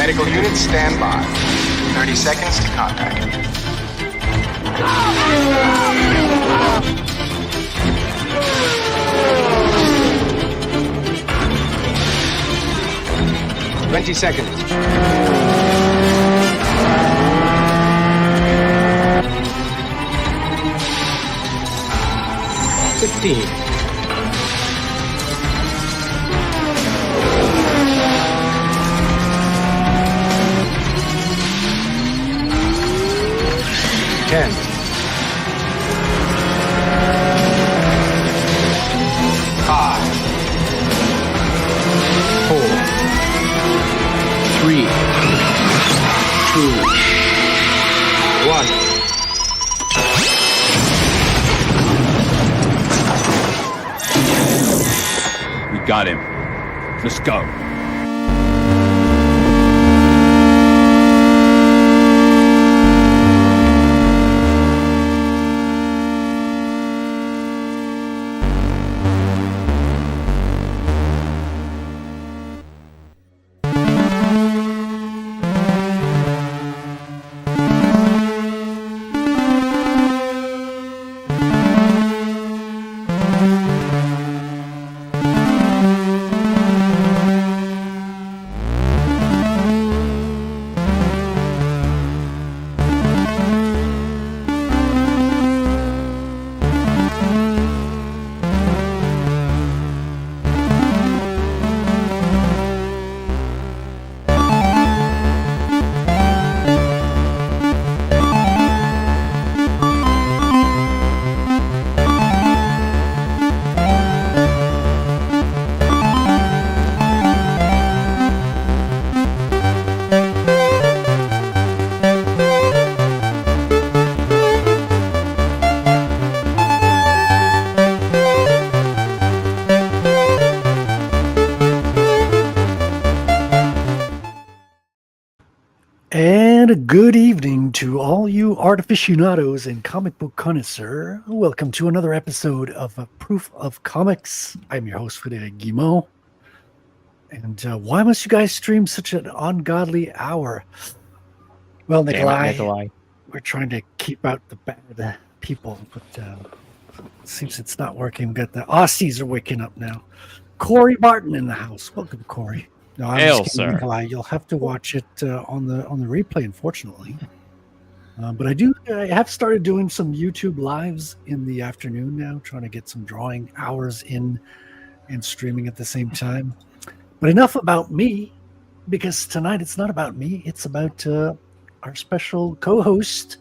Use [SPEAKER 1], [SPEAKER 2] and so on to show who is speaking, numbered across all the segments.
[SPEAKER 1] Medical units stand by. 30 seconds to contact. 20 seconds. 15. 10. 5. 4. 3, 2, 1.
[SPEAKER 2] We got him. Let's go.
[SPEAKER 3] And good evening to all you art aficionados and comic book connoisseur. Welcome to another episode of Proof of Comics. I'm your host, Frederic Guimont. And why must you guys stream such an ungodly hour? Well, Nikolai, we're trying to keep out the bad people, but it seems it's not working. We've got the Aussies are waking up now. Corey Martin in the house. Welcome, Corey. No, I'm just kidding, Nikolai. You'll have to watch it on the replay, unfortunately. But I have started doing some YouTube lives in the afternoon now, trying to get some drawing hours in and streaming at the same time. But enough about me, because tonight it's not about me. It's about our special co-host,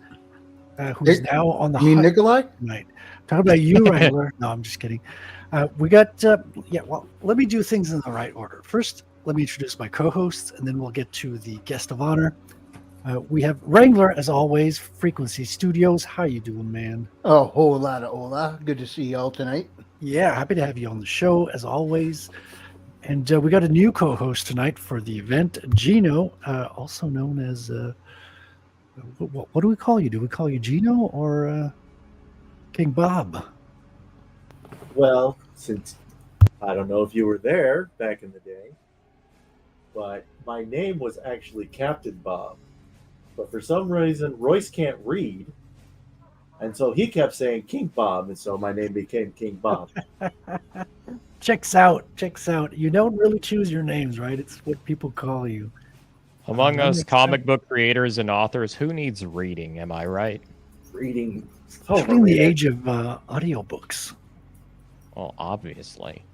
[SPEAKER 3] who's now on the hot
[SPEAKER 4] Nikolai
[SPEAKER 3] tonight. Talk about you, Wrangler. No, I'm just kidding. We got well, let me do things in the right order. First, let me introduce my co-hosts, and then we'll get to the guest of honor. We have Wrangler, as always, Frequency Studios. How you doing, man?
[SPEAKER 4] Oh, hola. Good to see y'all tonight.
[SPEAKER 3] Yeah, happy to have you on the show, as always. And we got a new co-host tonight for the event, Gino, also known as, what do we call you? Do we call you Gino or King Bob?
[SPEAKER 5] Well, since I don't know if you were there back in the day, but my name was actually Captain Bob. But for some reason, Royce can't read. And so he kept saying King Bob. And so my name became King Bob.
[SPEAKER 3] Checks out. You don't really choose your names, right? It's what people call you.
[SPEAKER 6] Among us comic book creators and authors, who needs reading? Am I right?
[SPEAKER 5] Reading.
[SPEAKER 3] Especially in the age of audiobooks.
[SPEAKER 6] Well, obviously.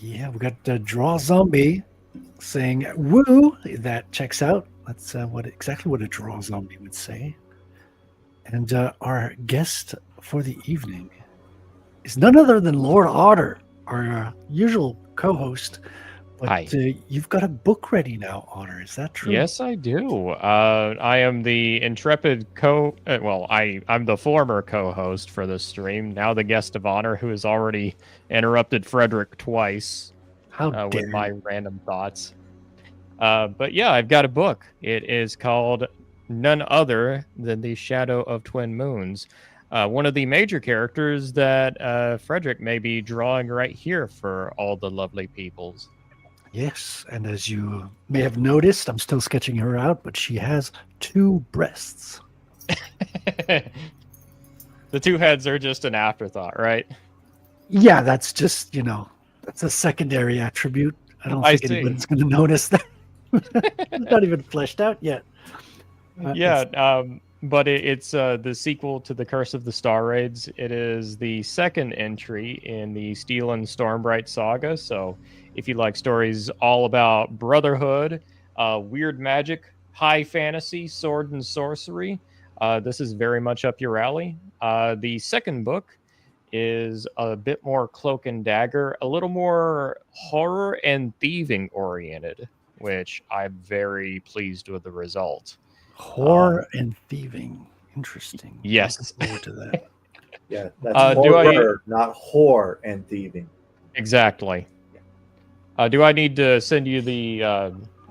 [SPEAKER 3] Yeah, we got Draw Zombie saying woo. That checks out. That's exactly what a Draw Zombie would say. And our guest for the evening is none other than Lord Otter, our usual co-host. But
[SPEAKER 6] Hi.
[SPEAKER 3] You've got a book ready now, Otter. Is that true?
[SPEAKER 6] Yes, I do. I am the intrepid I'm the former co-host for this stream, now the guest of honor, who has already interrupted Frederic twice with my random thoughts. But yeah, I've got a book. It is called none other than The Shadow of Twin Moons. One of the major characters that Frederic may be drawing right here for all the lovely peoples.
[SPEAKER 3] Yes, and as you may have noticed, I'm still sketching her out, but she has 2 breasts.
[SPEAKER 6] The 2 heads are just an afterthought, right?
[SPEAKER 3] Yeah, that's just, that's a secondary attribute. I don't
[SPEAKER 6] I
[SPEAKER 3] think
[SPEAKER 6] see.
[SPEAKER 3] anybody's going to notice that. It's not even fleshed out yet.
[SPEAKER 6] But it's the sequel to The Curse of the Star Raids. It is the second entry in the Steel and Stormbright saga. So if you like stories all about brotherhood, weird magic, high fantasy, sword and sorcery, this is very much up your alley. The second book is a bit more cloak and dagger, a little more horror and thieving oriented, which I'm very pleased with the result.
[SPEAKER 3] Horror and thieving. Interesting.
[SPEAKER 6] Yes.
[SPEAKER 3] Looking forward to that.
[SPEAKER 5] Yeah, that's horror, not whore and thieving.
[SPEAKER 6] Exactly. Do I need to send you the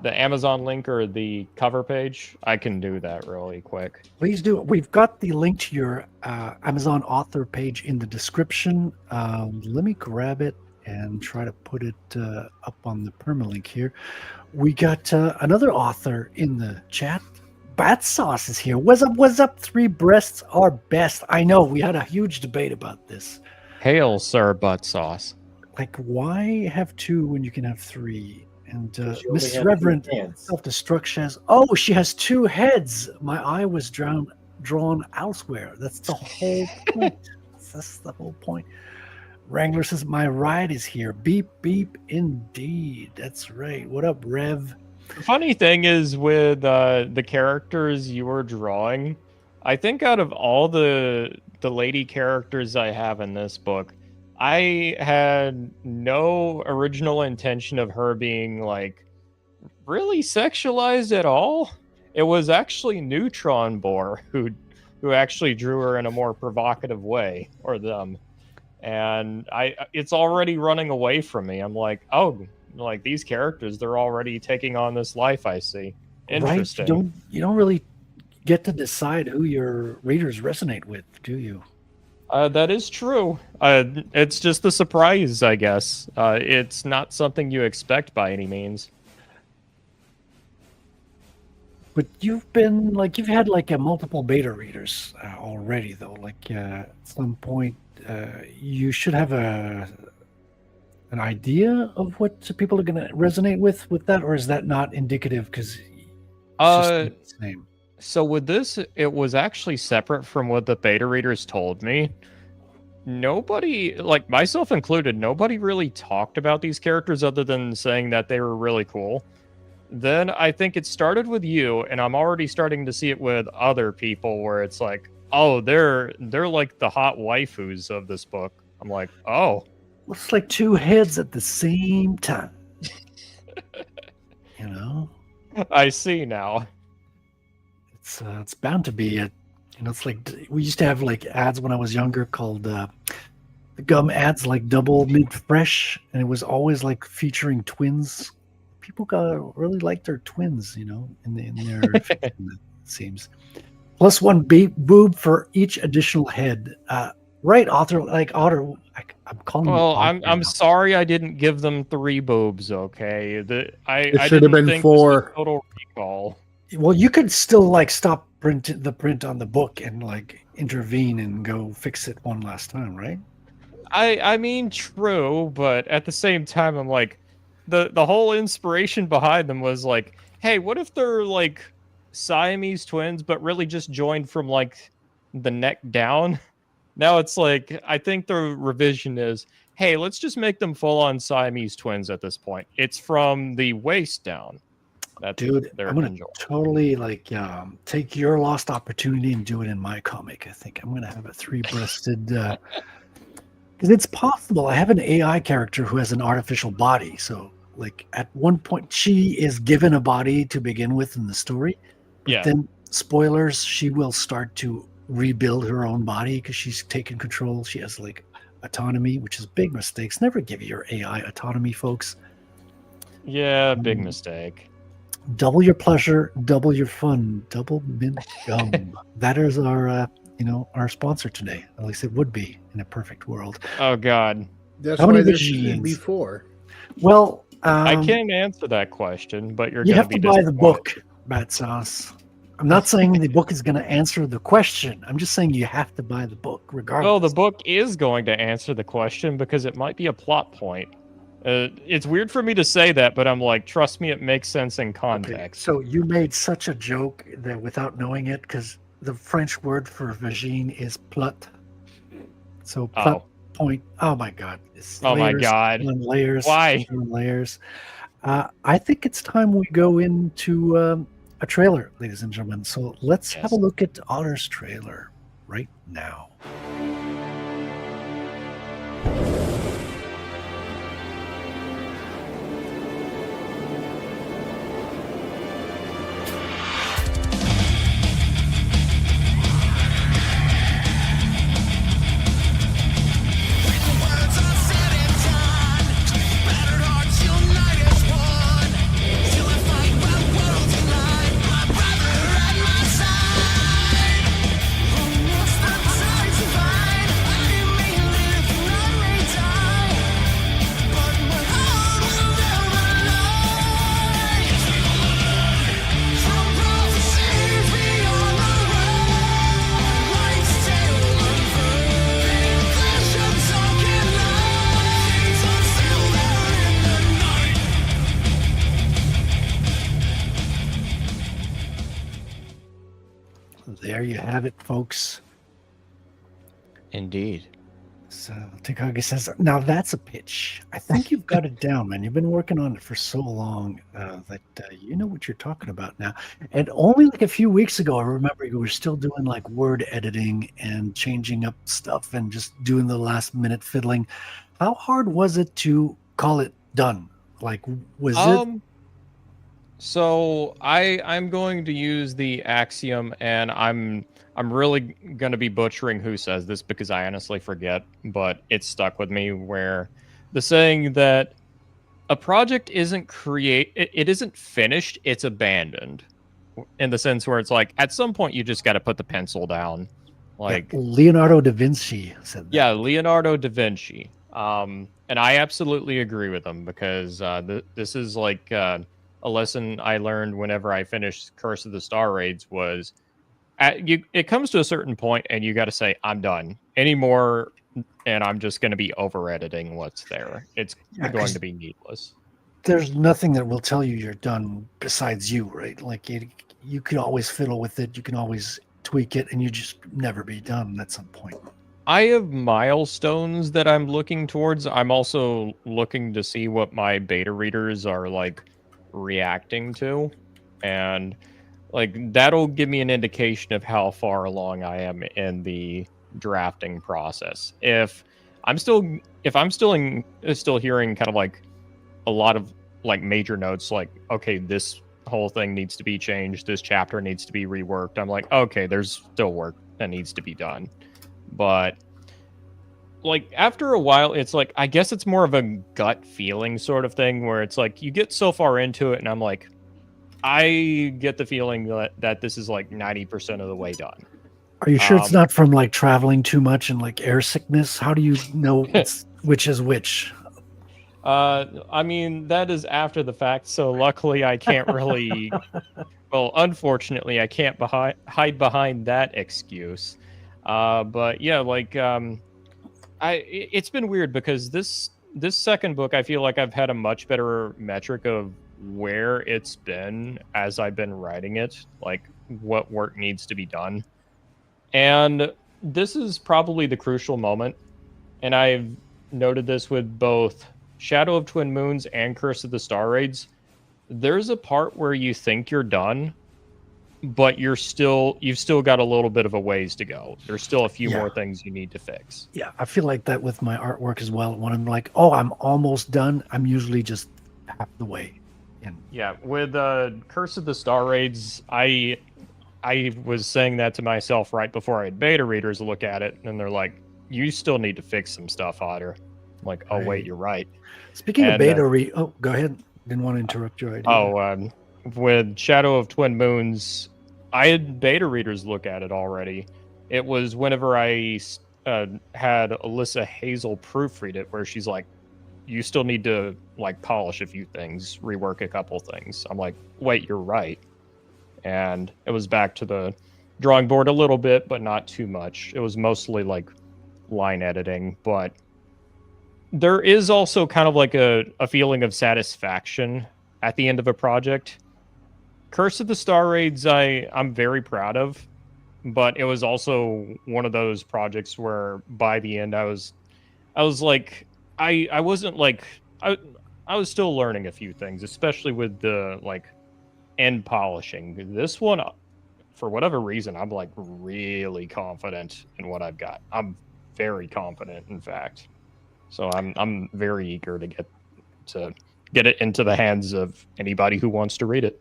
[SPEAKER 6] Amazon link or the cover page? I can do that really quick.
[SPEAKER 3] Please do. We've got the link to your Amazon author page in the description. Let me grab it and try to put it up on the permalink here. We got another author in the chat. Bat Sauce is here. What's up? 3 breasts are best. I know. We had a huge debate about this.
[SPEAKER 6] Hail, Sir Butt Sauce.
[SPEAKER 3] Like, why have 2 when you can have 3? And Mrs. Reverend Self-Destruct says, oh, she has 2 heads. My eye was drawn elsewhere. That's the whole point. That's the whole point. Wrangler says, my ride is here. Beep, beep, indeed. That's right. What up, Rev?
[SPEAKER 6] The funny thing is with the characters you were drawing, I think out of all the lady characters I have in this book, I had no original intention of her being like really sexualized at all. It was actually Neutron Boar who actually drew her in a more provocative way, or them. And it's already running away from me. I'm like, oh, like these characters, they're already taking on this life. I see. Interesting.
[SPEAKER 3] Right? You don't really get to decide who your readers resonate with, do you?
[SPEAKER 6] That is true. It's just a surprise, I guess. It's not something you expect by any means.
[SPEAKER 3] But you've had multiple beta readers already, though. At some point, you should have an idea of what people are going to resonate with that, or is that not indicative because it's the same?
[SPEAKER 6] So with this, it was actually separate from what the beta readers told me. Nobody, like myself included, nobody really talked about these characters other than saying that they were really cool. Then I think it started with you, and I'm already starting to see it with other people where it's like, oh, they're like the hot waifus of this book. I'm like, oh.
[SPEAKER 3] Looks like 2 heads at the same time.
[SPEAKER 6] I see now.
[SPEAKER 3] It's bound to be it's like we used to have ads when I was younger called the gum ads, like Double Mint Fresh, and it was always featuring twins. People really like their twins, in their fiction, it seems. Plus 1 boob for each additional head. Right, Otter, Otter. I'm calling.
[SPEAKER 6] Well,
[SPEAKER 3] you
[SPEAKER 6] I'm sorry I didn't give them 3 boobs. Okay, I
[SPEAKER 4] should have been 4.
[SPEAKER 6] Total Recall.
[SPEAKER 3] Well, you could still stop the print on the book and intervene and go fix it one last time, right?
[SPEAKER 6] I mean, true, but at the same time, I'm like, the whole inspiration behind them was like, hey, what if they're Siamese twins, but really just joined from the neck down? Now it's I think the revision is, hey, let's just make them full-on Siamese twins at this point. It's from the waist down.
[SPEAKER 3] Dude, I'm going to totally take your lost opportunity and do it in my comic. I think I'm going to have a 3-breasted... Because it's possible. I have an AI character who has an artificial body. So at one point, she is given a body to begin with in the story. But then, spoilers, she will start to rebuild her own body because she's taken control. She has autonomy, which is big mistakes. Never give your AI autonomy, folks.
[SPEAKER 6] Yeah, big mistake.
[SPEAKER 3] Double your pleasure, double your fun, double mint gum. That is our our sponsor today. At least it would be in a perfect world.
[SPEAKER 6] Oh God.
[SPEAKER 4] That's
[SPEAKER 3] How
[SPEAKER 4] why
[SPEAKER 3] many
[SPEAKER 4] there shouldn't
[SPEAKER 3] machines?
[SPEAKER 4] be 4.
[SPEAKER 3] Well,
[SPEAKER 6] I
[SPEAKER 3] Um,
[SPEAKER 6] can answer that question, but you're
[SPEAKER 3] you
[SPEAKER 6] going to
[SPEAKER 3] have
[SPEAKER 6] be
[SPEAKER 3] to buy the
[SPEAKER 6] disappointed.
[SPEAKER 3] book, Bad Sauce. I'm not saying the book is going to answer the question. I'm just saying you have to buy the book regardless.
[SPEAKER 6] Well, the book is going to answer the question because it might be a plot point. It's weird for me to say that, but I'm like, trust me, it makes sense in
[SPEAKER 3] Okay,
[SPEAKER 6] context.
[SPEAKER 3] so you made such a joke that without knowing it, because the French word for vagine is plot. So plot point. Oh my God! It's
[SPEAKER 6] Oh my
[SPEAKER 3] layers
[SPEAKER 6] God.
[SPEAKER 3] on layers.
[SPEAKER 6] Why?
[SPEAKER 3] On layers. I think it's time we go into a trailer, ladies and gentlemen. So let's have a
[SPEAKER 6] Yes.
[SPEAKER 3] look at Otter's trailer right now. There you have it, folks.
[SPEAKER 6] Indeed.
[SPEAKER 3] So Takagi says, now that's a pitch. I think you've got it down, man. You've been working on it for so long that you know what you're talking about now. And only like a few weeks ago, I remember you were still doing like word editing and changing up stuff and just doing the last minute fiddling. How hard was it to call it done? Like, was it?
[SPEAKER 6] So I'm going to use the axiom, and I'm really going to be butchering who says this because I honestly forget, but it stuck with me, where the saying that a project isn't it isn't finished, it's abandoned, in the sense where it's like at some point you just got to put the pencil down. Like,
[SPEAKER 3] Yeah, Leonardo da Vinci said that.
[SPEAKER 6] yeah, Leonardo da Vinci. And I absolutely agree with him because this is like a lesson I learned whenever I finished Curse of the Star Raids was it comes to a certain point and you got to say, I'm done anymore. And I'm just going to be over editing what's there. It's going to be needless.
[SPEAKER 3] There's nothing that will tell you you're done besides you, right? Like you can always fiddle with it. You can always tweak it and you just never be done at some point.
[SPEAKER 6] I have milestones that I'm looking towards. I'm also looking to see what my beta readers are like reacting to, and like that'll give me an indication of how far along I am in the drafting process. If I'm still hearing kind of like a lot of like major notes like, okay, this whole thing needs to be changed, this chapter needs to be reworked, I'm like, okay, there's still work that needs to be done. But like after a while, it's like, I guess it's more of a gut feeling sort of thing where it's like you get so far into it and I'm like, I get the feeling that this is like 90% of the way done.
[SPEAKER 3] Are you sure it's not from like traveling too much and like air sickness? How do you know which is which?
[SPEAKER 6] I mean, that is after the fact. So luckily I can't really, well, unfortunately I can't hide behind that excuse. But yeah, like, it's been weird because this second book, I feel like I've had a much better metric of where it's been as I've been writing it, like what work needs to be done. And this is probably the crucial moment. And I've noted this with both Shadow of Twin Moons and Curse of the Star Raids. There's a part where you think you're done, but you've still got a little bit of a ways to go. There's still a few more things you need to fix.
[SPEAKER 3] Yeah, I feel like that with my artwork as well. When I'm like, oh, I'm almost done, I'm usually just half the way.
[SPEAKER 6] Yeah, with Curse of the Star Raids, I was saying that to myself right before I had beta readers look at it, and they're like, you still need to fix some stuff, Otter. I'm like, oh, wait, you're right.
[SPEAKER 3] Speaking of beta oh, go ahead. Didn't want to interrupt your idea.
[SPEAKER 6] With Shadow of Twin Moons, I had beta readers look at it already. It was whenever I had Alyssa Hazel proofread it, where she's like, you still need to like polish a few things, rework a couple things. I'm like, wait, you're right. And it was back to the drawing board a little bit, but not too much. It was mostly like line editing, but there is also kind of like a feeling of satisfaction at the end of a project. Curse of the Star Raids, I'm very proud of, but it was also one of those projects where by the end I was like, I wasn't like, I was still learning a few things, especially with the like end polishing. This one, for whatever reason, I'm like really confident in what I've got. I'm very confident, in fact. So I'm very eager to get it into the hands of anybody who wants to read it.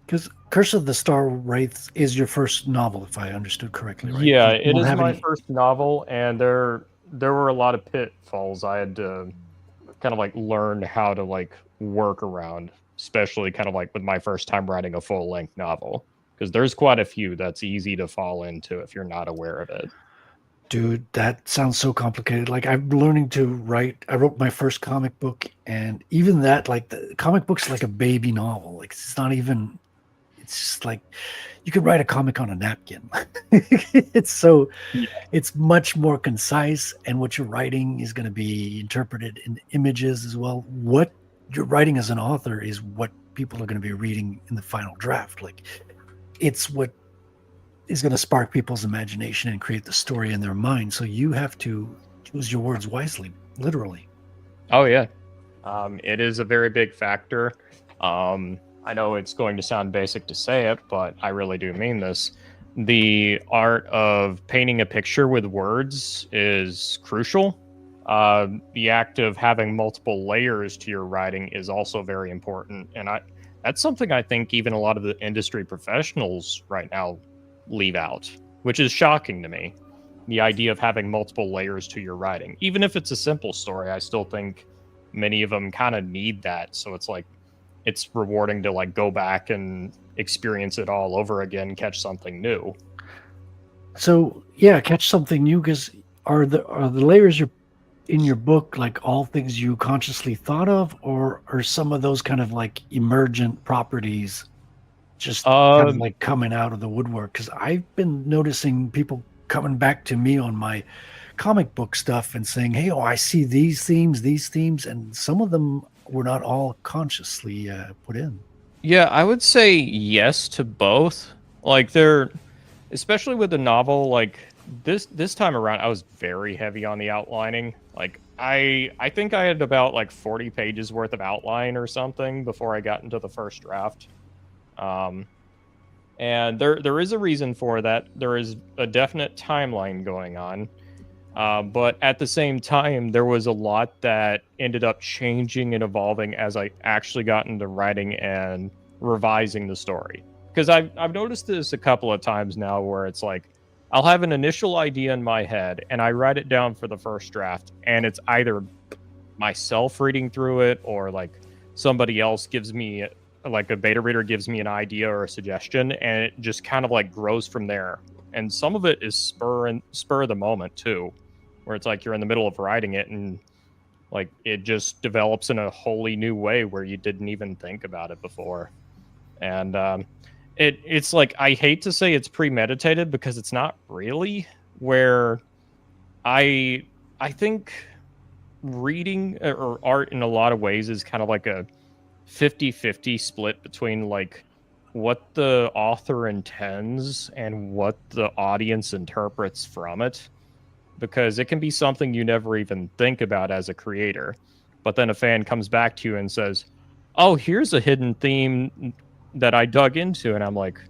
[SPEAKER 3] Because Curse of the Star Wraiths is your first novel, if I understood correctly, right?
[SPEAKER 6] Yeah,
[SPEAKER 3] You
[SPEAKER 6] it
[SPEAKER 3] don't
[SPEAKER 6] is
[SPEAKER 3] have
[SPEAKER 6] my
[SPEAKER 3] any-
[SPEAKER 6] first novel, and there were a lot of pitfalls I had to kind of like learn how to like work around, especially kind of like with my first time writing a full-length novel, because there's quite a few that's easy to fall into if you're not aware of it.
[SPEAKER 3] Dude, that sounds so complicated. Like I'm learning to write. I wrote my first comic book, and even that, like the comic book's like a baby novel. Like it's not even. It's just like you could write a comic on a napkin. It's much more concise, and what you're writing is going to be interpreted in images as well. What you're writing as an author is what people are going to be reading in the final draft. Like it's what is going to spark people's imagination and create the story in their mind. So you have to choose your words wisely, literally.
[SPEAKER 6] Oh yeah, it is a very big factor. I know it's going to sound basic to say it, but I really do mean this. The art of painting a picture with words is crucial. The act of having multiple layers to your writing is also very important, and that's something I think even a lot of the industry professionals right now leave out, which is shocking to me. The idea of having multiple layers to your writing, even if it's a simple story, I still think many of them kind of need that. So it's like, it's rewarding to like go back and experience it all over again, catch something new.
[SPEAKER 3] So yeah, catch something new. Because are the layers in your book like all things you consciously thought of, or are some of those kind of like emergent properties just kind of like coming out of the woodwork? Because I've been noticing people coming back to me on my comic book stuff and saying, hey, I see these themes, and some of them were not all consciously put in.
[SPEAKER 6] Yeah, I would say yes to both. Like they're, especially with the novel, like this time around, I was very heavy on the outlining. Like I think I had about like 40 pages worth of outline or something before I got into the first draft. And there is a reason for that. There is a definite timeline going on. But at the same time, there was a lot that ended up changing and evolving as I actually got into writing and revising the story. Because I've noticed this a couple of times now where it's like, I'll have an initial idea in my head and I write it down for the first draft, and it's either myself reading through it or like somebody else gives me, like a beta reader gives me an idea or a suggestion, and it just kind of like grows from there. And some of it is spur of the moment too, where it's like you're in the middle of writing it and like it just develops in a wholly new way where you didn't even think about it before. And it's like, I hate to say it's premeditated because it's not really. Where I think reading or art in a lot of ways is kind of like a 50-50 split between like what the author intends and what the audience interprets from it, because it can be something you never even think about as a creator, but then a fan comes back to you and says, oh, here's a hidden theme that I dug into, and I'm like,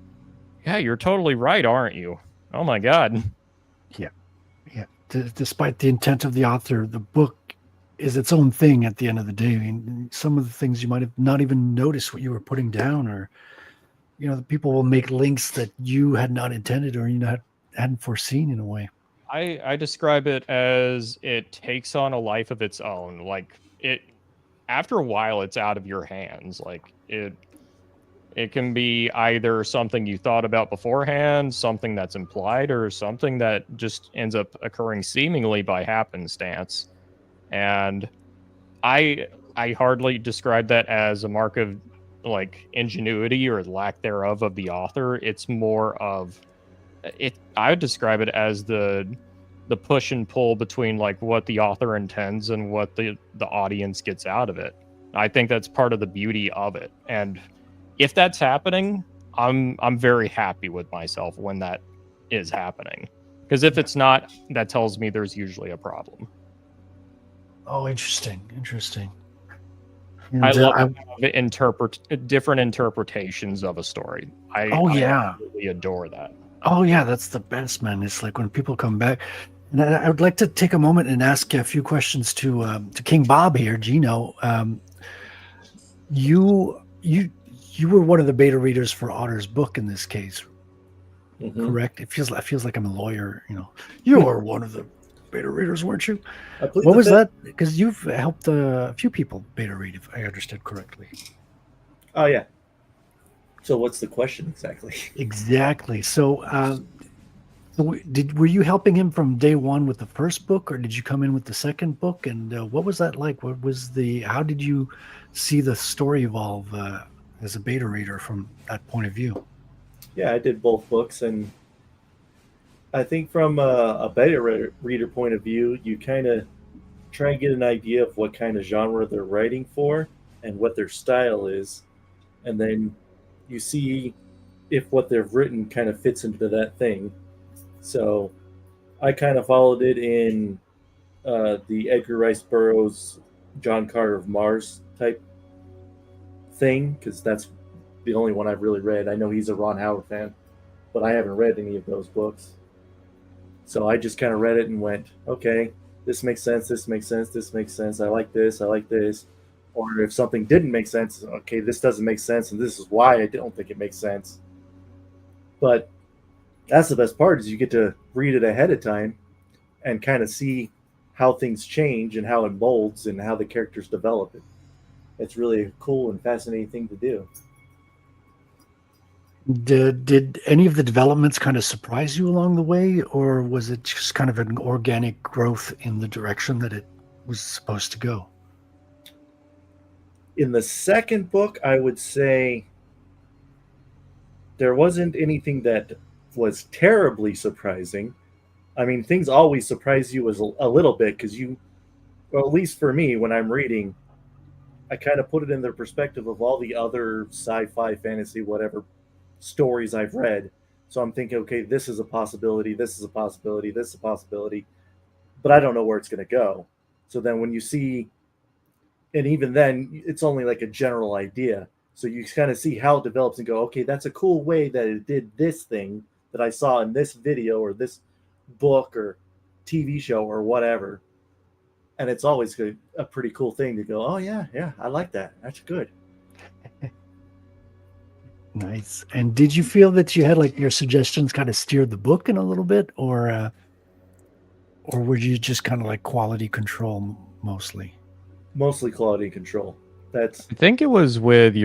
[SPEAKER 6] yeah, you're totally right, aren't you? Oh my god.
[SPEAKER 3] Yeah. Despite the intent of the author, the book is its own thing at the end of the day. I mean, some of the things you might have not even noticed what you were putting down, or the people will make links that you had not intended or hadn't foreseen in a way.
[SPEAKER 6] I describe it as it takes on a life of its own. Like it, after a while, it's out of your hands. Like it can be either something you thought about beforehand, something that's implied, or something that just ends up occurring seemingly by happenstance. And I hardly describe that as a mark of like ingenuity or lack thereof of the author. It's more of it. I would describe it as the push and pull between like what the author intends and what the audience gets out of it. I think that's part of the beauty of it. And if that's happening, I'm very happy with myself when that is happening. Because if it's not, that tells me there's usually a problem.
[SPEAKER 3] Oh, interesting.
[SPEAKER 6] I
[SPEAKER 3] And,
[SPEAKER 6] love different interpretations of a story. I absolutely adore that.
[SPEAKER 3] Oh yeah, that's the best, man. It's like when people come back. And I would like to take a moment and ask a few questions to King Bob here, Gino. You were one of the beta readers for Otter's book in this case, correct? It feels like I'm a lawyer. You were one of the beta readers, weren't you? What was that? Because you've helped a few people beta read, if I understood correctly.
[SPEAKER 5] Oh yeah. So what's the question exactly?
[SPEAKER 3] Exactly. So, were you helping him from day one with the first book, or did you come in with the second book? And what was that like? How did you see the story evolve as a beta reader from that point of view?
[SPEAKER 5] Yeah, I did both books, and I think from a beta reader point of view, you kind of try and get an idea of what kind of genre they're writing for and what their style is, and then you see if what they've written kind of fits into that thing. So I kind of followed it in the Edgar Rice Burroughs, John Carter of Mars type thing, because that's the only one I've really read. I know he's a Ron Howard fan, but I haven't read any of those books. So I just kind of read it and went, okay, this makes sense, this makes sense, this makes sense. I like this, I like this. Or if something didn't make sense, okay, this doesn't make sense, and this is why I don't think it makes sense. But that's the best part, is you get to read it ahead of time and kind of see how things change and how it molds and how the characters develop it. It's really a cool and fascinating thing to do.
[SPEAKER 3] Did any of the developments kind of surprise you along the way, or was it just kind of an organic growth in the direction that it was supposed to go?
[SPEAKER 5] In the second book, I would say there wasn't anything that was terribly surprising. I mean, things always surprise you a little bit, because well, at least for me, when I'm reading, I kind of put it in the perspective of all the other sci-fi, fantasy, whatever stories I've read. So I'm thinking, okay, this is a possibility, this is a possibility, this is a possibility, but I don't know where it's going to go. So then when you see, and even then, it's only like a general idea. So you kind of see how it develops and go, okay, that's a cool way that it did this thing that I saw in this video or this book or TV show or whatever. And it's always a pretty cool thing to go, oh yeah, I like that. That's good.
[SPEAKER 3] Nice. And did you feel that you had like your suggestions kind of steered the book in a little bit, or were you just kind of like quality control mostly?
[SPEAKER 5] Mostly quality control.
[SPEAKER 6] I think it was with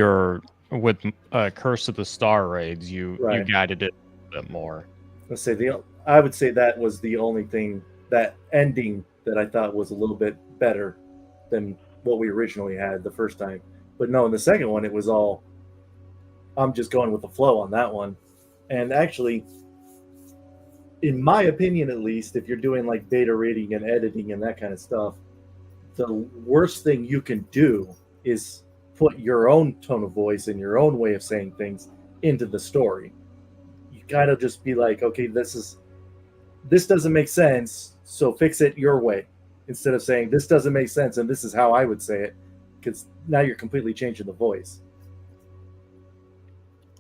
[SPEAKER 6] Curse of the Star Raids. You guided it a bit more.
[SPEAKER 5] I would say that was the only thing, that ending, that I thought was a little bit better than what we originally had the first time. But no, in the second one, it was all, I'm just going with the flow on that one. And actually, in my opinion at least, if you're doing like beta reading and editing and that kind of stuff, the worst thing you can do is put your own tone of voice and your own way of saying things into the story. You gotta just be like, okay, this doesn't make sense, so fix it your way, instead of saying this doesn't make sense and this is how I would say it, because now you're completely changing the voice.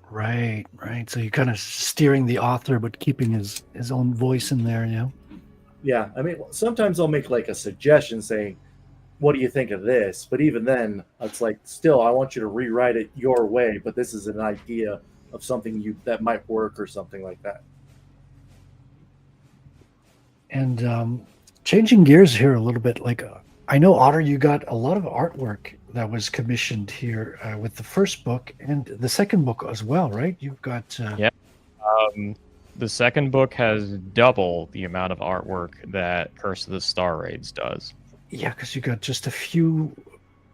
[SPEAKER 3] Right. So you're kind of steering the author, but keeping his own voice in there,
[SPEAKER 5] Yeah, I mean, sometimes I'll make like a suggestion saying, what do you think of this? But even then, it's like, still, I want you to rewrite it your way, but this is an idea of something that might work or something like that.
[SPEAKER 3] And changing gears here a little bit, like I know, Otter, you got a lot of artwork that was commissioned here with the first book and the second book as well, right? You've got...
[SPEAKER 6] Yeah. The second book has double the amount of artwork that Curse of the Star Raids does.
[SPEAKER 3] Yeah, because you got just a few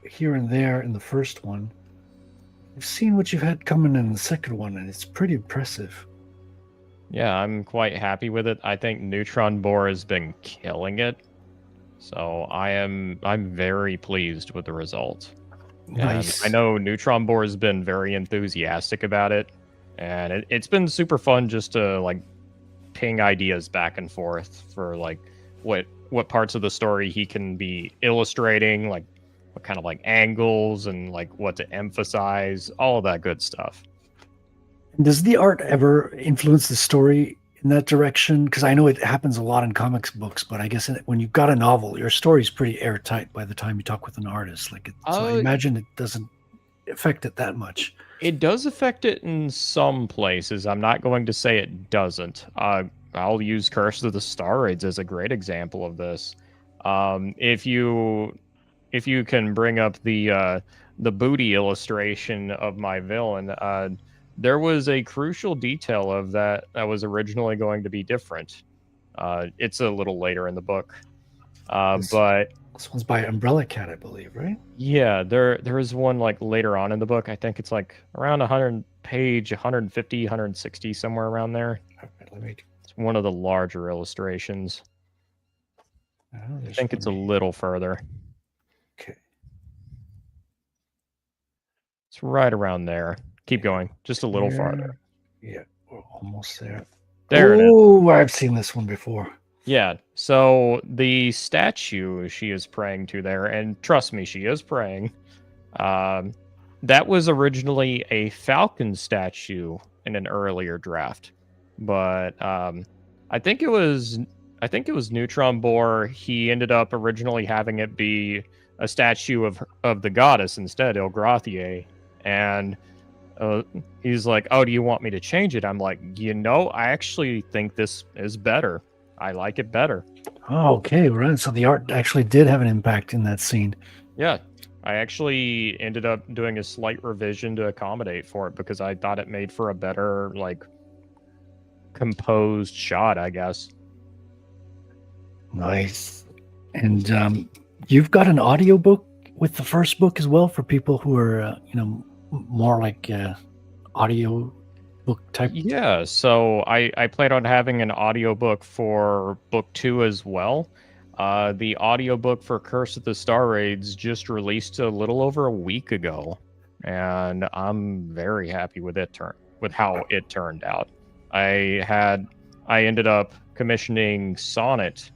[SPEAKER 3] here and there in the first one. I've seen what you've had coming in the second one, and it's pretty impressive.
[SPEAKER 6] Yeah, I'm quite happy with it. I think Neutron Bore has been killing it. So I'm very pleased with the result.
[SPEAKER 3] Nice.
[SPEAKER 6] And I know Neutron Bore has been very enthusiastic about it, and it's been super fun just to like ping ideas back and forth for like what parts of the story he can be illustrating, like what kind of like angles and like what to emphasize, all of that good stuff.
[SPEAKER 3] Does the art ever influence the story in that direction? Because I know it happens a lot in comics books, but I guess when you've got a novel, your story's pretty airtight by the time you talk with an artist. So I imagine it doesn't affect it that much.
[SPEAKER 6] It does affect it in some places. I'm not going to say it doesn't. I'll use Curse of the Star Raids as a great example of this. If you can bring up the booty illustration of my villain, there was a crucial detail of that was originally going to be different. It's a little later in the book, but
[SPEAKER 3] this one's by Umbrella Cat, I believe, right?
[SPEAKER 6] yeah, there is one like later on in the book. I think it's like around 100 page, 150, 160, somewhere around there. It's one of the larger illustrations. I think it's a little further.
[SPEAKER 3] Okay.
[SPEAKER 6] It's right around there. Keep going. Just a little farther.
[SPEAKER 3] Yeah, we're almost there.
[SPEAKER 6] There it is.
[SPEAKER 3] Oh, I've seen this one before.
[SPEAKER 6] Yeah, so the statue she is praying to there, and trust me, she is praying, that was originally a falcon statue in an earlier draft. But I think it was Neutron Bore. He ended up originally having it be a statue of the goddess instead, Ilgrathier. And he's like, "Oh, do you want me to change it?" I'm like, I actually think this is better. I like it better.
[SPEAKER 3] Oh, okay, right. So the art actually did have an impact in that scene.
[SPEAKER 6] Yeah, I actually ended up doing a slight revision to accommodate for it because I thought it made for a better, like, composed shot, I guess.
[SPEAKER 3] Nice. And you've got an audiobook with the first book as well for people who are, more like audio book type.
[SPEAKER 6] Yeah, so I plan on having an audiobook for book 2 as well. The audiobook for Curse of the Star Raids just released a little over a week ago, and I'm very happy with how it turned out. I ended up commissioning Sonnet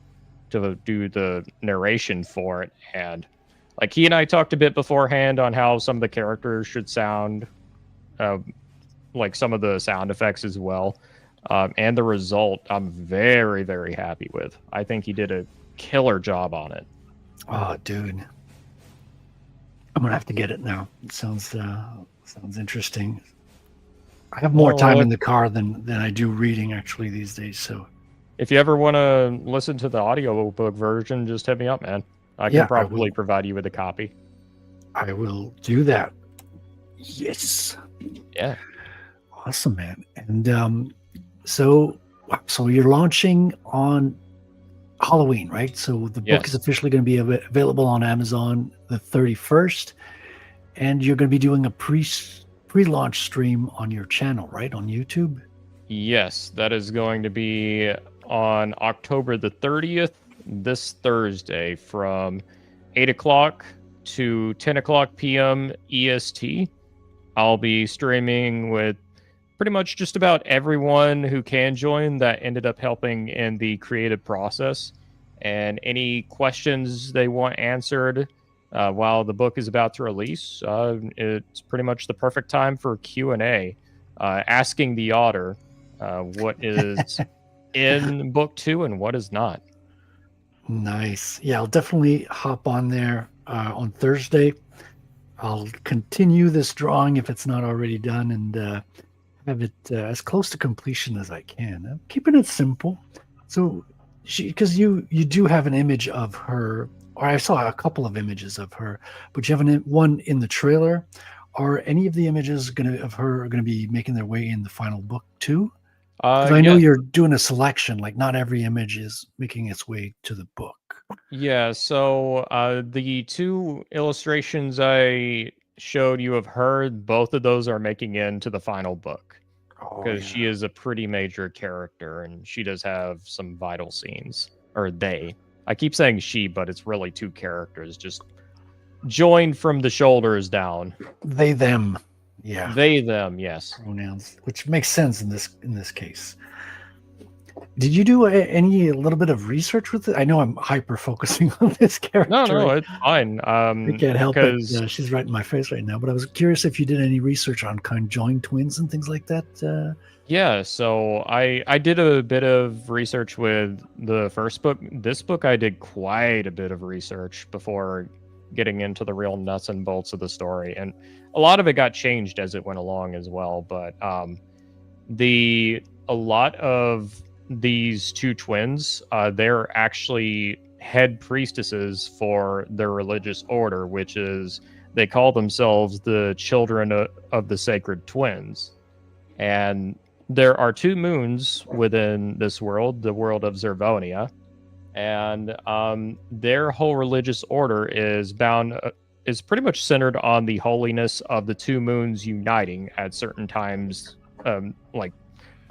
[SPEAKER 6] to do the narration for it, and like he and I talked a bit beforehand on how some of the characters should sound, like some of the sound effects as well, and the result I'm very, very happy with. I think he did a killer job on it.
[SPEAKER 3] Oh, dude, I'm gonna have to get it now. It sounds interesting. I have more time in the car than I do reading actually these days. So
[SPEAKER 6] if you ever want to listen to the audiobook version, just hit me up, man. I can probably provide you with a copy.
[SPEAKER 3] I will do that. Yes.
[SPEAKER 6] Yeah.
[SPEAKER 3] Awesome, man. And so you're launching on Halloween, right? So the book is officially going to be available on Amazon the 31st, and you're going to be doing a pre-launch stream on your channel, right? On YouTube?
[SPEAKER 6] Yes, that is going to be on October the 30th, this Thursday, from 8 o'clock to 10 o'clock p.m. EST. I'll be streaming with pretty much just about everyone who can join that ended up helping in the creative process. And any questions they want answered while the book is about to release, it's pretty much the perfect time for Q&A, asking the Otter what is in book 2 and what is not.
[SPEAKER 3] Nice. Yeah, I'll definitely hop on there on Thursday. I'll continue this drawing if it's not already done, and have it as close to completion as I can. I'm keeping it simple. So, because you do have an image of her, or I saw a couple of images of her, but you have one in the trailer. Are any of the images of her going to be making their way in the final book too? Because I know you're doing a selection. Like not every image is making its way to the book.
[SPEAKER 6] Yeah, so the two illustrations I showed you of her, both of those are making into the final book
[SPEAKER 3] Oh
[SPEAKER 6] because she
[SPEAKER 3] yeah.
[SPEAKER 6] is a pretty major character and she does have some vital scenes. Or they. I keep saying she, but it's really two characters just joined from the shoulders down.
[SPEAKER 3] They them. Yeah.
[SPEAKER 6] They, them, yes.
[SPEAKER 3] Pronouns, which makes sense in this case. Did you do any a little bit of research with it? I know I'm hyper focusing on this
[SPEAKER 6] No,
[SPEAKER 3] character.
[SPEAKER 6] no, it's fine.
[SPEAKER 3] I can't help it.
[SPEAKER 6] Because
[SPEAKER 3] She's right in my face right now. But I was curious if you did any research on conjoined twins and things like that.
[SPEAKER 6] yeah, so I did a bit of research with the first book. This book I did quite a bit of research before getting into the real nuts and bolts of the story, and a lot of it got changed as it went along as well. But a lot of these two twins, they're actually head priestesses for their religious order, which is they call themselves the Children of the Sacred Twins, and there are two moons within this world, the world of Zervonia, and their whole religious order is is pretty much centered on the holiness of the two moons uniting at certain times, like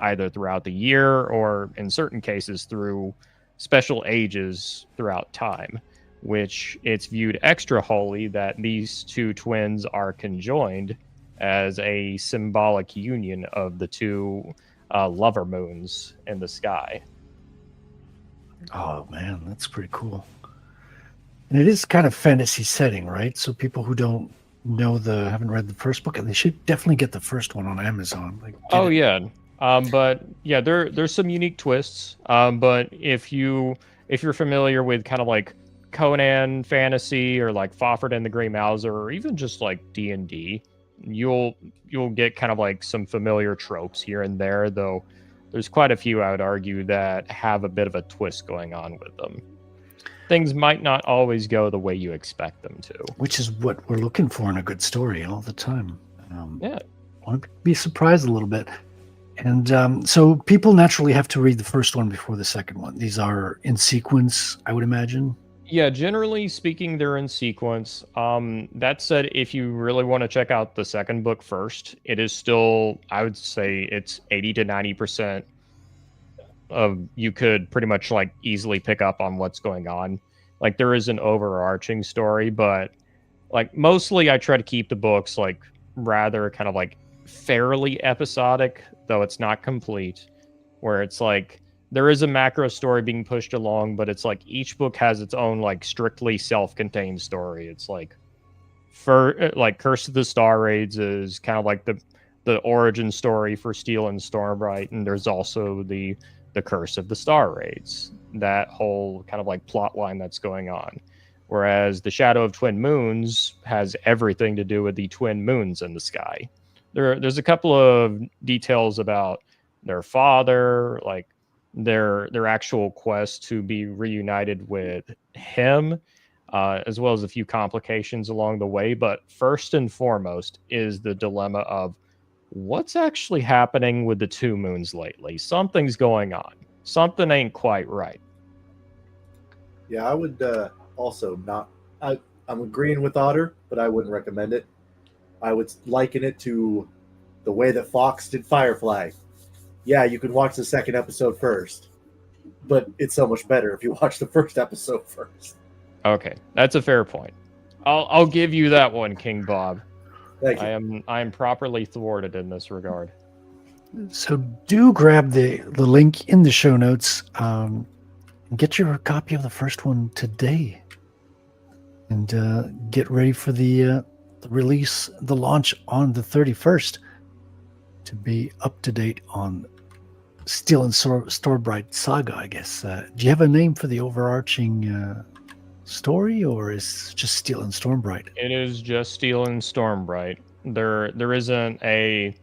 [SPEAKER 6] either throughout the year or in certain cases through special ages throughout time, which it's viewed extra holy that these two twins are conjoined as a symbolic union of the two lover moons in the sky.
[SPEAKER 3] Oh man, that's pretty cool. And it is kind of fantasy setting, right? So people who don't haven't read the first book, and they should definitely get the first one on Amazon. Like,
[SPEAKER 6] Oh yeah, but yeah, there's some unique twists. But if you're familiar with kind of like Conan fantasy or like Fafhrd and the Grey Mouser or even just like D&D, you'll get kind of like some familiar tropes here and there, though there's quite a few I would argue that have a bit of a twist going on with them. Things might not always go the way you expect them to.
[SPEAKER 3] Which is what we're looking for in a good story all the time.
[SPEAKER 6] Yeah.
[SPEAKER 3] I want to be surprised a little bit. And so people naturally have to read the first one before the second one. These are in sequence, I would imagine.
[SPEAKER 6] Yeah, generally speaking, they're in sequence. That said, if you really want to check out the second book first, it is still, I would say it's 80 to 90% of you could pretty much like easily pick up on what's going on. Like there is an overarching story, but like mostly I try to keep the books like rather kind of like fairly episodic, though it's not complete, where it's like there is a macro story being pushed along, but it's like each book has its own like strictly self-contained story. It's like for like Curse of the Star Raids is kind of like the origin story for Steel and Stormbright, and there's also the Curse of the Star Raids, that whole kind of like plot line that's going on. Whereas the Shadow of Twin Moons has everything to do with the twin moons in the sky. There's a couple of details about their father, like their actual quest to be reunited with him, as well as a few complications along the way. But first and foremost is the dilemma of what's actually happening with the two moons lately. Something's going on. Something ain't quite right.
[SPEAKER 5] Yeah, I would also not. I'm agreeing with Otter, but I wouldn't recommend it. I would liken it to the way that Fox did Firefly. Yeah, you can watch the second episode first, but it's so much better if you watch the first episode first.
[SPEAKER 6] Okay, that's a fair point. I'll give you that one, King Bob.
[SPEAKER 5] Thank you.
[SPEAKER 6] I am properly thwarted in this regard.
[SPEAKER 3] So do grab the link in the show notes. Get your copy of the first one today, and get ready for the release, the launch on the 31st, to be up to date on Steel and Stormbright saga, I guess. Do you have a name for the overarching story, or is it just Steel and Stormbright?
[SPEAKER 6] It is just Steel and Stormbright. There isn't a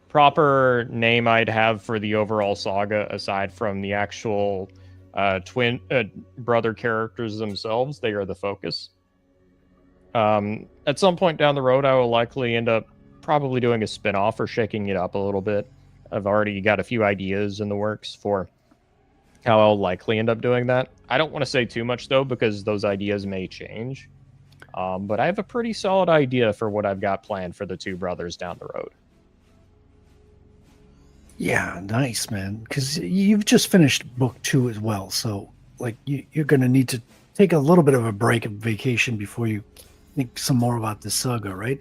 [SPEAKER 6] proper name I'd have for the overall saga aside from the actual twin brother characters themselves. They are the focus. At some point down the road, I will likely end up probably doing a spin-off or shaking it up a little bit. I've already got a few ideas in the works for how I'll likely end up doing that. I don't want to say too much though, because those ideas may change. But I have a pretty solid idea for what I've got planned for the two brothers down the road.
[SPEAKER 3] Yeah, nice, man. Because you've just finished book 2 as well, so like you're going to need to take a little bit of a break and vacation before you think some more about this saga, right?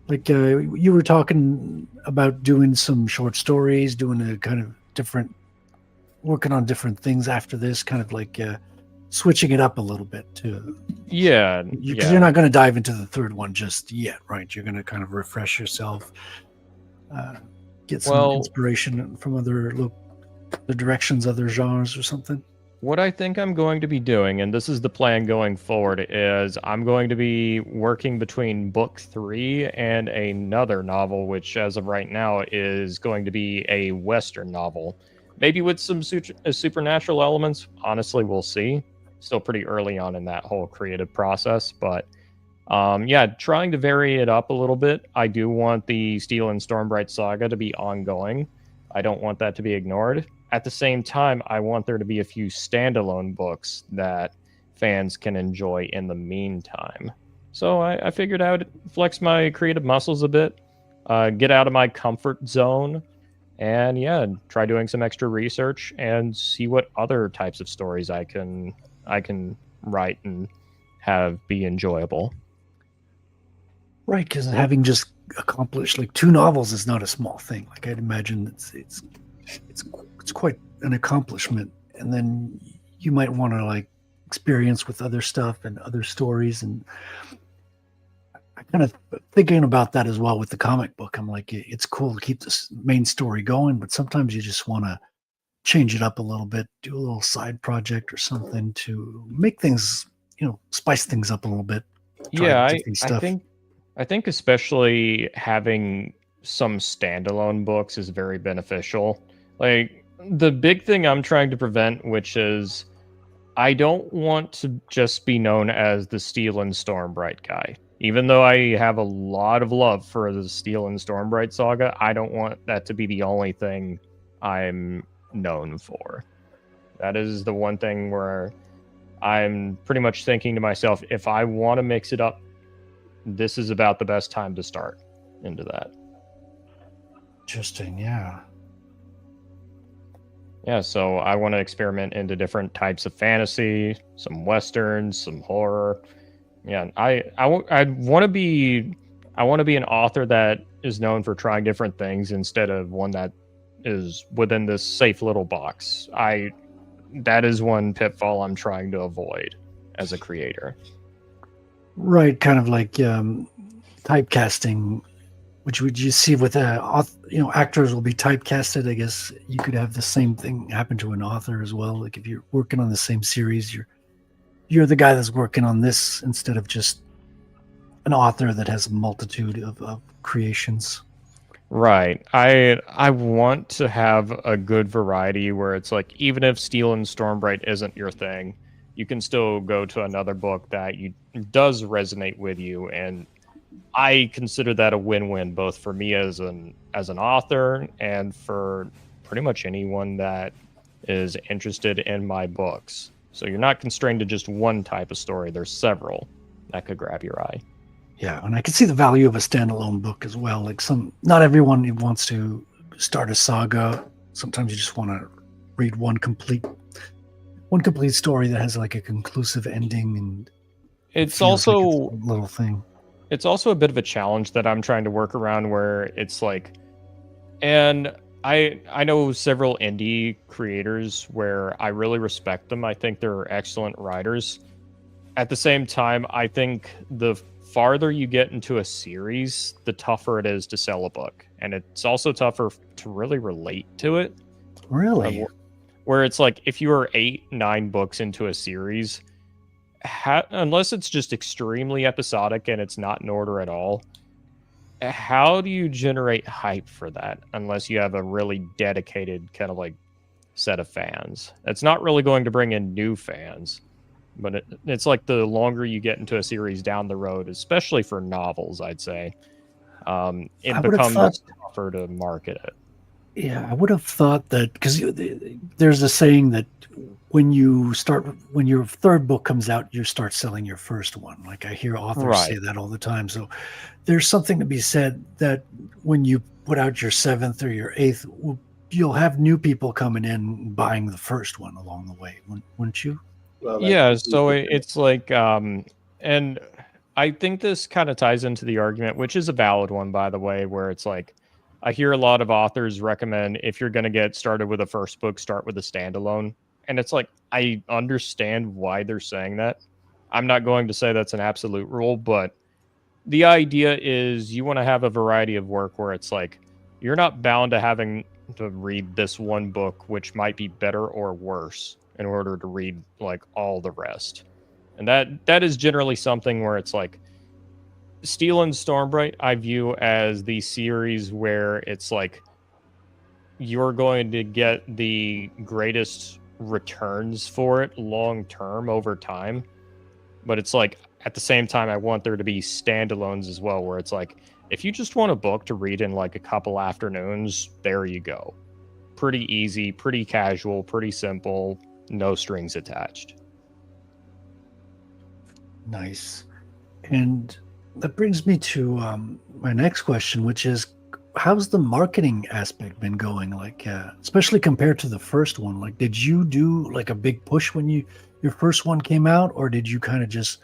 [SPEAKER 3] Like you were talking about doing some short stories, doing a kind of different, working on different things after this, kind of like switching it up a little bit to.
[SPEAKER 6] Yeah,
[SPEAKER 3] Because you're not going to dive into the third one just yet, right? You're going to kind of refresh yourself, get some inspiration from other directions, other genres or something.
[SPEAKER 6] What I think I'm going to be doing, and this is the plan going forward, is I'm going to be working between book 3 and another novel, which as of right now is going to be a Western novel. Maybe with some supernatural elements. Honestly, we'll see. Still pretty early on in that whole creative process, but yeah, trying to vary it up a little bit. I do want the Steel and Stormbright saga to be ongoing. I don't want that to be ignored. At the same time, I want there to be a few standalone books that fans can enjoy in the meantime. So I figured I would flex my creative muscles a bit, get out of my comfort zone, and yeah, try doing some extra research and see what other types of stories I can write and have be enjoyable.
[SPEAKER 3] Right, because having just accomplished like 2 novels is not a small thing. Like I'd imagine it's quite an accomplishment, and then you might want to like experience with other stuff and other stories. And I kind of thinking about that as well with the comic book. I'm like, it's cool to keep this main story going, but sometimes you just want to change it up a little bit, do a little side project or something to make things, spice things up a little bit.
[SPEAKER 6] Yeah, I think especially having some standalone books is very beneficial. Like the big thing I'm trying to prevent, which is I don't want to just be known as the Steel and Stormbright guy. Even though I have a lot of love for the Steel and Stormbright saga, I don't want that to be the only thing I'm known for. That is the one thing where I'm pretty much thinking to myself, if I want to mix it up, this is about the best time to start into that.
[SPEAKER 3] Interesting, yeah.
[SPEAKER 6] Yeah, so I want to experiment into different types of fantasy, some westerns, some horror. Yeah, I want to be an author that is known for trying different things instead of one that is within this safe little box. That is one pitfall I'm trying to avoid as a creator.
[SPEAKER 3] Right, kind of like typecasting, which would you see with actors will be typecasted. I guess you could have the same thing happen to an author as well. Like if you're working on the same series, you're the guy that's working on this instead of just an author that has a multitude of creations.
[SPEAKER 6] Right. I want to have a good variety where it's like, even if Steel and Stormbright isn't your thing, you can still go to another book that does resonate with you, and I consider that a win-win both for me as an author and for pretty much anyone that is interested in my books. So you're not constrained to just one type of story. There's several that could grab your eye.
[SPEAKER 3] Yeah, and I can see the value of a standalone book as well. Like not everyone wants to start a saga. Sometimes you just want to read one complete story that has like a conclusive ending, and
[SPEAKER 6] it's also
[SPEAKER 3] like it's a little thing.
[SPEAKER 6] It's also a bit of a challenge that I'm trying to work around where it's like, and I know several indie creators where I really respect them. I think they're excellent writers. At the same time, I think the farther you get into a series, the tougher it is to sell a book. And it's also tougher to really relate to it.
[SPEAKER 3] Really?
[SPEAKER 6] Where it's like, if you are 8-9 books into a series, unless it's just extremely episodic and it's not in order at all, how do you generate hype for that unless you have a really dedicated kind of like set of fans? It's not really going to bring in new fans, but it's like the longer you get into a series down the road, especially for novels, I'd say, it becomes tougher to market it.
[SPEAKER 3] Yeah, I would have thought that because there's a saying that when your third book comes out, you start selling your first one. Like I hear authors say
[SPEAKER 6] Right.
[SPEAKER 3] that all the time. So there's something to be said that when you put out your seventh or your eighth, you'll have new people coming in buying the first one along the way, wouldn't you?
[SPEAKER 5] Well, that's
[SPEAKER 6] Yeah,
[SPEAKER 5] usually
[SPEAKER 6] so
[SPEAKER 5] the
[SPEAKER 6] it's like, and I think this kind of ties into the argument, which is a valid one, by the way, where it's like, I hear a lot of authors recommend if you're going to get started with a first book, start with a standalone. And it's like, I understand why they're saying that. I'm not going to say that's an absolute rule, but the idea is you want to have a variety of work where it's like, you're not bound to having to read this one book, which might be better or worse in order to read like all the rest. And that is generally something where it's like Steel and Stormbright I view as the series where it's like you're going to get the greatest returns for it long term over time. But it's like at the same time I want there to be standalones as well where it's like if you just want a book to read in like a couple afternoons, there you go. Pretty easy, pretty casual, pretty simple, no strings attached.
[SPEAKER 3] Nice. And that brings me to my next question, which is, how's the marketing aspect been going? Like, especially compared to the first one. Like, did you do like a big push when your first one came out, or did you kind of just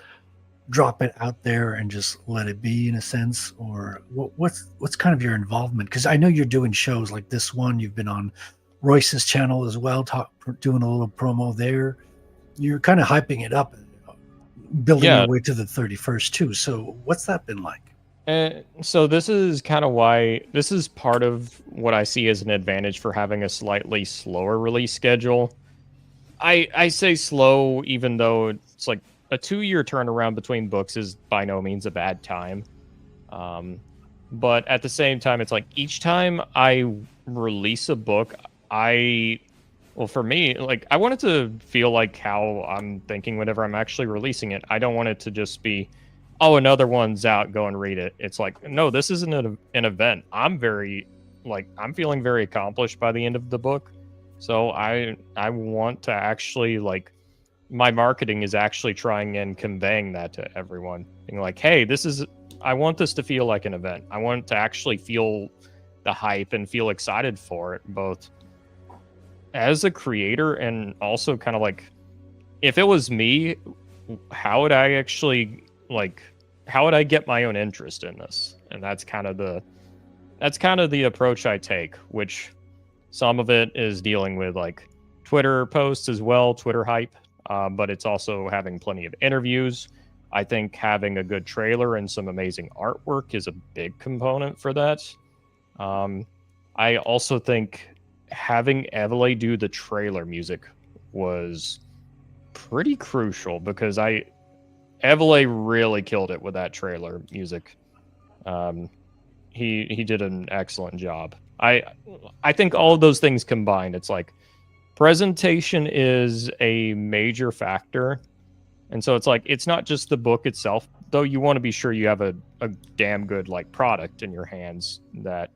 [SPEAKER 3] drop it out there and just let it be in a sense? Or what's kind of your involvement? Because I know you're doing shows like this one. You've been on Royce's channel as well, doing a little promo there. You're kind of hyping it up, building
[SPEAKER 6] Yeah.
[SPEAKER 3] your way to the 31st too. So what's that been like?
[SPEAKER 6] So this is kind of why this is part of what I see as an advantage for having a slightly slower release schedule. I say slow, even though it's like a 2-year turnaround between books is by no means a bad time. But at the same time, it's like each time I release a book, well, for me, like I want it to feel like how I'm thinking whenever I'm actually releasing it. I don't want it to just be, oh, another one's out, go and read it. It's like, no, this isn't an event. I'm feeling very accomplished by the end of the book. So I want to actually like my marketing is actually trying and conveying that to everyone. Being like, hey, I want this to feel like an event. I want to actually feel the hype and feel excited for it, both as a creator and also kind of like if it was me, how would I actually how would I get my own interest in this? And that's kind of the approach I take, which some of it is dealing with like Twitter posts as well, Twitter hype, but it's also having plenty of interviews. I think having a good trailer and some amazing artwork is a big component for that. I also think having Evele do the trailer music was pretty crucial because Evele really killed it with that trailer music. He did an excellent job. I think all of those things combined, it's like presentation is a major factor. And so it's like it's not just the book itself, though you want to be sure you have a damn good like product in your hands that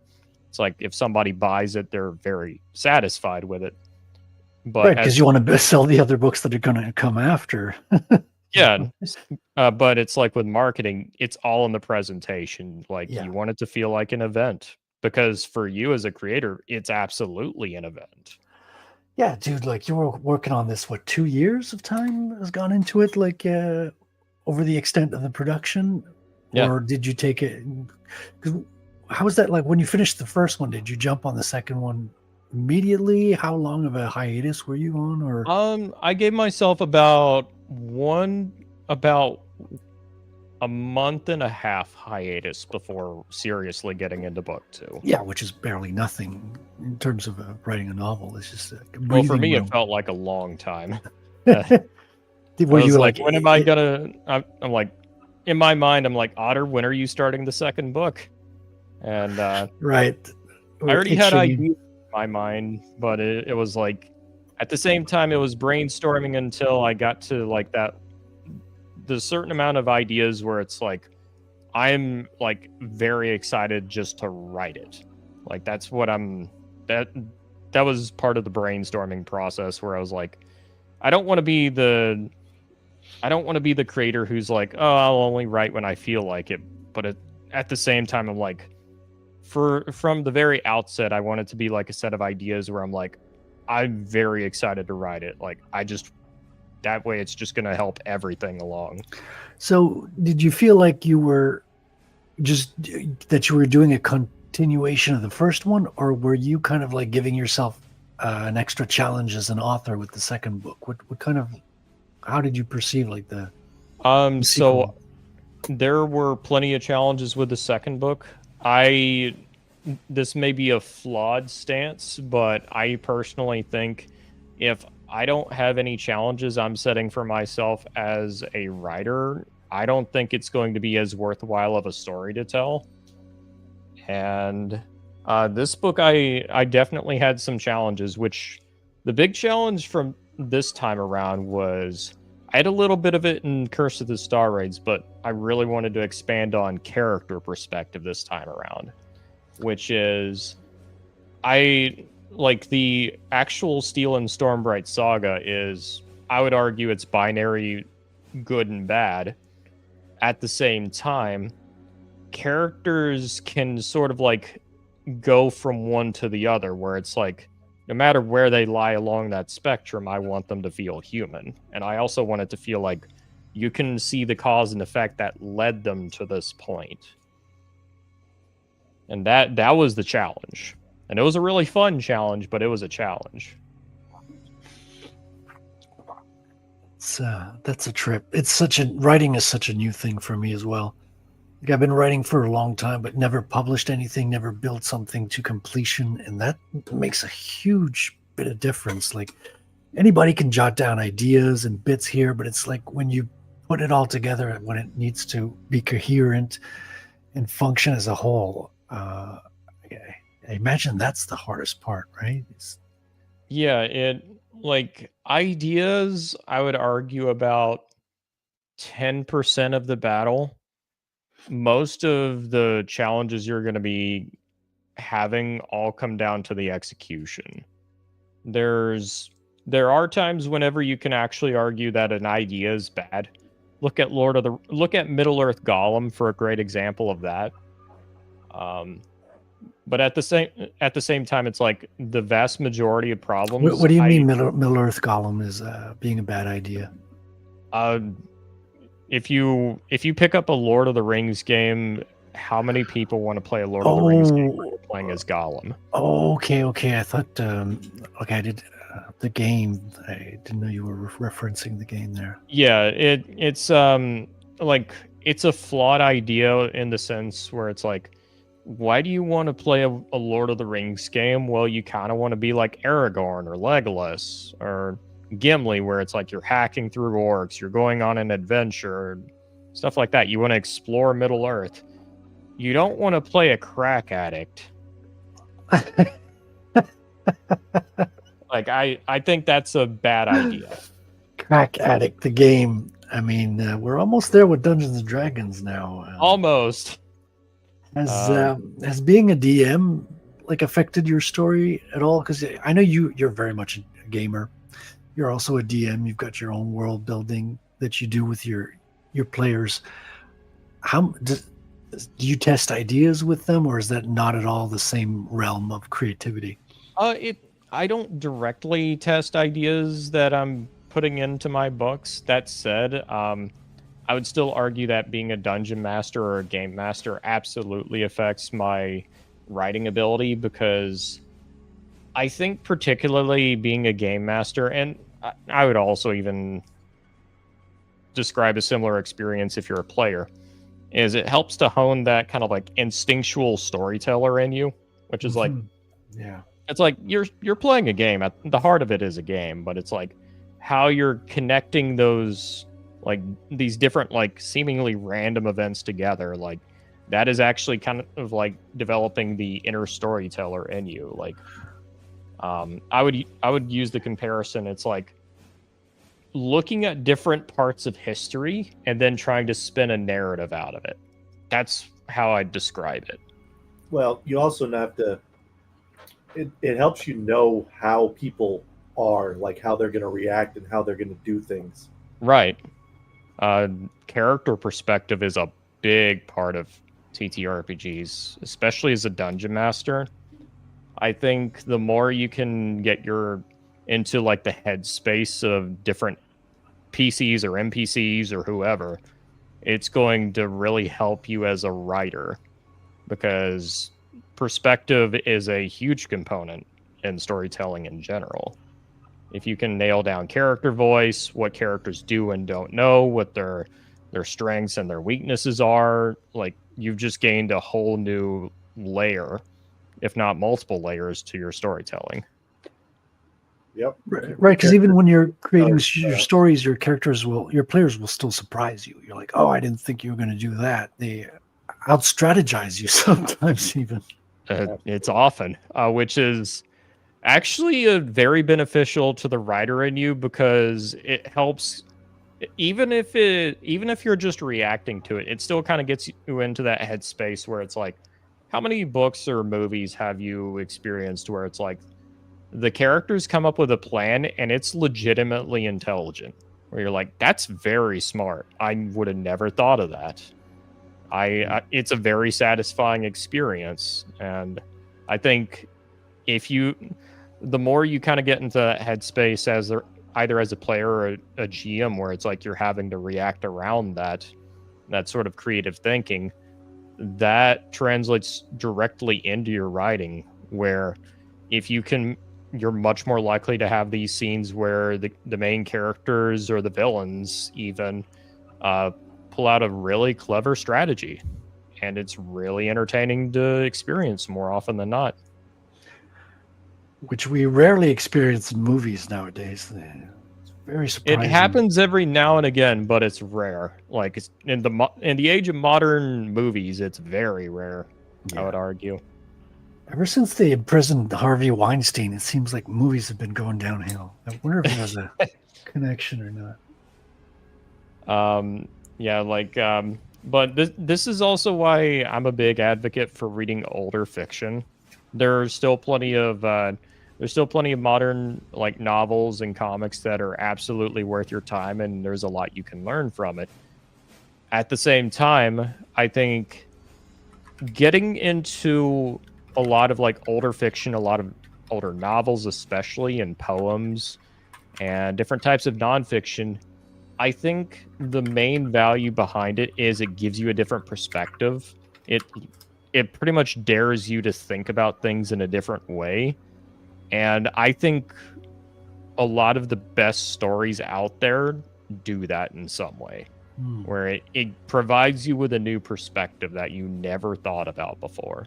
[SPEAKER 6] it's like if somebody buys it, they're very satisfied with it. But
[SPEAKER 3] Right, because you want to sell the other books that are going to come after.
[SPEAKER 6] yeah, but it's like with marketing, it's all in the presentation. Like
[SPEAKER 3] Yeah.
[SPEAKER 6] you want it to feel like an event because for you as a creator, it's absolutely an event.
[SPEAKER 3] Yeah, dude, like you were working on this, what, 2 years of time has gone into it, like over the extent of the production?
[SPEAKER 6] Yeah.
[SPEAKER 3] Or did you take it? 'Cause how was that like when you finished the first one? Did you jump on the second one immediately? How long of a hiatus were you on? Or
[SPEAKER 6] I gave myself about a month and a half hiatus before seriously getting into book 2.
[SPEAKER 3] yeah, which is barely nothing in terms of writing a novel. It's just
[SPEAKER 6] Well, for me,
[SPEAKER 3] room.
[SPEAKER 6] it felt like a long time.
[SPEAKER 3] Were
[SPEAKER 6] I was
[SPEAKER 3] you
[SPEAKER 6] like, when am I gonna? I'm like, in my mind, I'm like, Otter, when are you starting the second book? And
[SPEAKER 3] right?
[SPEAKER 6] I already had ideas in my mind, but it was like, at the same time, it was brainstorming until I got to like the certain amount of ideas where it's like, I'm like very excited just to write it. Like that's what I'm that was part of the brainstorming process where I was like, I don't want to be the creator who's like, oh, I'll only write when I feel like it. But at the same time, I'm like, from the very outset, I want it to be like a set of ideas where I'm like, I'm very excited to write it. Like, that way it's just going to help everything along.
[SPEAKER 3] So did you feel like you were that you were doing a continuation of the first one, or were you kind of like giving yourself an extra challenge as an author with the second book? What kind of, how did you perceive like the
[SPEAKER 6] so
[SPEAKER 3] sequel?
[SPEAKER 6] there were plenty of challenges with the second book. This may be a flawed stance, but I personally think if I don't have any challenges I'm setting for myself as a writer, I don't think it's going to be as worthwhile of a story to tell. And this book, I definitely had some challenges, which the big challenge from this time around was I had a little bit of it in Curse of the Star Raids, but I really wanted to expand on character perspective this time around, which is like the actual Steel and Stormbright saga is, I would argue it's binary good and bad. At the same time, characters can sort of like go from one to the other, where it's like, no matter where they lie along that spectrum, I want them to feel human. And I also want it to feel like you can see the cause and effect that led them to this point. And that was the challenge. And it was a really fun challenge, but it was a challenge.
[SPEAKER 3] That's a trip. Writing is such a new thing for me as well. Like, I've been writing for a long time, but never published anything, never built something to completion. And that makes a huge bit of difference. Like, anybody can jot down ideas and bits here, but it's like when you put it all together, when it needs to be coherent and function as a whole, I imagine that's the hardest part, right?
[SPEAKER 6] Yeah, like ideas, I would argue about 10% of the battle. Most of the challenges you're going to be having all come down to the execution. There are times whenever you can actually argue that an idea is bad. Look at Middle Earth Golem for a great example of that. But at the same time, it's like the vast majority of problems.
[SPEAKER 3] What do you mean Middle Earth Golem is being a bad idea?
[SPEAKER 6] If you pick up a Lord of the Rings game, how many people want to play a Lord of the Rings game where you're playing as Gollum?
[SPEAKER 3] Oh, okay. I thought, I did the game. I didn't know you were referencing the game there.
[SPEAKER 6] Yeah, it's like it's a flawed idea in the sense where it's like, why do you want to play a Lord of the Rings game? Well, you kind of want to be like Aragorn or Legolas or Gimli, where it's like you're hacking through orcs, you're going on an adventure, stuff like that. You want to explore Middle Earth. You don't want to play a crack addict. Like, I think that's a bad idea.
[SPEAKER 3] Crack addict, the game. I mean, we're almost there with Dungeons and Dragons now.
[SPEAKER 6] Almost.
[SPEAKER 3] Has being a DM like affected your story at all? Because I know you're very much a gamer. You're also a DM. You've got your own world building that you do with your players. How do you test ideas with them, or is that not at all the same realm of creativity?
[SPEAKER 6] I don't directly test ideas that I'm putting into my books. That said, I would still argue that being a dungeon master or a game master absolutely affects my writing ability, because I think particularly being a game master, and I would also even describe a similar experience if you're a player, is it helps to hone that kind of like instinctual storyteller in you, which is like,
[SPEAKER 3] yeah,
[SPEAKER 6] it's like you're playing a game. At the heart of it is a game, but it's like how you're connecting those, like, these different, like, seemingly random events together. Like, that is actually kind of like developing the inner storyteller in you. Like, I would use the comparison. It's like looking at different parts of history and then trying to spin a narrative out of it. That's how I'd describe it.
[SPEAKER 5] Well, you also have to it helps you know how people are, like how they're going to react and how they're going to do things.
[SPEAKER 6] Right. Character perspective is a big part of TTRPGs, especially as a dungeon master. I think the more you can get into like the headspace of different PCs or NPCs or whoever, it's going to really help you as a writer, because perspective is a huge component in storytelling in general. If you can nail down character voice, what characters do and don't know, what their strengths and their weaknesses are, like you've just gained a whole new layer, if not multiple layers, to your storytelling.
[SPEAKER 5] Yep.
[SPEAKER 3] Right, because even when you're creating
[SPEAKER 5] Oh,
[SPEAKER 3] your stories, your players will still surprise you. You're like, oh, I didn't think you were going to do that. They out-strategize you sometimes even.
[SPEAKER 6] It's often, which is actually very beneficial to the writer in you, because it helps. Even if you're just reacting to it, it still kind of gets you into that headspace where it's like, how many books or movies have you experienced where it's like the characters come up with a plan and it's legitimately intelligent, where you're like, that's very smart. I would have never thought of that. It's a very satisfying experience. And I think the more you kind of get into that headspace as either as a player or a GM, where it's like you're having to react around that sort of creative thinking, that translates directly into your writing, where if you can, you're much more likely to have these scenes where the main characters or the villains even pull out a really clever strategy, and it's really entertaining to experience more often than not.
[SPEAKER 3] Which we rarely experience in movies nowadays. It's very surprising.
[SPEAKER 6] It happens every now and again, but it's rare. Like it's in the age of modern movies, it's very rare. Yeah. I would argue.
[SPEAKER 3] Ever since they imprisoned Harvey Weinstein, it seems like movies have been going downhill. I wonder if it has a connection or not.
[SPEAKER 6] Yeah, but this is also why I'm a big advocate for reading older fiction. There's still plenty of modern like novels and comics that are absolutely worth your time, and there's a lot you can learn from it. At the same time, I think getting into a lot of like older fiction, a lot of older novels, especially, and poems and different types of nonfiction, I think the main value behind it is it gives you a different perspective. It pretty much dares you to think about things in a different way. And I think a lot of the best stories out there do that in some way, where it provides you with a new perspective that you never thought about before.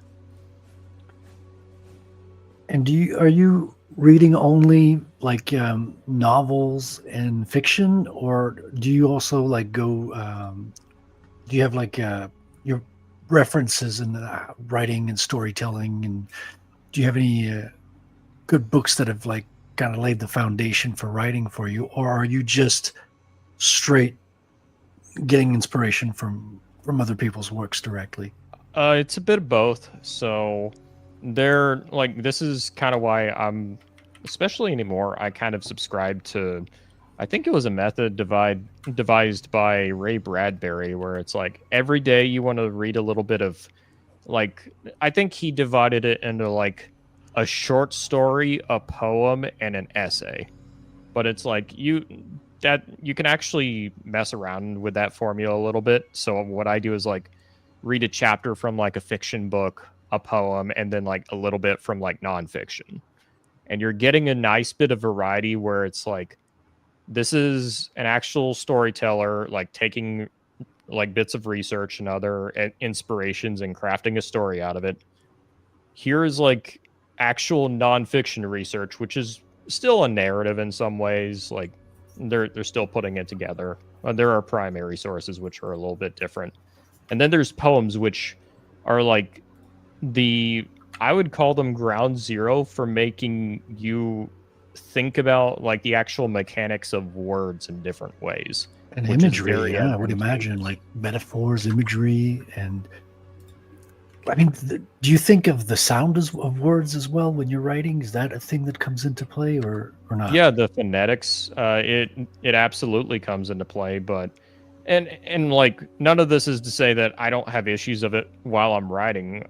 [SPEAKER 3] And are you reading only like novels and fiction, or do you also like go? Do you have like your references in writing and storytelling, and do you have any good books that have like kind of laid the foundation for writing for you, or are you just straight getting inspiration from other people's works directly?
[SPEAKER 6] It's a bit of both. So this is kind of why I'm, especially anymore, I kind of subscribe to, I think it was a method devised by Ray Bradbury, where it's like every day you want to read a little bit of, like, I think he divided it into like a short story, a poem, and an essay. But it's like you can actually mess around with that formula a little bit. So what I do is like read a chapter from like a fiction book, a poem, and then like a little bit from like nonfiction. And you're getting a nice bit of variety where it's like, this is an actual storyteller, like taking like bits of research and other inspirations and crafting a story out of it. Here's like actual nonfiction research, which is still a narrative in some ways. Like they're still putting it together. There are primary sources, which are a little bit different. And then there's poems, which are like I would call them ground zero for making you think about like the actual mechanics of words in different ways.
[SPEAKER 3] And imagery, I would imagine, like metaphors, imagery, and I mean, do you think of the sound of words as well when you're writing? Is that a thing that comes into play, or not?
[SPEAKER 6] Yeah, the phonetics, it absolutely comes into play, but and like none of this is to say that I don't have issues of it while I'm writing.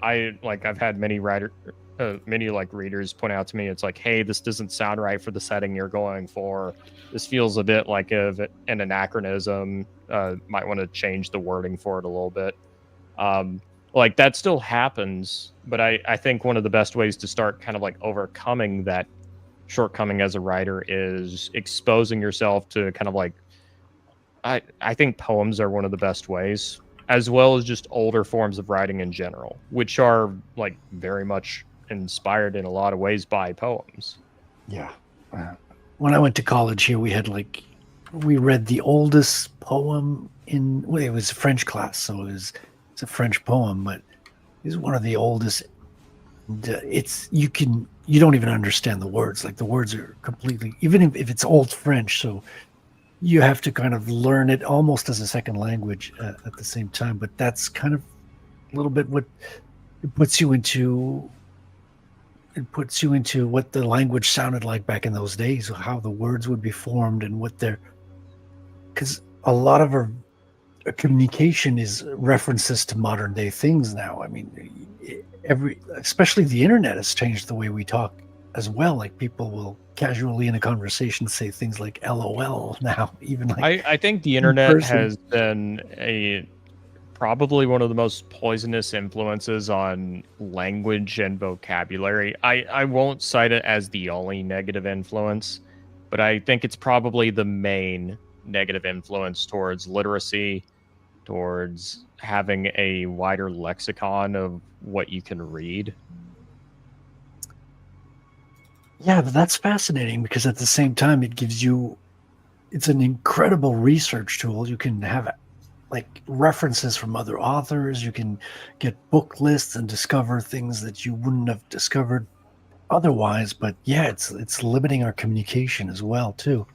[SPEAKER 6] I've had many readers point out to me, it's like, hey, this doesn't sound right for the setting you're going for. This feels a bit like an anachronism. Might want to change the wording for it a little bit. Like that still happens, but I think one of the best ways to start kind of like overcoming that shortcoming as a writer is exposing yourself to kind of like, I think poems are one of the best ways, as well as just older forms of writing in general, which are like very much inspired in a lot of ways by poems.
[SPEAKER 3] Yeah. When I went to college here, we read the oldest poem it was a French class, so it's a French poem, but it's one of the oldest. You don't even understand the words. Like the words are completely, even if it's old French, so you have to kind of learn it almost as a second language at the same time. But that's kind of a little bit what it puts you into. It puts you into what the language sounded like back in those days, how the words would be formed, and because a lot of our communication is references to modern day things now. I mean, especially the internet has changed the way we talk as well. Like people will casually in a conversation say things like LOL now, even like
[SPEAKER 6] I think the internet has been probably one of the most poisonous influences on language and vocabulary. I won't cite it as the only negative influence, but I think it's probably the main negative influence towards literacy, towards having a wider lexicon of what you can read.
[SPEAKER 3] Yeah, but that's fascinating because at the same time, it's an incredible research tool. You can have like references from other authors. You can get book lists and discover things that you wouldn't have discovered otherwise. But yeah, it's limiting our communication as well too.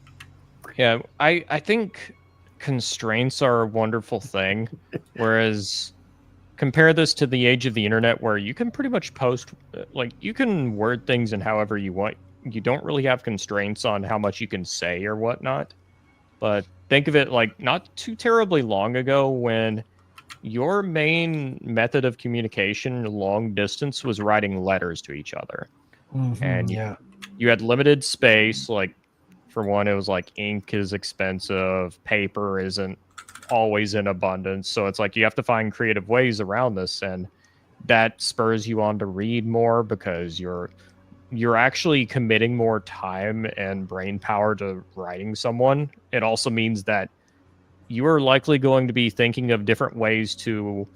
[SPEAKER 6] Yeah, I think constraints are a wonderful thing, whereas compare this to the age of the internet where you can pretty much post, like you can word things in however you want. You don't really have constraints on how much you can say or whatnot. But think of it like not too terribly long ago when your main method of communication long distance was writing letters to each other. And you had limited space. Like for one, it was like ink is expensive, paper isn't always in abundance, so it's like you have to find creative ways around this, and that spurs you on to read more because you're actually committing more time and brain power to writing someone. It also means that you are likely going to be thinking of different ways to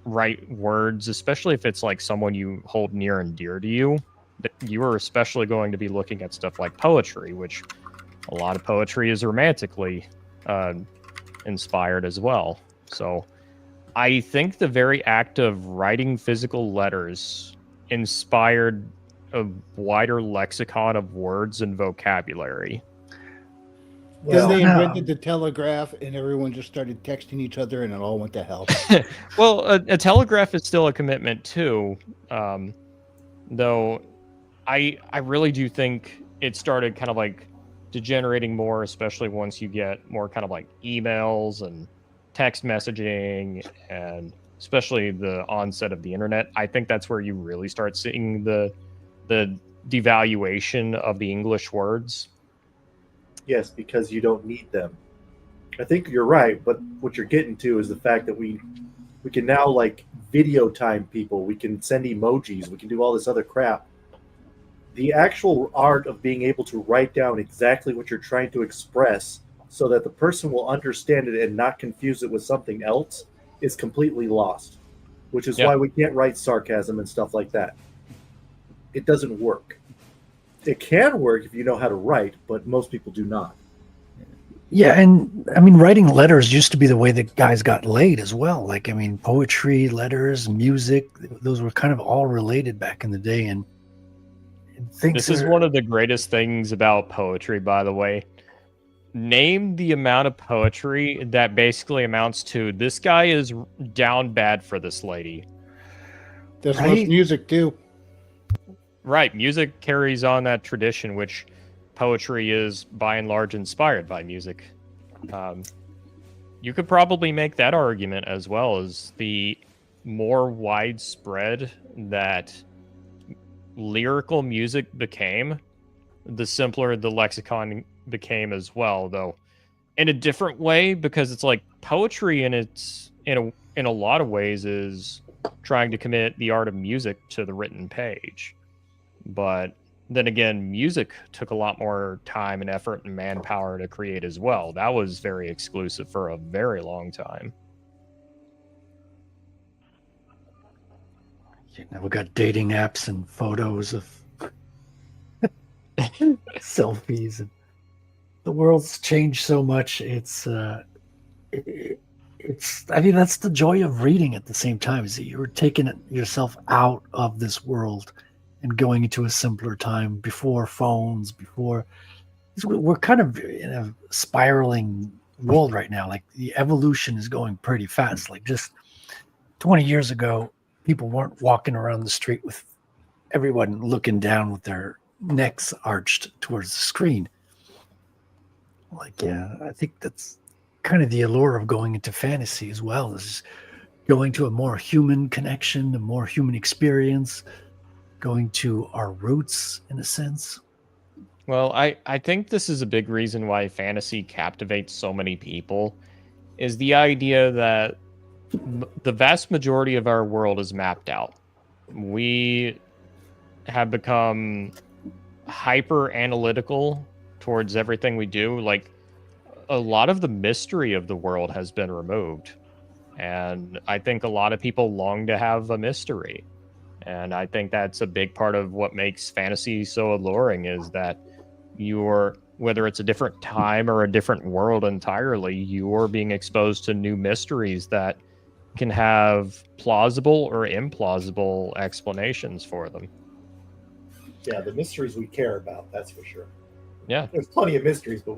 [SPEAKER 6] write words, especially if it's like someone you hold near and dear to you. You are especially going to be looking at stuff like poetry, which a lot of poetry is romantically inspired as well. So I think the very act of writing physical letters inspired a wider lexicon of words and vocabulary.
[SPEAKER 4] Then they invented the telegraph and everyone just started texting each other and it all went to hell.
[SPEAKER 6] Well, a telegraph is still a commitment too, though I really do think it started kind of like degenerating more, especially once you get more kind of like emails and text messaging, and especially the onset of the internet. I think that's where you really start seeing the devaluation of the English words.
[SPEAKER 5] Yes, because you don't need them. I think you're right, but what you're getting to is the fact that we can now like video time people, we can send emojis, we can do all this other crap. The actual art of being able to write down exactly what you're trying to express so that the person will understand it and not confuse it with something else is completely lost, which is why we can't write sarcasm and stuff like that. It doesn't work. It can work if you know how to write, but most people do not.
[SPEAKER 3] Yeah, and I mean, writing letters used to be the way that guys got laid as well. Like, I mean, poetry, letters, music, those were kind of all related back in the day. And
[SPEAKER 6] this is one of the greatest things about poetry, by the way. name the amount of poetry that basically amounts to this guy is down bad for this lady.
[SPEAKER 4] There's
[SPEAKER 3] Right?
[SPEAKER 4] most music too.
[SPEAKER 6] Right, music carries on that tradition, which poetry is by and large inspired by music. You could probably make that argument as well, as the more widespread that lyrical music became, the simpler the lexicon became as well, though in a different way, because it's like poetry in a lot of ways is trying to commit the art of music to the written page. But then again, music took a lot more time and effort and manpower to create as well. That was very exclusive for a very long time.
[SPEAKER 3] Now we got dating apps and photos of selfies, and the world's changed so much. It's I mean, that's the joy of reading at the same time, is that you're taking yourself out of this world and going into a simpler time before phones, before we're kind of in a spiraling world right now. Like the evolution is going pretty fast. Like just 20 years ago, people weren't walking around the street with everyone looking down with their necks arched towards the screen. Like, yeah, I think that's kind of the allure of going into fantasy as well, is going to a more human connection, a more human experience, going to our roots in a sense.
[SPEAKER 6] Well, I think this is a big reason why fantasy captivates so many people, is the idea that the vast majority of our world is mapped out. We have become hyper analytical towards everything we do. Like, a lot of the mystery of the world has been removed. And I think a lot of people long to have a mystery. And I think that's a big part of what makes fantasy so alluring, is that whether it's a different time or a different world entirely, you're being exposed to new mysteries that can have plausible or implausible explanations for them.
[SPEAKER 5] Yeah, the mysteries we care about, that's for sure.
[SPEAKER 6] Yeah.
[SPEAKER 5] There's plenty of mysteries, but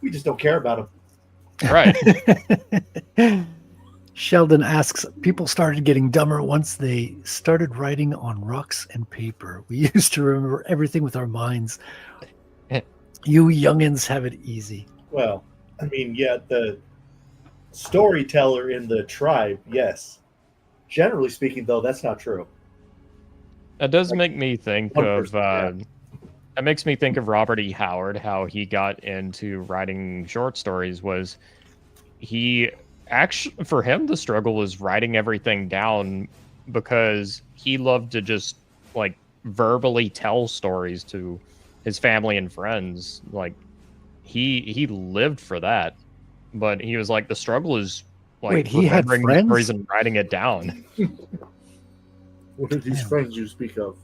[SPEAKER 5] we just don't care about them.
[SPEAKER 6] Right.
[SPEAKER 3] Sheldon asks, people started getting dumber once they started writing on rocks and paper. We used to remember everything with our minds. You youngins have it easy.
[SPEAKER 5] Well, I mean, yeah, the storyteller in the tribe, yes. Generally speaking, though, that's not true.
[SPEAKER 6] That does make me think of...
[SPEAKER 5] yeah.
[SPEAKER 6] It makes me think of Robert E. Howard, how he got into writing short stories. Was he actually, for him, the struggle was writing everything down, because he loved to just like verbally tell stories to his family and friends. Like he lived for that, but he was like, the struggle is like,
[SPEAKER 3] wait, he had
[SPEAKER 6] remembering the
[SPEAKER 3] friends?
[SPEAKER 6] stories and writing it down.
[SPEAKER 5] What are these friends you speak of?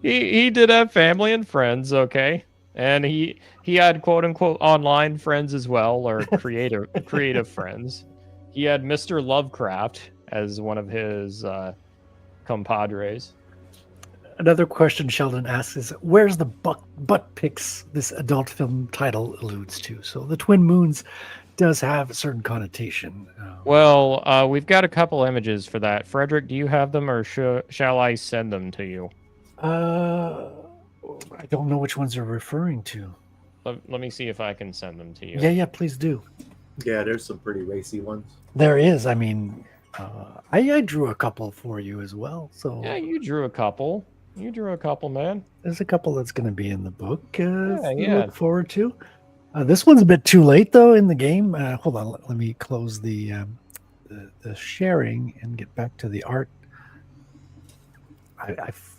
[SPEAKER 6] He did have family and friends, okay, and he had quote unquote online friends as well, or creative friends. He had Mr. Lovecraft as one of his compadres.
[SPEAKER 3] Another question Sheldon asks is, where's the butt pics this adult film title alludes to? So the Twin Moons does have a certain connotation.
[SPEAKER 6] Well, we've got a couple images for that. Frederic, do you have them, or shall I send them to you?
[SPEAKER 3] I don't know which ones you're referring to.
[SPEAKER 6] Let me see if I can send them to you.
[SPEAKER 3] Yeah, please do.
[SPEAKER 5] Yeah, there's some pretty racy ones.
[SPEAKER 3] There is. I mean, I drew a couple for you as well. So
[SPEAKER 6] Yeah, you drew a couple. You drew a couple, man.
[SPEAKER 3] there's a couple that's going to be in the book to
[SPEAKER 6] Yeah.
[SPEAKER 3] look forward to. This one's a bit too late, though, in the game. Hold on. Let me close the sharing and get back to the art. I've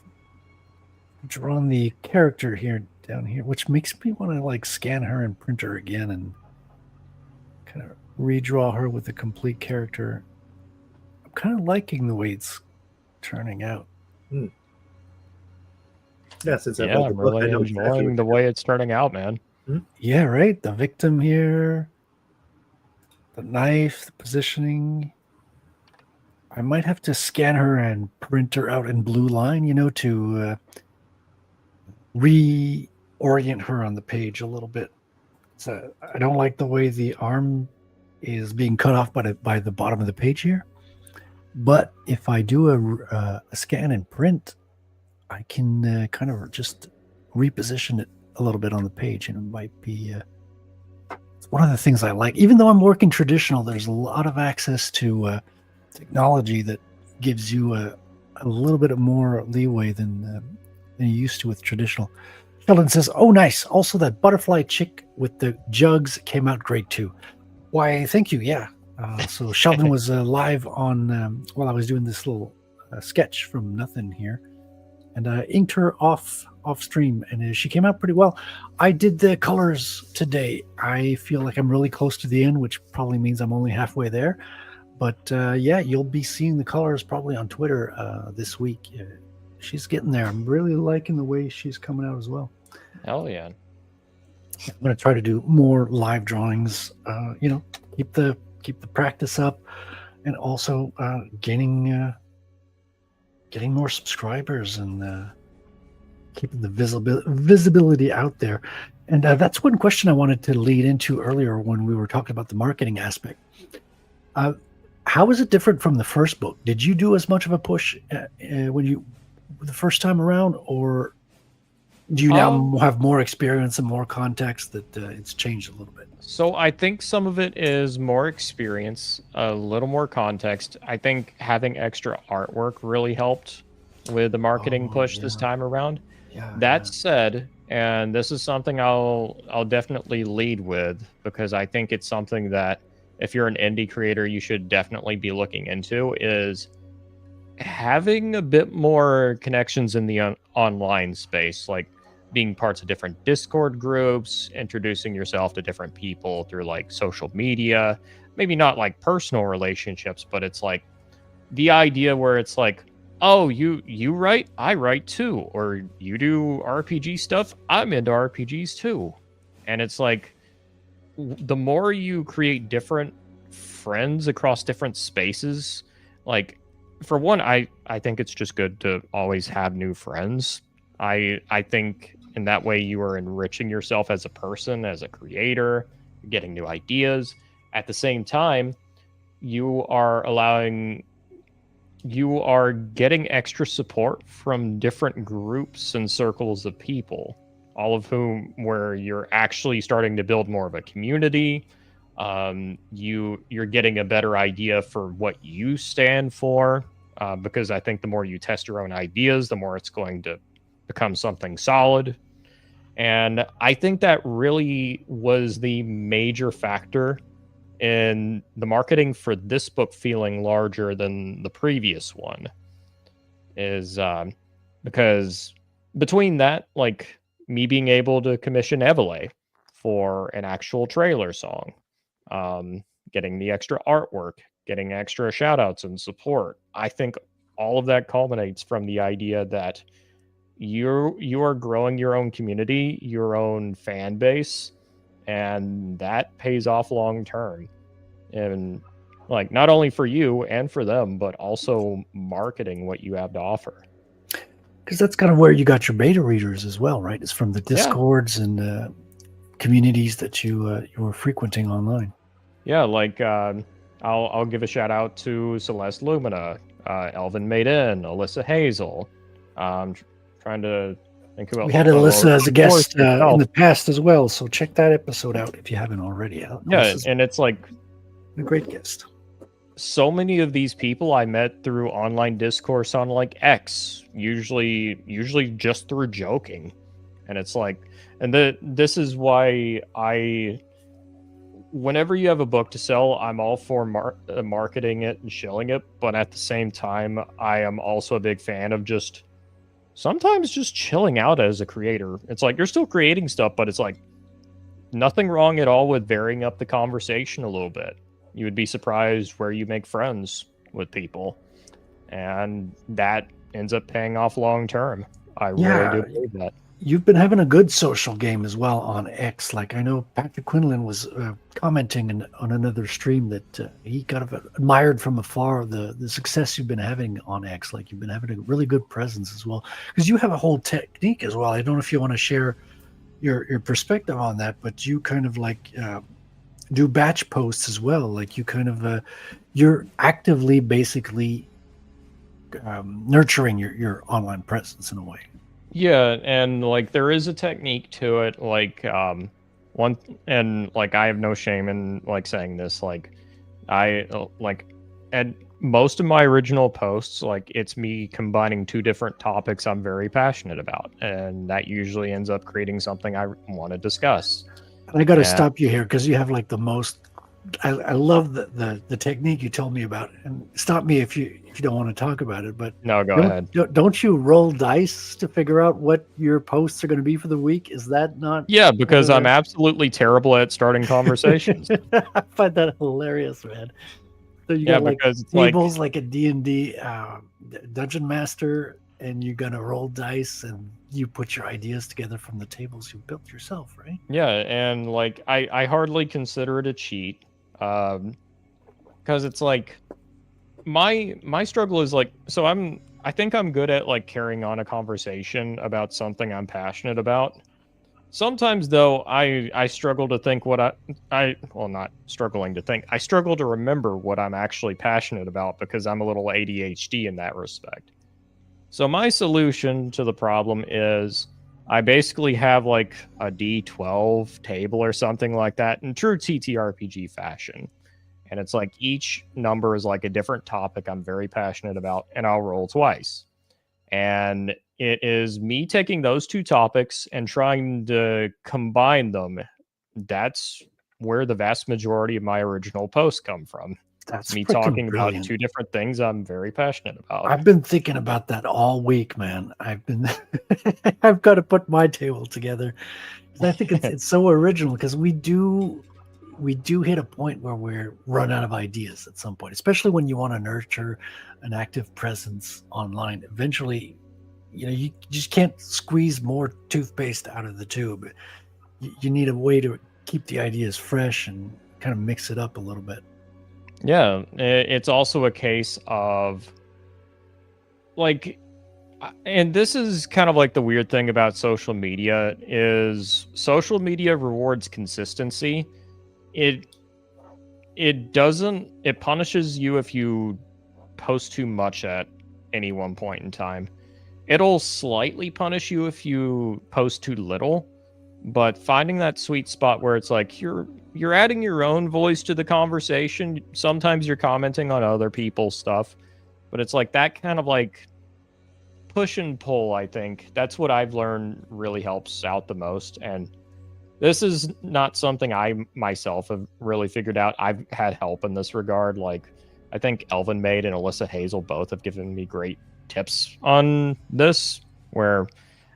[SPEAKER 3] drawn the character here down here, which makes me want to like scan her and print her again and kind of redraw her with the complete character. I'm kind of liking the way it's turning out.
[SPEAKER 5] Yeah, since
[SPEAKER 6] Yeah, I'm really enjoying the way it's turning out, man.
[SPEAKER 3] Yeah, right. The victim here, the knife, the positioning. I might have to scan her and print her out in blue line, to reorient her on the page a little bit. So I don't like the way the arm is being cut off by the bottom of the page here. But if I do a scan and print, I can kind of just reposition it a little bit on the page, and it might be it's one of the things I like. Even though I'm working traditional, there's a lot of access to technology that gives you a little bit more leeway than you used to with traditional. Sheldon says, "Oh, nice. Also, that butterfly chick with the jugs came out great too." Why, thank you. Yeah. So Sheldon was live on while I was doing this little sketch from nothing here, and inked her off stream, and she came out pretty well. I did the colors today. I feel like I'm really close to the end, which probably means I'm only halfway there. But yeah, you'll be seeing the colors probably on Twitter this week. She's getting there. I'm really liking the way she's coming out as well.
[SPEAKER 6] Hell yeah.
[SPEAKER 3] I'm going to try to do more live drawings, keep the practice up, and also getting more subscribers and keeping the visibility out there. And that's one question I wanted to lead into earlier when we were talking about the marketing aspect. How is it different from the first book? Did you do as much of a push the first time around, or do you now have more experience and more context that it's changed a little bit?
[SPEAKER 6] So I think some of it is more experience, a little more context. I think having extra artwork really helped with the marketing push this time around.
[SPEAKER 3] Yeah.
[SPEAKER 6] That said, and this is something I'll definitely lead with, because I think it's something that if you're an indie creator, you should definitely be looking into, is having a bit more connections in the online space, like being parts of different Discord groups, introducing yourself to different people through like social media, maybe not like personal relationships, but it's like the idea where it's like, oh, you write, I write too, or you do RPG stuff, I'm into RPGs too. And it's like, the more you create different friends across different spaces, like, for one, I think it's just good to always have new friends. I think in that way you are enriching yourself as a person, as a creator, getting new ideas. At the same time, you are getting extra support from different groups and circles of people, all of whom where you're actually starting to build more of a community. You're getting a better idea for what you stand for, because I think the more you test your own ideas, the more it's going to become something solid. And I think that really was the major factor in the marketing for this book feeling larger than the previous one, is because between that, like me being able to commission Evele for an actual trailer song, getting the extra artwork, getting extra shout outs and support, I think all of that culminates from the idea that you are growing your own community, your own fan base, and that pays off long term. And like, not only for you and for them, but also marketing what you have to offer.
[SPEAKER 3] Because that's kind of where you got your beta readers as well, right? It's from the Discords and communities that you were frequenting online. Yeah,
[SPEAKER 6] like I'll give a shout out to Celeste Lumina, Elvin Maiden, Alyssa Hazel. Trying to think about.
[SPEAKER 3] We had Alyssa as a guest in the past as well, so check that episode out if you haven't already.
[SPEAKER 6] Yeah, and it's like
[SPEAKER 3] a great guest.
[SPEAKER 6] So many of these people I met through online discourse on like X, usually just through joking. And it's like, and this is why whenever you have a book to sell, I'm all for marketing it and shilling it. But at the same time, I am also a big fan of sometimes just chilling out as a creator. It's like, you're still creating stuff, but it's like nothing wrong at all with varying up the conversation a little bit. You would be surprised where you make friends with people, and that ends up paying off long term. I really do believe that.
[SPEAKER 3] You've been having a good social game as well on X. Like, I know Patrick Quinlan was commenting on another stream that he kind of admired from afar the success you've been having on X. Like, you've been having a really good presence as well, because you have a whole technique as well. I don't know if you want to share your perspective on that, but you kind of like do batch posts as well. Like you kind of you're actively basically nurturing your online presence in a way.
[SPEAKER 6] Yeah, and like there is a technique to it. Like one, and like I have no shame in like saying this. Like I like at most of my original posts, like it's me combining two different topics I'm very passionate about, and that usually ends up creating something I want to discuss.
[SPEAKER 3] And I got to
[SPEAKER 6] Yeah.
[SPEAKER 3] stop you here because you have like the most. I love the technique you told me about, and stop me if you don't want to talk about it. But
[SPEAKER 6] No, go ahead.
[SPEAKER 3] Don't you roll dice to figure out what your posts are going to be for the week? Is that not?
[SPEAKER 6] Yeah, because I'm absolutely terrible at starting conversations.
[SPEAKER 3] I find that hilarious, man. So you
[SPEAKER 6] Yeah,
[SPEAKER 3] got like
[SPEAKER 6] because it's
[SPEAKER 3] tables like a D&D dungeon master, and you got to roll dice, and you put your ideas together from the tables you built yourself, right?
[SPEAKER 6] Yeah, and like I hardly consider it a cheat, because it's like my struggle is like, so I think I'm good at like carrying on a conversation about something I'm passionate about. Sometimes though, I struggle to think what I well, not struggling to think, I struggle to remember what I'm actually passionate about because I'm a little ADHD in that respect. So my solution to the problem is I basically have like a D12 table or something like that in true TTRPG fashion. And it's like each number is like a different topic I'm very passionate about, and I'll roll twice. And it is me taking those two topics and trying to combine them. That's where the vast majority of my original posts come from.
[SPEAKER 3] That's
[SPEAKER 6] Me
[SPEAKER 3] freaking
[SPEAKER 6] talking about
[SPEAKER 3] brilliant.
[SPEAKER 6] two different things I'm very passionate about.
[SPEAKER 3] I've been thinking about that all week, man. I've got to put my table together. I think it's so original because we do hit a point where we're run out of ideas at some point, especially when you want to nurture an active presence online. Eventually, you just can't squeeze more toothpaste out of the tube. You need a way to keep the ideas fresh and kind of mix it up a little bit.
[SPEAKER 6] Yeah, it's also a case of like, and this is kind of like the weird thing about social media is social media rewards consistency. It punishes you if you post too much at any one point in time. It'll slightly punish you if you post too little, but finding that sweet spot where it's like you're adding your own voice to the conversation. Sometimes you're commenting on other people's stuff, but it's like that kind of like push and pull. I think that's what I've learned really helps out the most. And this is not something I myself have really figured out. I've had help in this regard. Like I think Elvin Maid and Alyssa Hazel both have given me great tips on this, where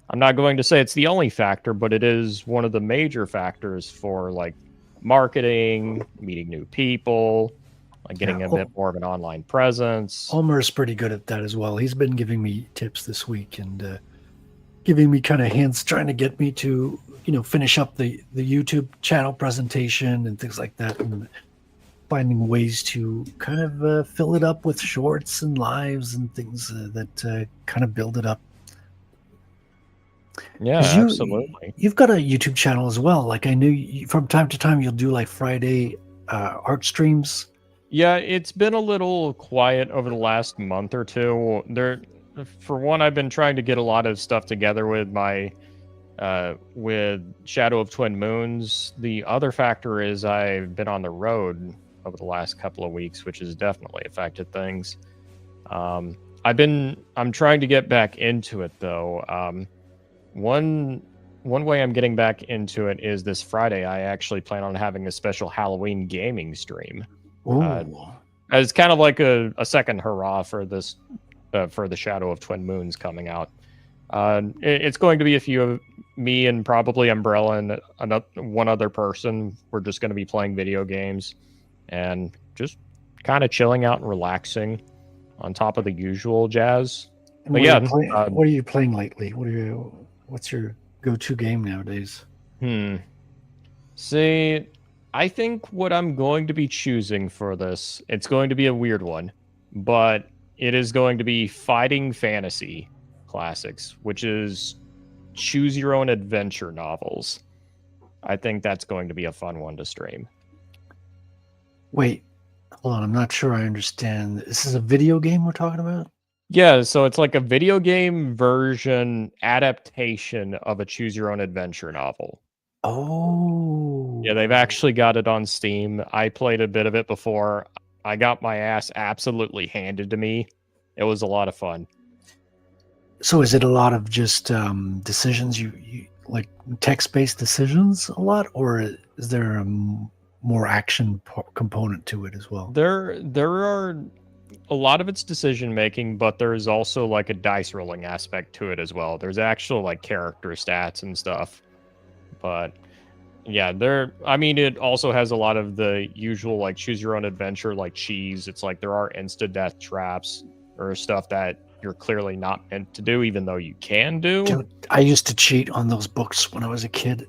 [SPEAKER 6] I'm not going to say it's the only factor, but it is one of the major factors for like marketing, meeting new people, like getting a bit more of an online presence.
[SPEAKER 3] Homer's pretty good at that as well. He's been giving me tips this week and giving me kind of hints, trying to get me to, finish up the YouTube channel presentation and things like that, and finding ways to kind of fill it up with shorts and lives and things that kind of build it up.
[SPEAKER 6] Yeah, absolutely.
[SPEAKER 3] You've got a YouTube channel as well. Like I knew from time to time you'll do like Friday art streams.
[SPEAKER 6] Yeah, it's been a little quiet over the last month or two. For one, I've been trying to get a lot of stuff together with my with Shadow of Twin Moons. The other factor is I've been on the road over the last couple of weeks, which has definitely affected things. I'm trying to get back into it though. One way I'm getting back into it is this Friday. I actually plan on having a special Halloween gaming stream. It's kind of like a second hurrah for this, for the Shadow of Twin Moons coming out. It's going to be a few of me and probably Umbrella and one other person. We're just going to be playing video games and just kind of chilling out and relaxing on top of the usual jazz.
[SPEAKER 3] But yeah, what are you playing lately? What's your go-to game nowadays?
[SPEAKER 6] See, I think what I'm going to be choosing for this, it's going to be a weird one, but it is going to be Fighting Fantasy Classics, which is choose your own adventure novels. I think that's going to be a fun one to stream.
[SPEAKER 3] Wait, hold on. I'm not sure I understand. This is a video game we're talking about?
[SPEAKER 6] Yeah, so it's like a video game version adaptation of a choose your own adventure novel.
[SPEAKER 3] Oh.
[SPEAKER 6] Yeah, they've actually got it on Steam. I played a bit of it before. I got my ass absolutely handed to me. It was a lot of fun.
[SPEAKER 3] So is it a lot of just decisions, you like text-based decisions a lot, or is there a more action component to it as well?
[SPEAKER 6] There are a lot of it's decision making, but there's also like a dice rolling aspect to it as well. There's actual like character stats and stuff. But yeah, it also has a lot of the usual like choose your own adventure like cheese. It's like there are insta death traps or stuff that you're clearly not meant to do, even though you can do.
[SPEAKER 3] Dude, I used to cheat on those books when I was a kid.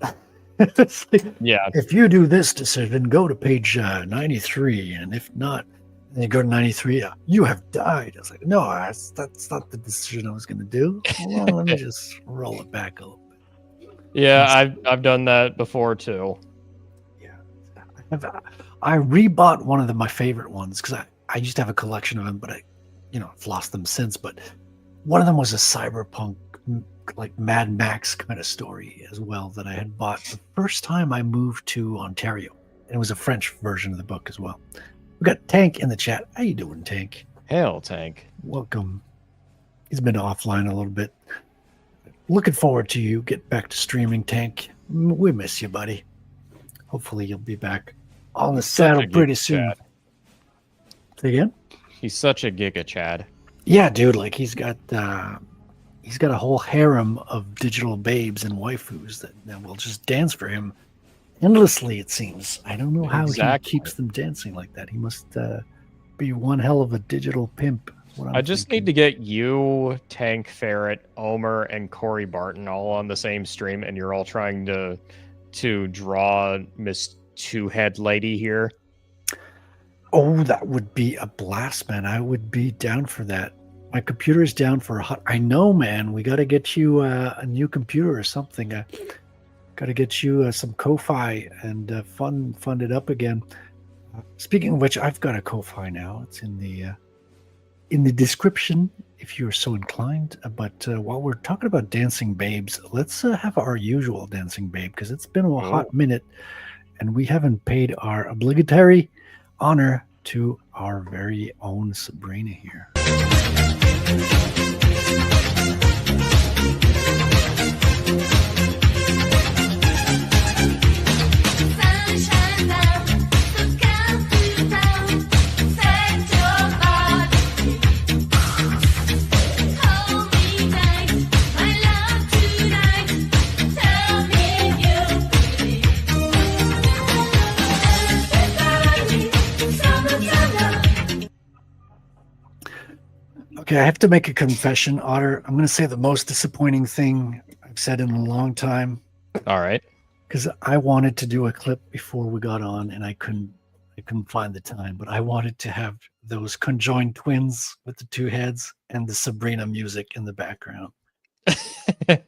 [SPEAKER 3] It's like,
[SPEAKER 6] Yeah.
[SPEAKER 3] if you do this decision, go to page 93, and if not, then you go to 93. You have died. I was like, no, that's not the decision I was going to do. Hold on, let me just roll it back a little bit.
[SPEAKER 6] Yeah, I've done that before too.
[SPEAKER 3] Yeah, I rebought one of my favorite ones because I used to have a collection of them, but I've lost them since. But one of them was a cyberpunk, like Mad Max kind of story as well that I had bought the first time I moved to Ontario. And it was a French version of the book as well. We got Tank in the chat. How you doing, Tank?
[SPEAKER 6] Hail, Tank.
[SPEAKER 3] Welcome. He's been offline a little bit. Looking forward to you get back to streaming, Tank. We miss you, buddy. Hopefully you'll be back on the saddle pretty soon.
[SPEAKER 6] Chad.
[SPEAKER 3] Say again?
[SPEAKER 6] He's such a giga Chad.
[SPEAKER 3] Yeah, dude. Like he's got a whole harem of digital babes and waifus that will just dance for him endlessly. It seems. I don't know how he keeps them dancing like that. He must be one hell of a digital pimp.
[SPEAKER 6] I just need to get you, Tank, Ferret, Omer, and Corey Barton all on the same stream, and you're all trying to draw Miss Two-Head Lady here.
[SPEAKER 3] Oh, that would be a blast, man. I would be down for that. My computer is down for a hot... I know, man. We got to get you a new computer or something. Got to get you some Ko-Fi and fund it up again. Speaking of which, I've got a Ko-Fi now. It's in the description if you're so inclined. But while we're talking about dancing babes, let's have our usual dancing babe, because it's been a hot minute and we haven't paid our obligatory honor to our very own Sabrina here. Okay, I have to make a confession, Otter. I'm going to say the most disappointing thing I've said in a long time.
[SPEAKER 6] All right.
[SPEAKER 3] Because I wanted to do a clip before we got on, and I couldn't find the time. But I wanted to have those conjoined twins with the two heads and the Sabrina music in the background. And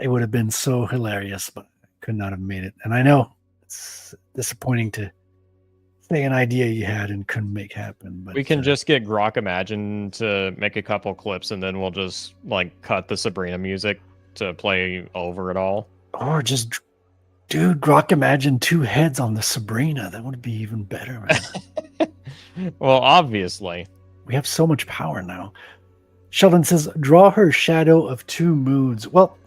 [SPEAKER 3] it would have been so hilarious, but I could not have made it. And I know it's disappointing to say an idea you had and couldn't make happen. But
[SPEAKER 6] we can just get Grok Imagine to make a couple clips, and then we'll just like cut the Sabrina music to play over it all.
[SPEAKER 3] Or just, dude, Grok Imagine two heads on the Sabrina. That would be even better, man.
[SPEAKER 6] Well, obviously.
[SPEAKER 3] We have so much power now. Sheldon says, draw her shadow of two moons. Well,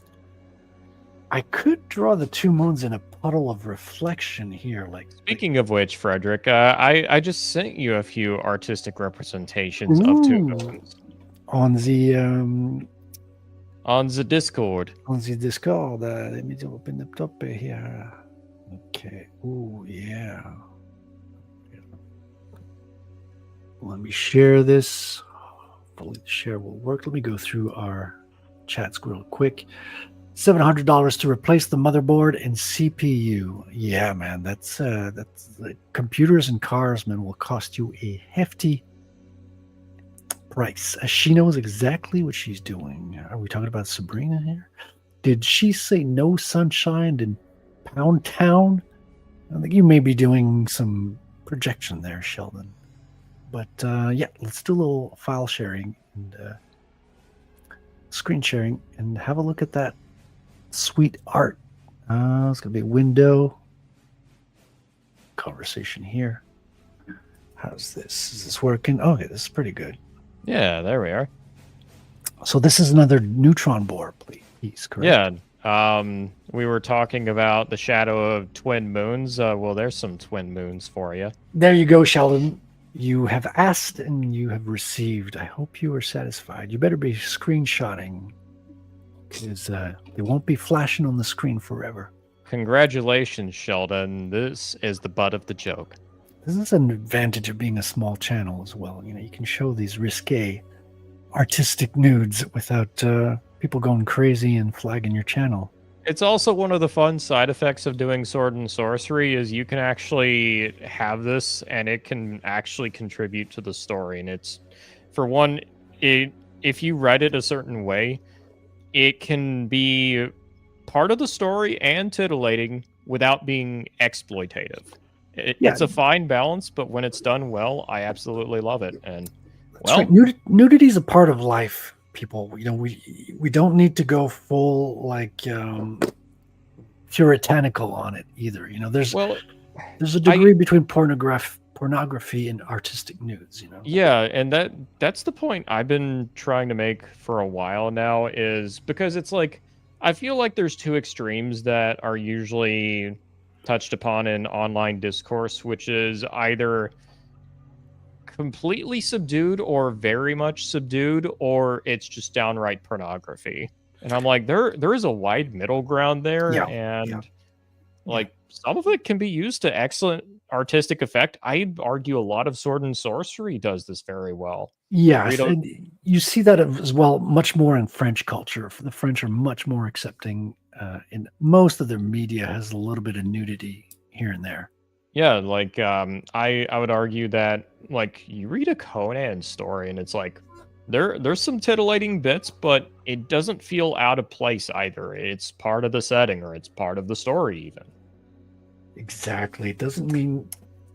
[SPEAKER 3] I could draw the two moons in a puddle of reflection here.
[SPEAKER 6] Speaking of which, Frederic, I just sent you a few artistic representations of two moons
[SPEAKER 3] on the
[SPEAKER 6] Discord.
[SPEAKER 3] On the Discord. Let me open the top here. Okay. Oh yeah. Let me share this. Hopefully the share will work. Let me go through our chats real quick. $700 to replace the motherboard and CPU. Yeah, man, that's like computers and cars, man, will cost you a hefty price. She knows exactly what she's doing. Are we talking about Sabrina here? did she say no sunshine in Pound Town? I think you may be doing some projection there, Sheldon. But yeah, let's do a little file sharing and screen sharing and have a look at that sweet art. It's going to be a window. Conversation here. How's this? Is this working? Okay, this is pretty good.
[SPEAKER 6] Yeah, there we are.
[SPEAKER 3] So this is another neutron bore piece, correct?
[SPEAKER 6] Yeah. We were talking about the shadow of twin moons. Well, there's some twin moons for you.
[SPEAKER 3] There you go, Sheldon. You have asked and you have received. I hope you are satisfied. You better be screenshotting because they won't be flashing on the screen forever.
[SPEAKER 6] Congratulations, Sheldon. This is the butt of the joke.
[SPEAKER 3] This is an advantage of being a small channel as well. You know, you can show these risque artistic nudes without people going crazy and flagging your channel.
[SPEAKER 6] It's also one of the fun side effects of doing sword and sorcery is you can actually have this and it can actually contribute to the story. And it's, for one, if you write it a certain way, it can be part of the story and titillating without being exploitative. It's a fine balance, but when it's done well, I absolutely love it. And well,
[SPEAKER 3] right. Nudity is a part of life, people. You know, we don't need to go full like puritanical on it either. You know, there's a degree between pornography and artistic nudes. You know.
[SPEAKER 6] Yeah, and that's the point I've been trying to make for a while now. Is because it's like I feel like there's two extremes that are usually touched upon in online discourse, which is either completely subdued or very much subdued, or it's just downright pornography. And I'm like, there is a wide middle ground there, some of it can be used to excellent artistic effect. I'd argue a lot of sword and sorcery does this very well.
[SPEAKER 3] Yes, and you see that as well much more in French culture. The French are much more accepting, and most of their media has a little bit of nudity here and there.
[SPEAKER 6] Yeah, like I would argue that like you read a Conan story and it's like there's some titillating bits, but it doesn't feel out of place either. It's part of the setting or it's part of the story even.
[SPEAKER 3] Exactly. It doesn't mean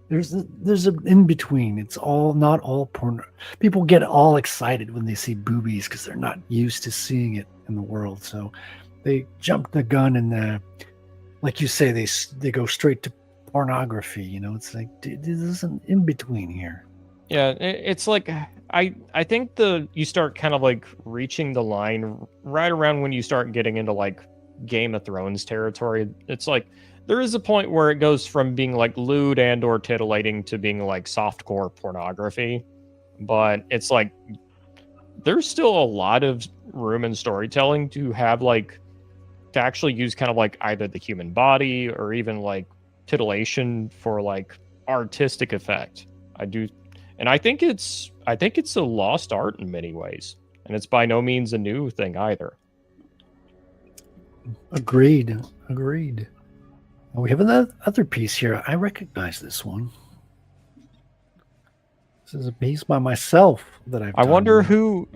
[SPEAKER 3] there's an in between. It's all not all porn. People get all excited when they see boobies because they're not used to seeing it in the world. So they jump the gun and like you say, they go straight to pornography. You know, it's like there's an in between here.
[SPEAKER 6] Yeah, it's like I think you start kind of like reaching the line right around when you start getting into like Game of Thrones territory. It's like there is a point where it goes from being like lewd and or titillating to being like softcore pornography. But it's like there's still a lot of room in storytelling to have like to actually use kind of like either the human body or even like titillation for like artistic effect. I think it's a lost art in many ways, and it's by no means a new thing either.
[SPEAKER 3] Agreed. We have another piece here. I recognize this one. This is a piece by myself that I've.
[SPEAKER 6] I wonder who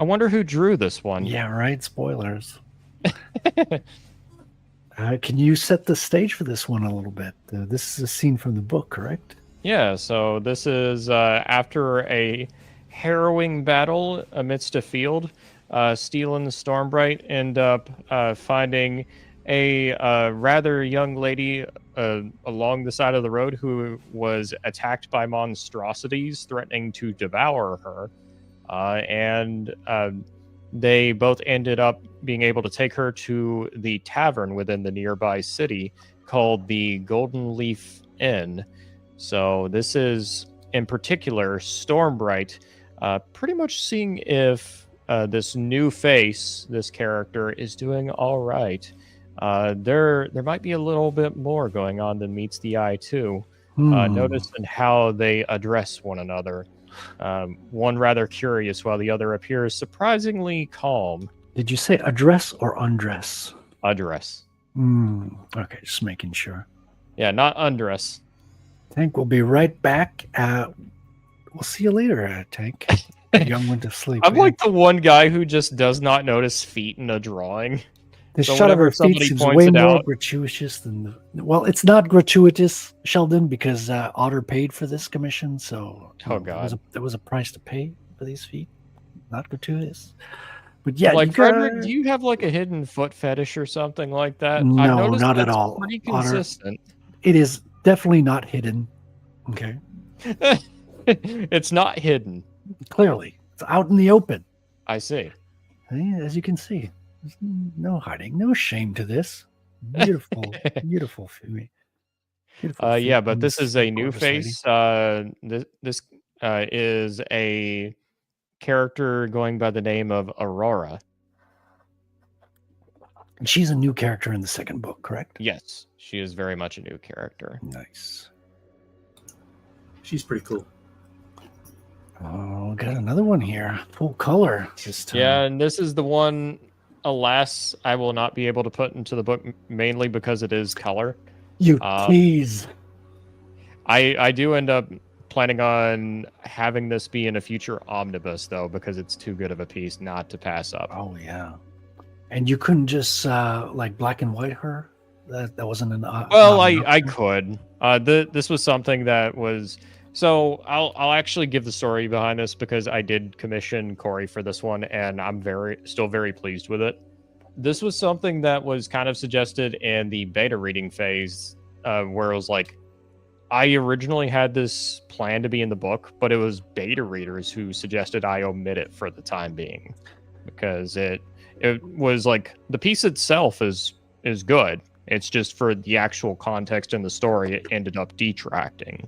[SPEAKER 6] drew this one.
[SPEAKER 3] Yeah, right. Spoilers. Can you set the stage for this one a little bit? This is a scene from the book, correct?
[SPEAKER 6] Yeah. So this is after a harrowing battle amidst a field. Steel and the Stormbright end up finding a rather young lady along the side of the road who was attacked by monstrosities threatening to devour her. And they both ended up being able to take her to the tavern within the nearby city called the Golden Leaf Inn. So this is, in particular, Stormbright pretty much seeing if this new face, this character, is doing all right. There might be a little bit more going on than meets the eye, too. Notice in how they address one another. One rather curious, while the other appears surprisingly calm.
[SPEAKER 3] Did you say address or undress?
[SPEAKER 6] Address.
[SPEAKER 3] Okay, just making sure.
[SPEAKER 6] Yeah, not undress.
[SPEAKER 3] Tank will be right back. We'll see you later, Tank. Young went to sleep.
[SPEAKER 6] I'm like the one guy who just does not notice feet in a drawing.
[SPEAKER 3] The
[SPEAKER 6] So
[SPEAKER 3] shot of
[SPEAKER 6] whenever
[SPEAKER 3] her feet
[SPEAKER 6] somebody
[SPEAKER 3] seems
[SPEAKER 6] points
[SPEAKER 3] way
[SPEAKER 6] it
[SPEAKER 3] more
[SPEAKER 6] out-
[SPEAKER 3] gratuitous than well, it's not gratuitous, Sheldon, because Otter paid for this commission, so
[SPEAKER 6] Oh,
[SPEAKER 3] there was a price to pay for these feet. Not gratuitous. But yeah,
[SPEAKER 6] like
[SPEAKER 3] you
[SPEAKER 6] Frederic,
[SPEAKER 3] gotta...
[SPEAKER 6] do you have like a hidden foot fetish or something like that? I've
[SPEAKER 3] No,
[SPEAKER 6] noticed
[SPEAKER 3] not at
[SPEAKER 6] that's
[SPEAKER 3] all,
[SPEAKER 6] pretty
[SPEAKER 3] Otter.
[SPEAKER 6] consistent.
[SPEAKER 3] It is definitely not hidden. Okay.
[SPEAKER 6] It's not hidden.
[SPEAKER 3] Clearly. It's out in the open.
[SPEAKER 6] I see.
[SPEAKER 3] As you can see. There's no hiding, no shame to this. Beautiful, beautiful feet. Beautiful feet
[SPEAKER 6] Yeah, but
[SPEAKER 3] from
[SPEAKER 6] this is a new
[SPEAKER 3] gorgeous lady.
[SPEAKER 6] face. This is a character going by the name of Aurora.
[SPEAKER 3] And she's a new character in the second book, correct?
[SPEAKER 6] Yes, she is very much a new character.
[SPEAKER 3] Nice.
[SPEAKER 5] She's pretty cool.
[SPEAKER 3] Oh, got another one here. Full color this time.
[SPEAKER 6] Yeah, and this is the one, alas, I will not be able to put into the book mainly because it is color.
[SPEAKER 3] You tease.
[SPEAKER 6] I do end up planning on having this be in a future omnibus, though, because it's too good of a piece not to pass up.
[SPEAKER 3] Oh, yeah. And you couldn't just, like, black and white her? That wasn't an...
[SPEAKER 6] Well, I could. This was something that was... So I'll actually give the story behind this because I did commission Corey for this one, and I'm still very pleased with it. This was something that was kind of suggested in the beta reading phase, where it was like, I originally had this plan to be in the book, but it was beta readers who suggested I omit it for the time being, because it was like the piece itself is good. It's just for the actual context in the story, it ended up detracting.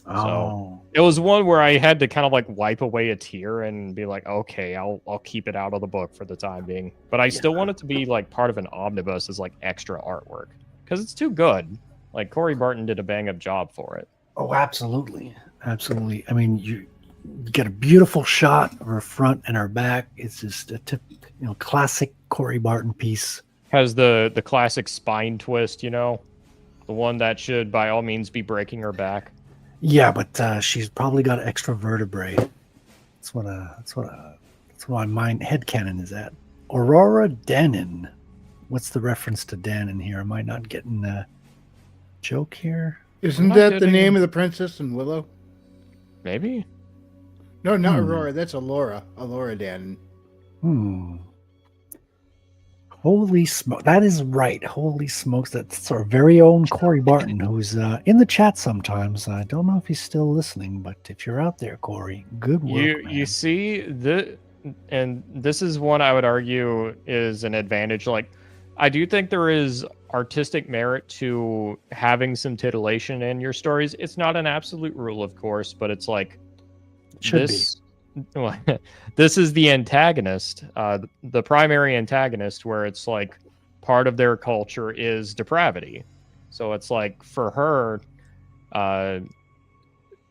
[SPEAKER 3] Oh.
[SPEAKER 6] So it was one where I had to kind of like wipe away a tear and be like, okay, I'll keep it out of the book for the time being. But I still want it to be like part of an omnibus as like extra artwork because it's too good. Like Corey Barton did a bang up job for it.
[SPEAKER 3] Oh, absolutely. Absolutely. I mean, you get a beautiful shot of her front and her back. It's just a classic Corey Barton piece.
[SPEAKER 6] Has the classic spine twist, the one that should by all means be breaking her back.
[SPEAKER 3] Yeah, but she's probably got extra vertebrae. That's what my headcanon is at. Aurora Danon. What's the reference to Danon here? Am I not getting a joke here?
[SPEAKER 4] Isn't that the name of the princess in Willow?
[SPEAKER 6] Maybe.
[SPEAKER 4] No, not Aurora. That's Allura. Allura Danon.
[SPEAKER 3] Holy smoke. That is right. Holy smokes. That's our very own Corey Barton, who's in the chat sometimes. I don't know if he's still listening, but if you're out there, Corey, good work.
[SPEAKER 6] You see, this is one I would argue is an advantage. Like, I do think there is artistic merit to having some titillation in your stories. It's not an absolute rule, of course, but it's like this is the antagonist, the primary antagonist, where it's like part of their culture is depravity. So it's like for her,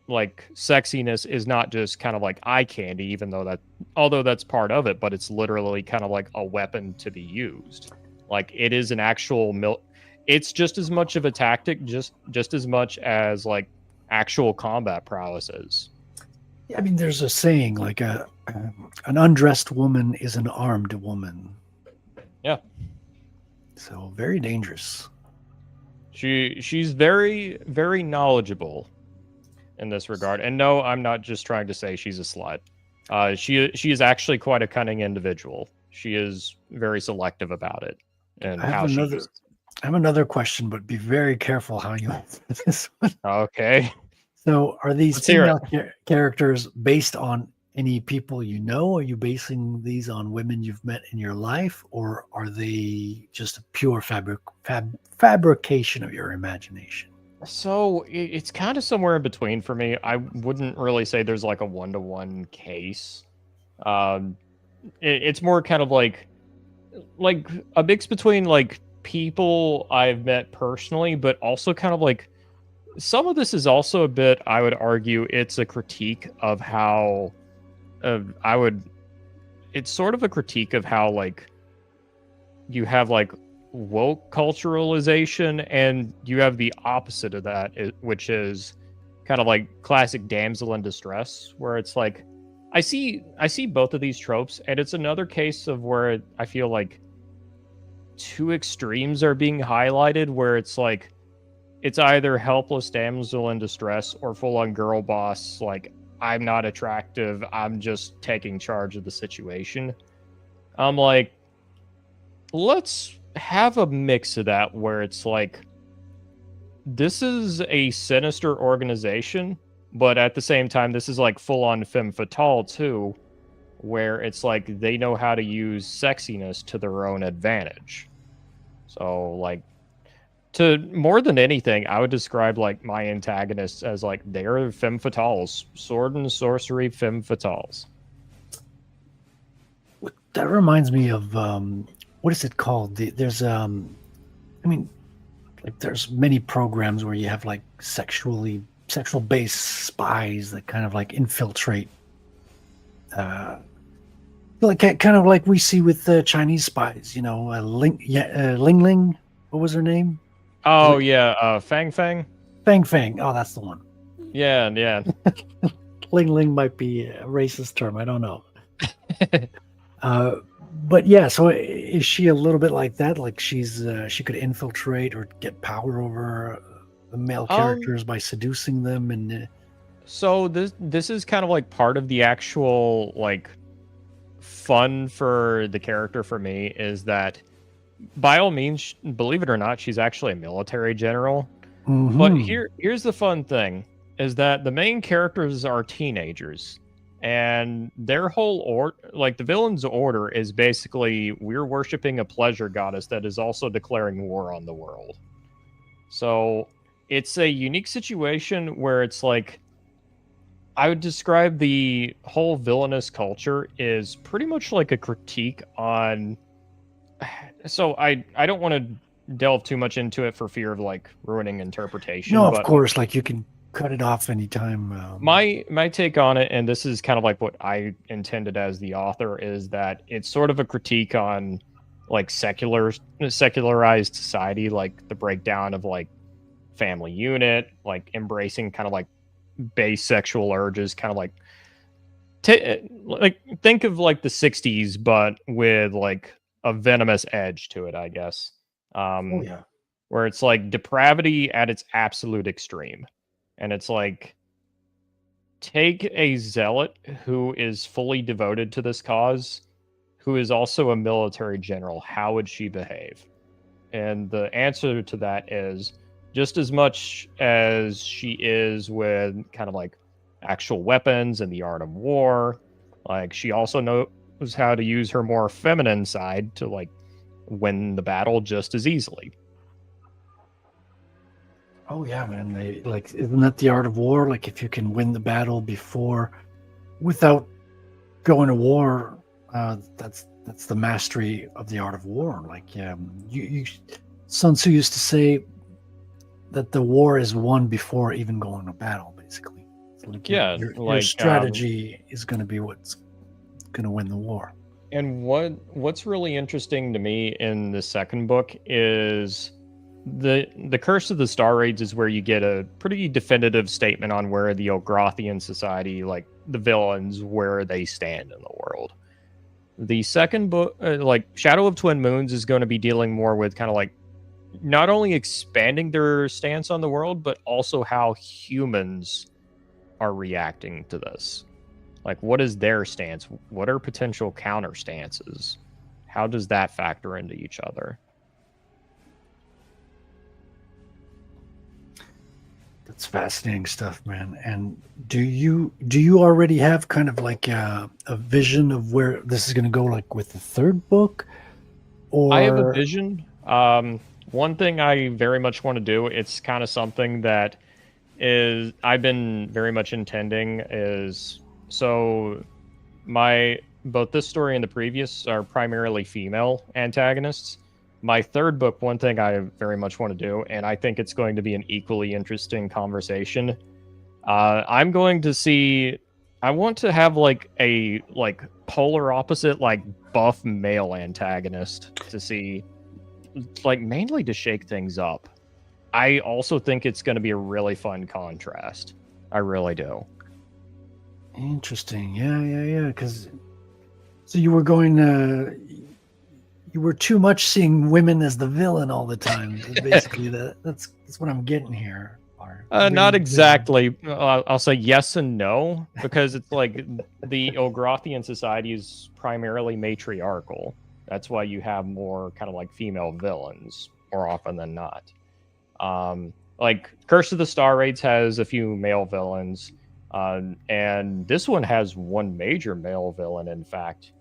[SPEAKER 6] like sexiness is not just kind of like eye candy, even though although that's part of it, but it's literally kind of like a weapon to be used. Like it is an actual it's just as much of a tactic, just as much as like actual combat prowess is.
[SPEAKER 3] I mean, there's a saying like an undressed woman is an armed woman.
[SPEAKER 6] Yeah.
[SPEAKER 3] So very dangerous.
[SPEAKER 6] She's very, very knowledgeable in this regard. And no, I'm not just trying to say she's a slut. She is actually quite a cunning individual. She is very selective about it and
[SPEAKER 3] I have another question, but be very careful how you answer this one.
[SPEAKER 6] Okay.
[SPEAKER 3] So are these
[SPEAKER 6] Let's hear
[SPEAKER 3] female characters based on any people you know? Are you basing these on women you've met in your life? Or are they just a pure fabrication of your imagination?
[SPEAKER 6] So it's kind of somewhere in between for me. I wouldn't really say there's like a one-to-one case. It's more kind of like a mix between like people I've met personally, but also kind of like some of this is also a bit, I would argue, it's a critique of how it's sort of a critique of how like you have like woke culturalization and you have the opposite of that, which is kind of like classic damsel in distress, where it's like I see both of these tropes, and it's another case of where I feel like two extremes are being highlighted, where it's like it's either helpless damsel in distress or full-on girl boss, like, I'm not attractive, I'm just taking charge of the situation. I'm like, let's have a mix of that, where it's like, this is a sinister organization, but at the same time, this is like full-on femme fatale too, where it's like they know how to use sexiness to their own advantage. So, like, to more than anything, I would describe like my antagonists as like they're femme fatales, sword and sorcery femme fatales.
[SPEAKER 3] That reminds me of what is it called? There's I mean, like there's many programs where you have like sexual based spies that kind of like infiltrate, like kind of like we see with the Chinese spies. You know, Ling Ling. What was her name?
[SPEAKER 6] Oh yeah, Fang Fang.
[SPEAKER 3] Fang Fang. Oh, that's the one.
[SPEAKER 6] Yeah, yeah.
[SPEAKER 3] Ling Ling might be a racist term. I don't know. But yeah, so is she a little bit like that? Like she could infiltrate or get power over the male characters by seducing them, and
[SPEAKER 6] so this is kind of like part of the actual like fun for the character for me is that, by all means, believe it or not, she's actually a military general.
[SPEAKER 3] mm-hmm.
[SPEAKER 6] But here's the fun thing is that the main characters are teenagers, and their whole like the villain's order is basically we're worshiping a pleasure goddess that is also declaring war on the world. So it's a unique situation where it's like, I would describe the whole villainous culture is pretty much like a critique on. So I don't want to delve too much into it for fear of like ruining interpretation.
[SPEAKER 3] No,
[SPEAKER 6] but
[SPEAKER 3] of course, like you can cut it off anytime.
[SPEAKER 6] My take on it, and this is kind of like what I intended as the author, is that it's sort of a critique on like secularized society, like the breakdown of like family unit, like embracing kind of like base sexual urges, kind of like like think of like the 60s, but with like a venomous edge to it, I guess.
[SPEAKER 3] Oh yeah.
[SPEAKER 6] Where it's like depravity at its absolute extreme. And it's like, take a zealot who is fully devoted to this cause, who is also a military general. How would she behave? And the answer to that is just as much as she is with kind of like actual weapons and the art of war. Like, she also knows how to use her more feminine side to like win the battle just as easily.
[SPEAKER 3] Oh yeah, man. They like, isn't that the art of war? Like, if you can win the battle before, without going to war, that's the mastery of the art of war. Like, Sun Tzu used to say that the war is won before even going to battle. Basically, so like your strategy is going to be what's going to win the war.
[SPEAKER 6] And what's really interesting to me in the second book is the Curse of the Star Raids is where you get a pretty definitive statement on where the Ograthian society, like the villains, where they stand in the world. The second book, like Shadow of Twin Moons, is going to be dealing more with kind of like not only expanding their stance on the world, but also how humans are reacting to this. Like, what is their stance? What are potential counter stances? How does that factor into each other?
[SPEAKER 3] That's fascinating stuff, man. And do you already have kind of like a vision of where this is going to go, like with the third book? Or
[SPEAKER 6] I have a vision. One thing I very much want to do, it's kind of something that is I've been very much intending, is so both this story and the previous are primarily female antagonists. My third book, one thing I very much want to do, and I think it's going to be an equally interesting conversation. I want to have like a polar opposite, like buff male antagonist to see, like mainly to shake things up. I also think it's going to be a really fun contrast. I really do.
[SPEAKER 3] Interesting. Yeah. Because so you were going to, you were too much seeing women as the villain all the time. Basically, that's what I'm getting here.
[SPEAKER 6] Not exactly. I'll say yes and no, because it's like the Ilgrothian society is primarily matriarchal. That's why you have more kind of like female villains more often than not. Like Curse of the Star Raids has a few male villains, and this one has one major male villain, in fact.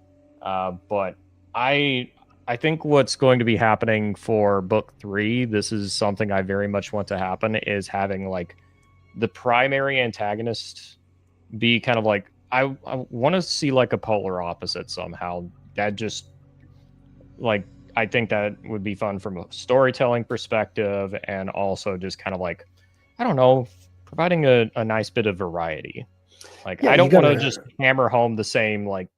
[SPEAKER 6] But I think what's going to be happening for book 3, this is something I very much want to happen, is having like the primary antagonist be kind of like, I want to see like a polar opposite somehow. That just like, I think that would be fun from a storytelling perspective, and also just kind of like, I don't know, providing a nice bit of variety. Like, I don't want to just hammer home the same like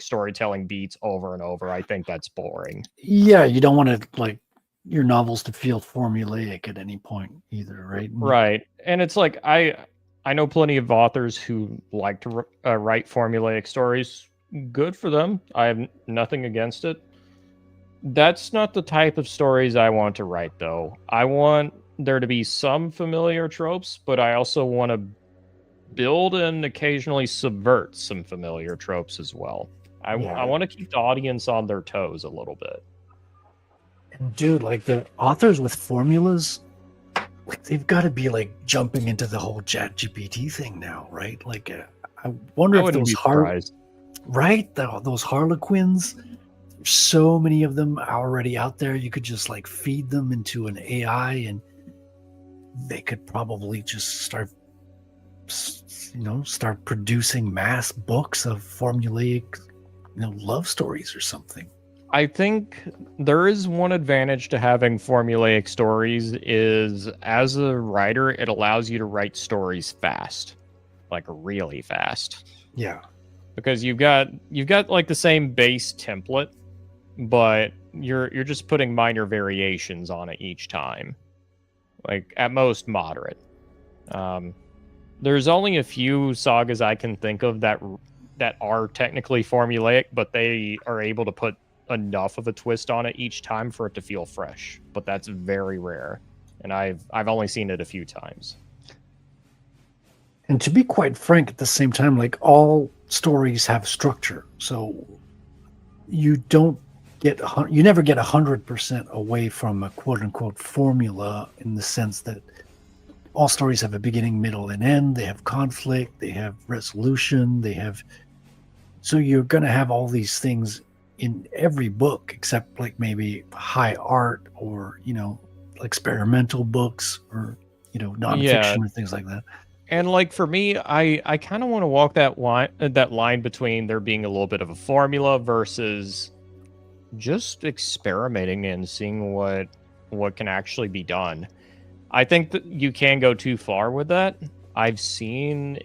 [SPEAKER 6] storytelling beats over and over. I think that's boring.
[SPEAKER 3] Yeah, you don't want to like your novels to feel formulaic at any point either, right?
[SPEAKER 6] Right. And it's like I know plenty of authors who like to write formulaic stories. Good for them. I have nothing against it. That's not the type of stories I want to write, though. I want there to be some familiar tropes, but I also want to build and occasionally subvert some familiar tropes as well. I want to keep the audience on their toes a little bit.
[SPEAKER 3] And dude, like the authors with formulas, like they've got to be like jumping into the whole ChatGPT thing now, right? Like, I wonder if those those Harlequins, there's so many of them already out there. You could just like feed them into an AI, and they could probably just start producing mass books of formulaic, love stories or something.
[SPEAKER 6] I think there is one advantage to having formulaic stories is, as a writer, it allows you to write stories fast, like really fast.
[SPEAKER 3] Yeah.
[SPEAKER 6] Because you've got like the same base template, but you're just putting minor variations on it each time. Like at most moderate. There's only a few sagas I can think of that are technically formulaic, but they are able to put enough of a twist on it each time for it to feel fresh. But that's very rare, and I've only seen it a few times.
[SPEAKER 3] And to be quite frank, at the same time, like all stories have structure, so you never get 100% away from a quote unquote formula, in the sense that all stories have a beginning, middle, and end. They have conflict, they have resolution, so you're going to have all these things in every book, except like maybe high art or, experimental books or, nonfiction or things like that.
[SPEAKER 6] And like for me, I kind of want to walk that line between there being a little bit of a formula versus just experimenting and seeing what can actually be done. I think that you can go too far with that. I've seen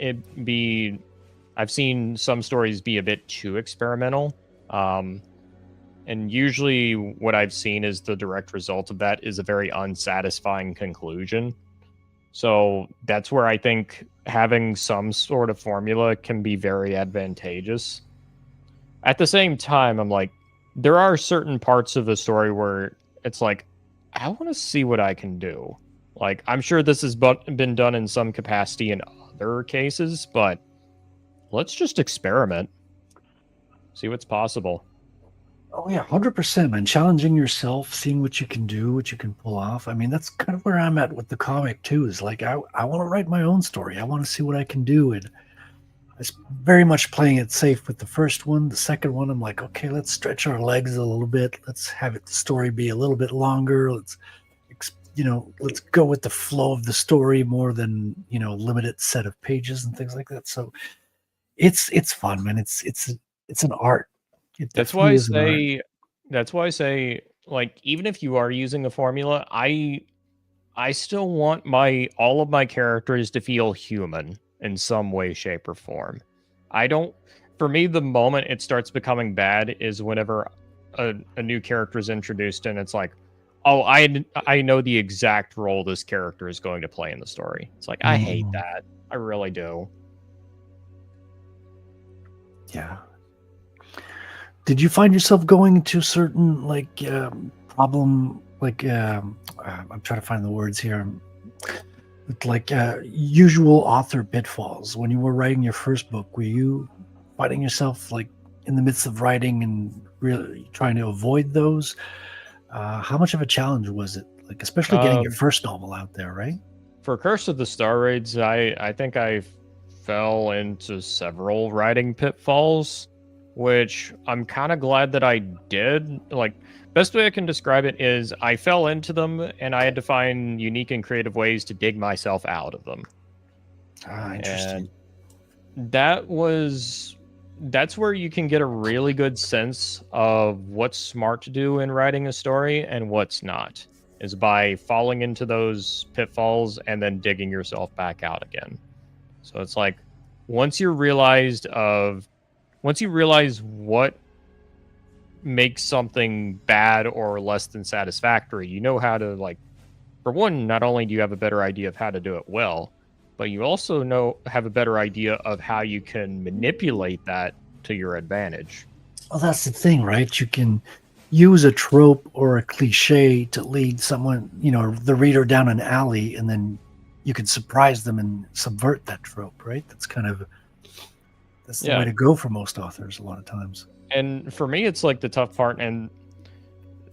[SPEAKER 6] some stories be a bit too experimental. And usually what I've seen is the direct result of that is a very unsatisfying conclusion. So that's where I think having some sort of formula can be very advantageous. At the same time, I'm like, there are certain parts of the story where it's like, I want to see what I can do. Like, I'm sure this has been done in some capacity in other cases, but let's just experiment. See what's possible.
[SPEAKER 3] Oh yeah, 100%, man. Challenging yourself, seeing what you can do, what you can pull off. I mean, that's kind of where I'm at with the comic too. Is like I want to write my own story. I want to see what I can do, and it's very much playing it safe with the first one. The second one, I'm like, okay, let's stretch our legs a little bit. Let's have the story be a little bit longer. Let's go with the flow of the story more than limited set of pages and things like that. So it's fun, man. It's an art.
[SPEAKER 6] That's why I say, like, even if you are using a formula, I still want all of my characters to feel human in some way, shape, or form. For me, the moment it starts becoming bad is whenever a new character is introduced and it's like, oh, I know the exact role this character is going to play in the story. It's like, I hate that. I really do.
[SPEAKER 3] Yeah. Did you find yourself going to certain problem I'm trying to find the words here, usual author pitfalls when you were writing your first book? Were you finding yourself like in the midst of writing and really trying to avoid those? How much of a challenge was it, like especially getting your first novel out there, right?
[SPEAKER 6] For Curse of the Star Raids, I think I fell into several writing pitfalls, which I'm kind of glad that I did. Like, best way I can describe it is I fell into them and I had to find unique and creative ways to dig myself out of them.
[SPEAKER 3] Interesting.
[SPEAKER 6] And that's where you can get a really good sense of what's smart to do in writing a story and what's not, is by falling into those pitfalls and then digging yourself back out again. So it's like once you realize what makes something bad or less than satisfactory, you know how to, like, for one, not only do you have a better idea of how to do it well, but you also have a better idea of how you can manipulate that to your advantage.
[SPEAKER 3] Well, that's the thing, right? You can use a trope or a cliche to lead someone, the reader down an alley, and then you can surprise them and subvert that trope, right? That's the way to go for most authors a lot of times.
[SPEAKER 6] And for me, it's like the tough part. And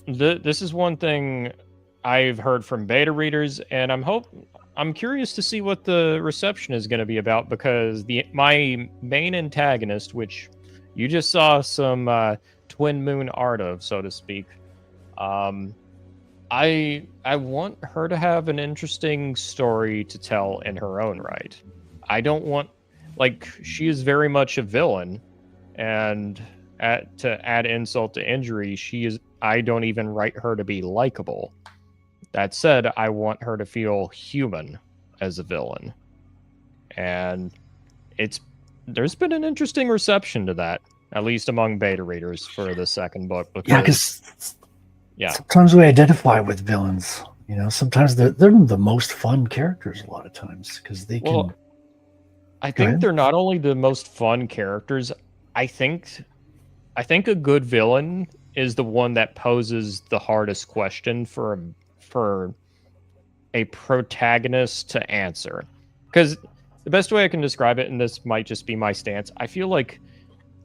[SPEAKER 6] this is one thing I've heard from beta readers, and I'm curious to see what the reception is going to be about, because my main antagonist, which you just saw some twin moon art of, so to speak, I want her to have an interesting story to tell in her own right. I don't want, she is very much a villain, and to add insult to injury, I don't even write her to be likable. That said, I want her to feel human as a villain. And there's been an interesting reception to that, at least among beta readers for the second book.
[SPEAKER 3] Because sometimes we identify with villains. Sometimes they're the most fun characters a lot of times, because they can...
[SPEAKER 6] Well, I think they're not only the most fun characters, I think a good villain is the one that poses the hardest question for a protagonist to answer. Because the best way I can describe it, and this might just be my stance, I feel like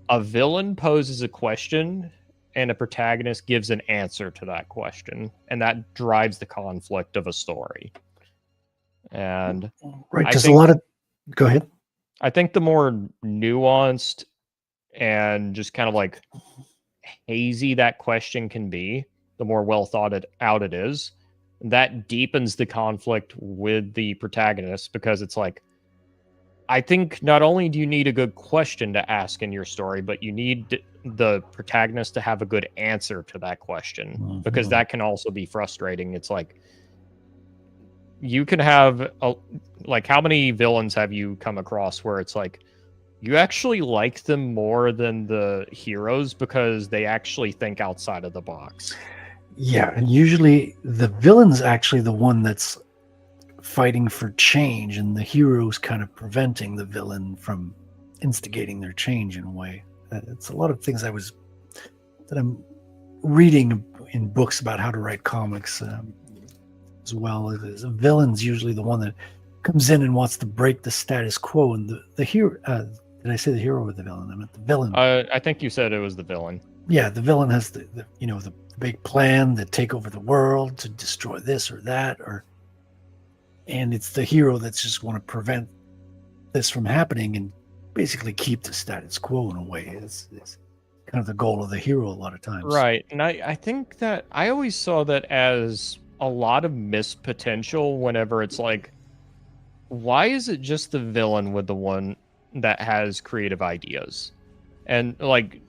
[SPEAKER 6] a villain poses a question and a protagonist gives an answer to that question, and that drives the conflict of a story. And
[SPEAKER 3] right, because a lot of... Go ahead.
[SPEAKER 6] I think the more nuanced and just kind of like hazy that question can be, the more well thought out it is. That deepens the conflict with the protagonist, because it's like, I think not only do you need a good question to ask in your story, but you need the protagonist to have a good answer to that question, because that can also be frustrating. It's like, you can have how many villains have you come across where it's like you actually like them more than the heroes because they actually think outside of the box?
[SPEAKER 3] Yeah, and usually the villain's actually the one that's fighting for change, and the hero's kind of preventing the villain from instigating their change in a way. It's a lot of things that I'm reading in books about how to write comics as well. The villain's usually the one that comes in and wants to break the status quo, and the hero. Did I say the hero or the villain? I meant the villain.
[SPEAKER 6] I think you said it was the villain.
[SPEAKER 3] Yeah, the villain has the big plan to take over the world, to destroy this or that, and it's the hero that's just want to prevent this from happening and basically keep the status quo in a way. It's kind of the goal of the hero a lot of times.
[SPEAKER 6] Right. And I think that I always saw that as a lot of missed potential whenever it's like, why is it just the villain with the one that has creative ideas? And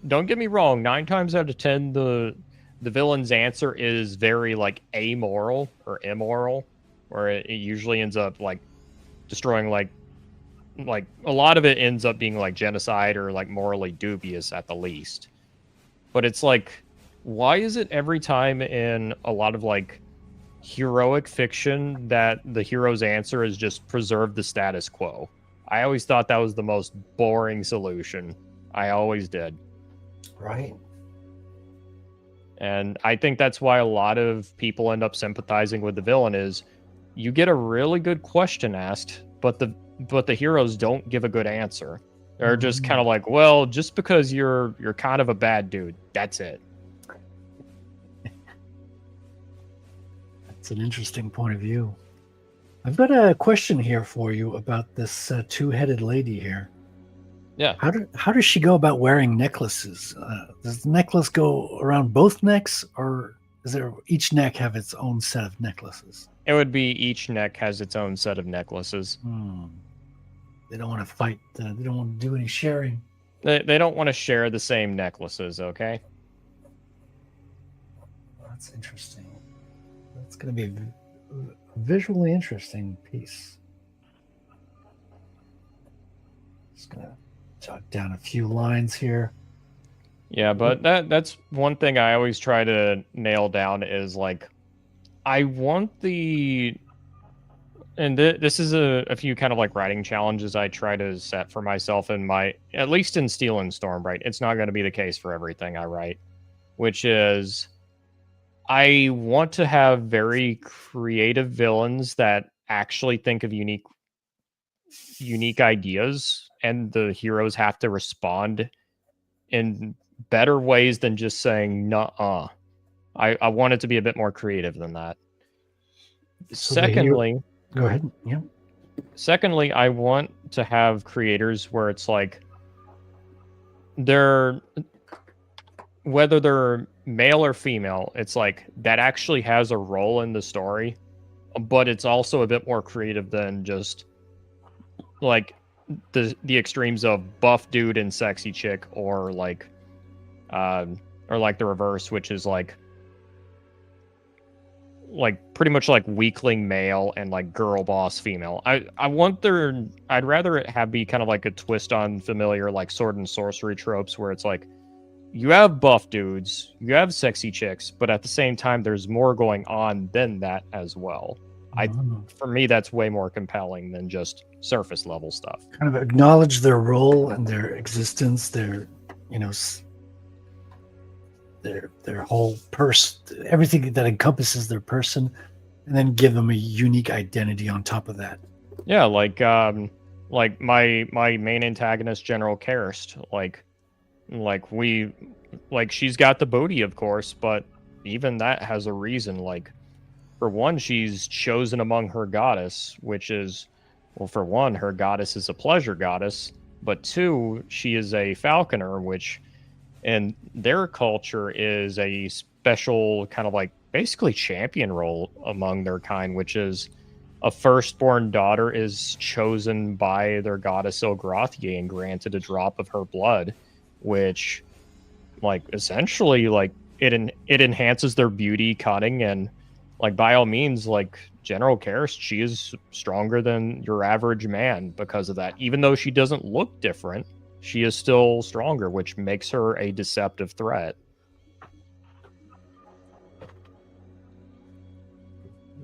[SPEAKER 6] don't get me wrong, 9 times out of 10, the villain's answer is very amoral or immoral, where it usually ends up destroying a lot of it ends up being genocide or morally dubious at the least. But it's why is it every time in a lot of heroic fiction that the hero's answer is just preserve the status quo? I always thought that was the most boring solution. I always did.
[SPEAKER 3] Right.
[SPEAKER 6] And I think that's why a lot of people end up sympathizing with the villain is you get a really good question asked, but the heroes don't give a good answer. They're just kind of like, well, just because you're kind of a bad dude, that's it.
[SPEAKER 3] That's an interesting point of view. I've got a question here for you about this two-headed lady here.
[SPEAKER 6] Yeah.
[SPEAKER 3] How does she go about wearing necklaces? Does the necklace go around both necks, or does each neck have its own set of necklaces?
[SPEAKER 6] It would be each neck has its own set of necklaces.
[SPEAKER 3] They don't want to fight. They don't want to do any sharing.
[SPEAKER 6] They don't want to share the same necklaces, okay?
[SPEAKER 3] That's interesting. That's going to be a visually interesting piece. Just going to jot down a few lines here.
[SPEAKER 6] Yeah, but that's one thing I always try to nail down is like, I want the, and this is a few kind of like writing challenges I try to set for myself in at least in Steel and Storm, right? It's not going to be the case for everything I write, which is I want to have very creative villains that actually think of unique ideas, and the heroes have to respond in better ways than just saying nuh-uh. I want it to be a bit more creative than that.
[SPEAKER 3] So
[SPEAKER 6] Secondly,
[SPEAKER 3] go ahead. Yeah.
[SPEAKER 6] Secondly, I want to have creators where it's like whether they're male or female, it's like that actually has a role in the story, but it's also a bit more creative than just like the extremes of buff dude and sexy chick, or like the reverse, which is like pretty much like weakling male and like girl boss female. I'd rather it be kind of like a twist on familiar like sword and sorcery tropes where it's like you have buff dudes, you have sexy chicks, but at the same time there's more going on than that as well. For me, that's way more compelling than just surface level stuff.
[SPEAKER 3] Kind of acknowledge their role and their existence, their whole everything that encompasses their person, and then give them a unique identity on top of that.
[SPEAKER 6] Yeah, like my main antagonist, General Karst, she's got the booty, of course, but even that has a reason. Like, for one, she's chosen among her goddess, which is, well, for one, her goddess is a pleasure goddess, but two, she is a falconer, which in their culture is a special kind of like basically champion role among their kind, which is a firstborn daughter is chosen by their goddess Ilgrathier and granted a drop of her blood, which like essentially like it enhances their beauty, cunning, and like by all means, like General Karst, she is stronger than your average man because of that. Even though she doesn't look different, she is still stronger, which makes her a deceptive threat.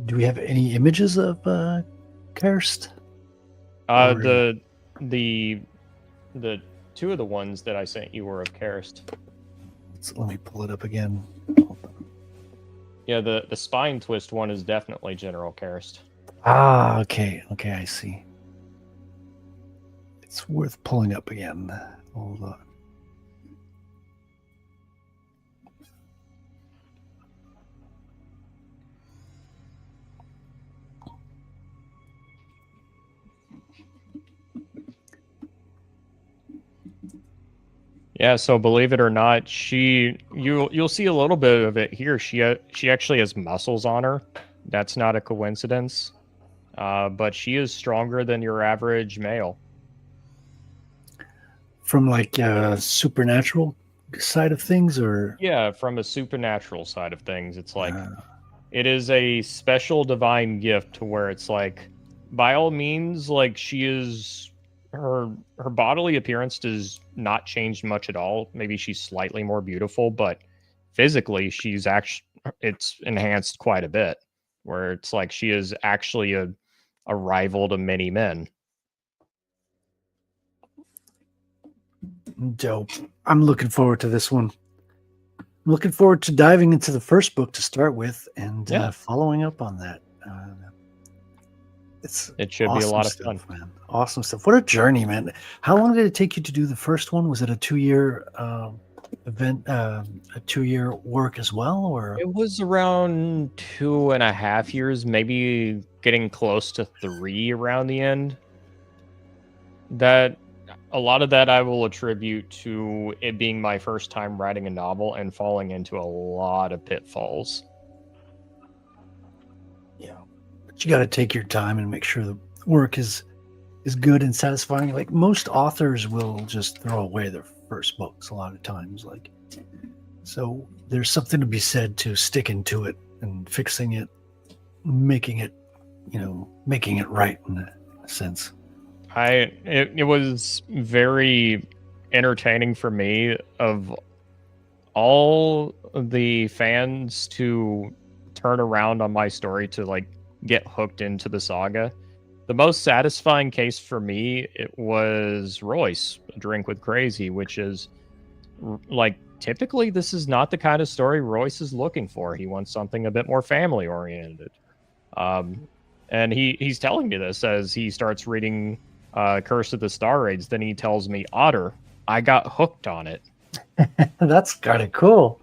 [SPEAKER 3] Do we have any images of Karst?
[SPEAKER 6] The two of the ones that I sent you were of Karst.
[SPEAKER 3] Let me pull it up again.
[SPEAKER 6] Yeah, the spine twist one is definitely General Karst.
[SPEAKER 3] Ah, okay, I see. It's worth pulling up again. Hold on.
[SPEAKER 6] Yeah, so believe it or not, you'll see a little bit of it here. She actually has muscles on her. That's not a coincidence. But she is stronger than your average male.
[SPEAKER 3] From like a supernatural side of things, or
[SPEAKER 6] yeah, from a supernatural side of things, it's like it is a special divine gift to where it's like, by all means, like she is her bodily appearance does not change much at all. Maybe she's slightly more beautiful, but physically she's it's enhanced quite a bit, where it's like she is actually a rival to many men.
[SPEAKER 3] Dope. I'm looking forward to this one. I'm looking forward to diving into the first book to start with and
[SPEAKER 6] Yeah.
[SPEAKER 3] following up on that.
[SPEAKER 6] It should be a lot of fun.
[SPEAKER 3] man. Awesome stuff. What a journey, man. How long did it take you to do the first one? Was it a 2-year event, a 2-year work as well? Or
[SPEAKER 6] It was around 2.5 years, maybe getting close to 3 around the end. That a lot of that I will attribute to it being my first time writing a novel and falling into a lot of pitfalls.
[SPEAKER 3] yeah. But you got to take your time and make sure the work is good and satisfying. Like most authors will just throw away their first books a lot of times. Like, so there's something to be said to sticking to it and fixing it, making it right in a sense.
[SPEAKER 6] It was very entertaining for me of all the fans to turn around on my story to like get hooked into the saga. The most satisfying case for me, it was Royce, A Drink with Crazy, which is like typically this is not the kind of story Royce is looking for. He wants something a bit more family oriented. And he's telling me this as he starts reading Curse of the Star Raids. Then he tells me, Otter, I got hooked on it.
[SPEAKER 3] That's kind of cool.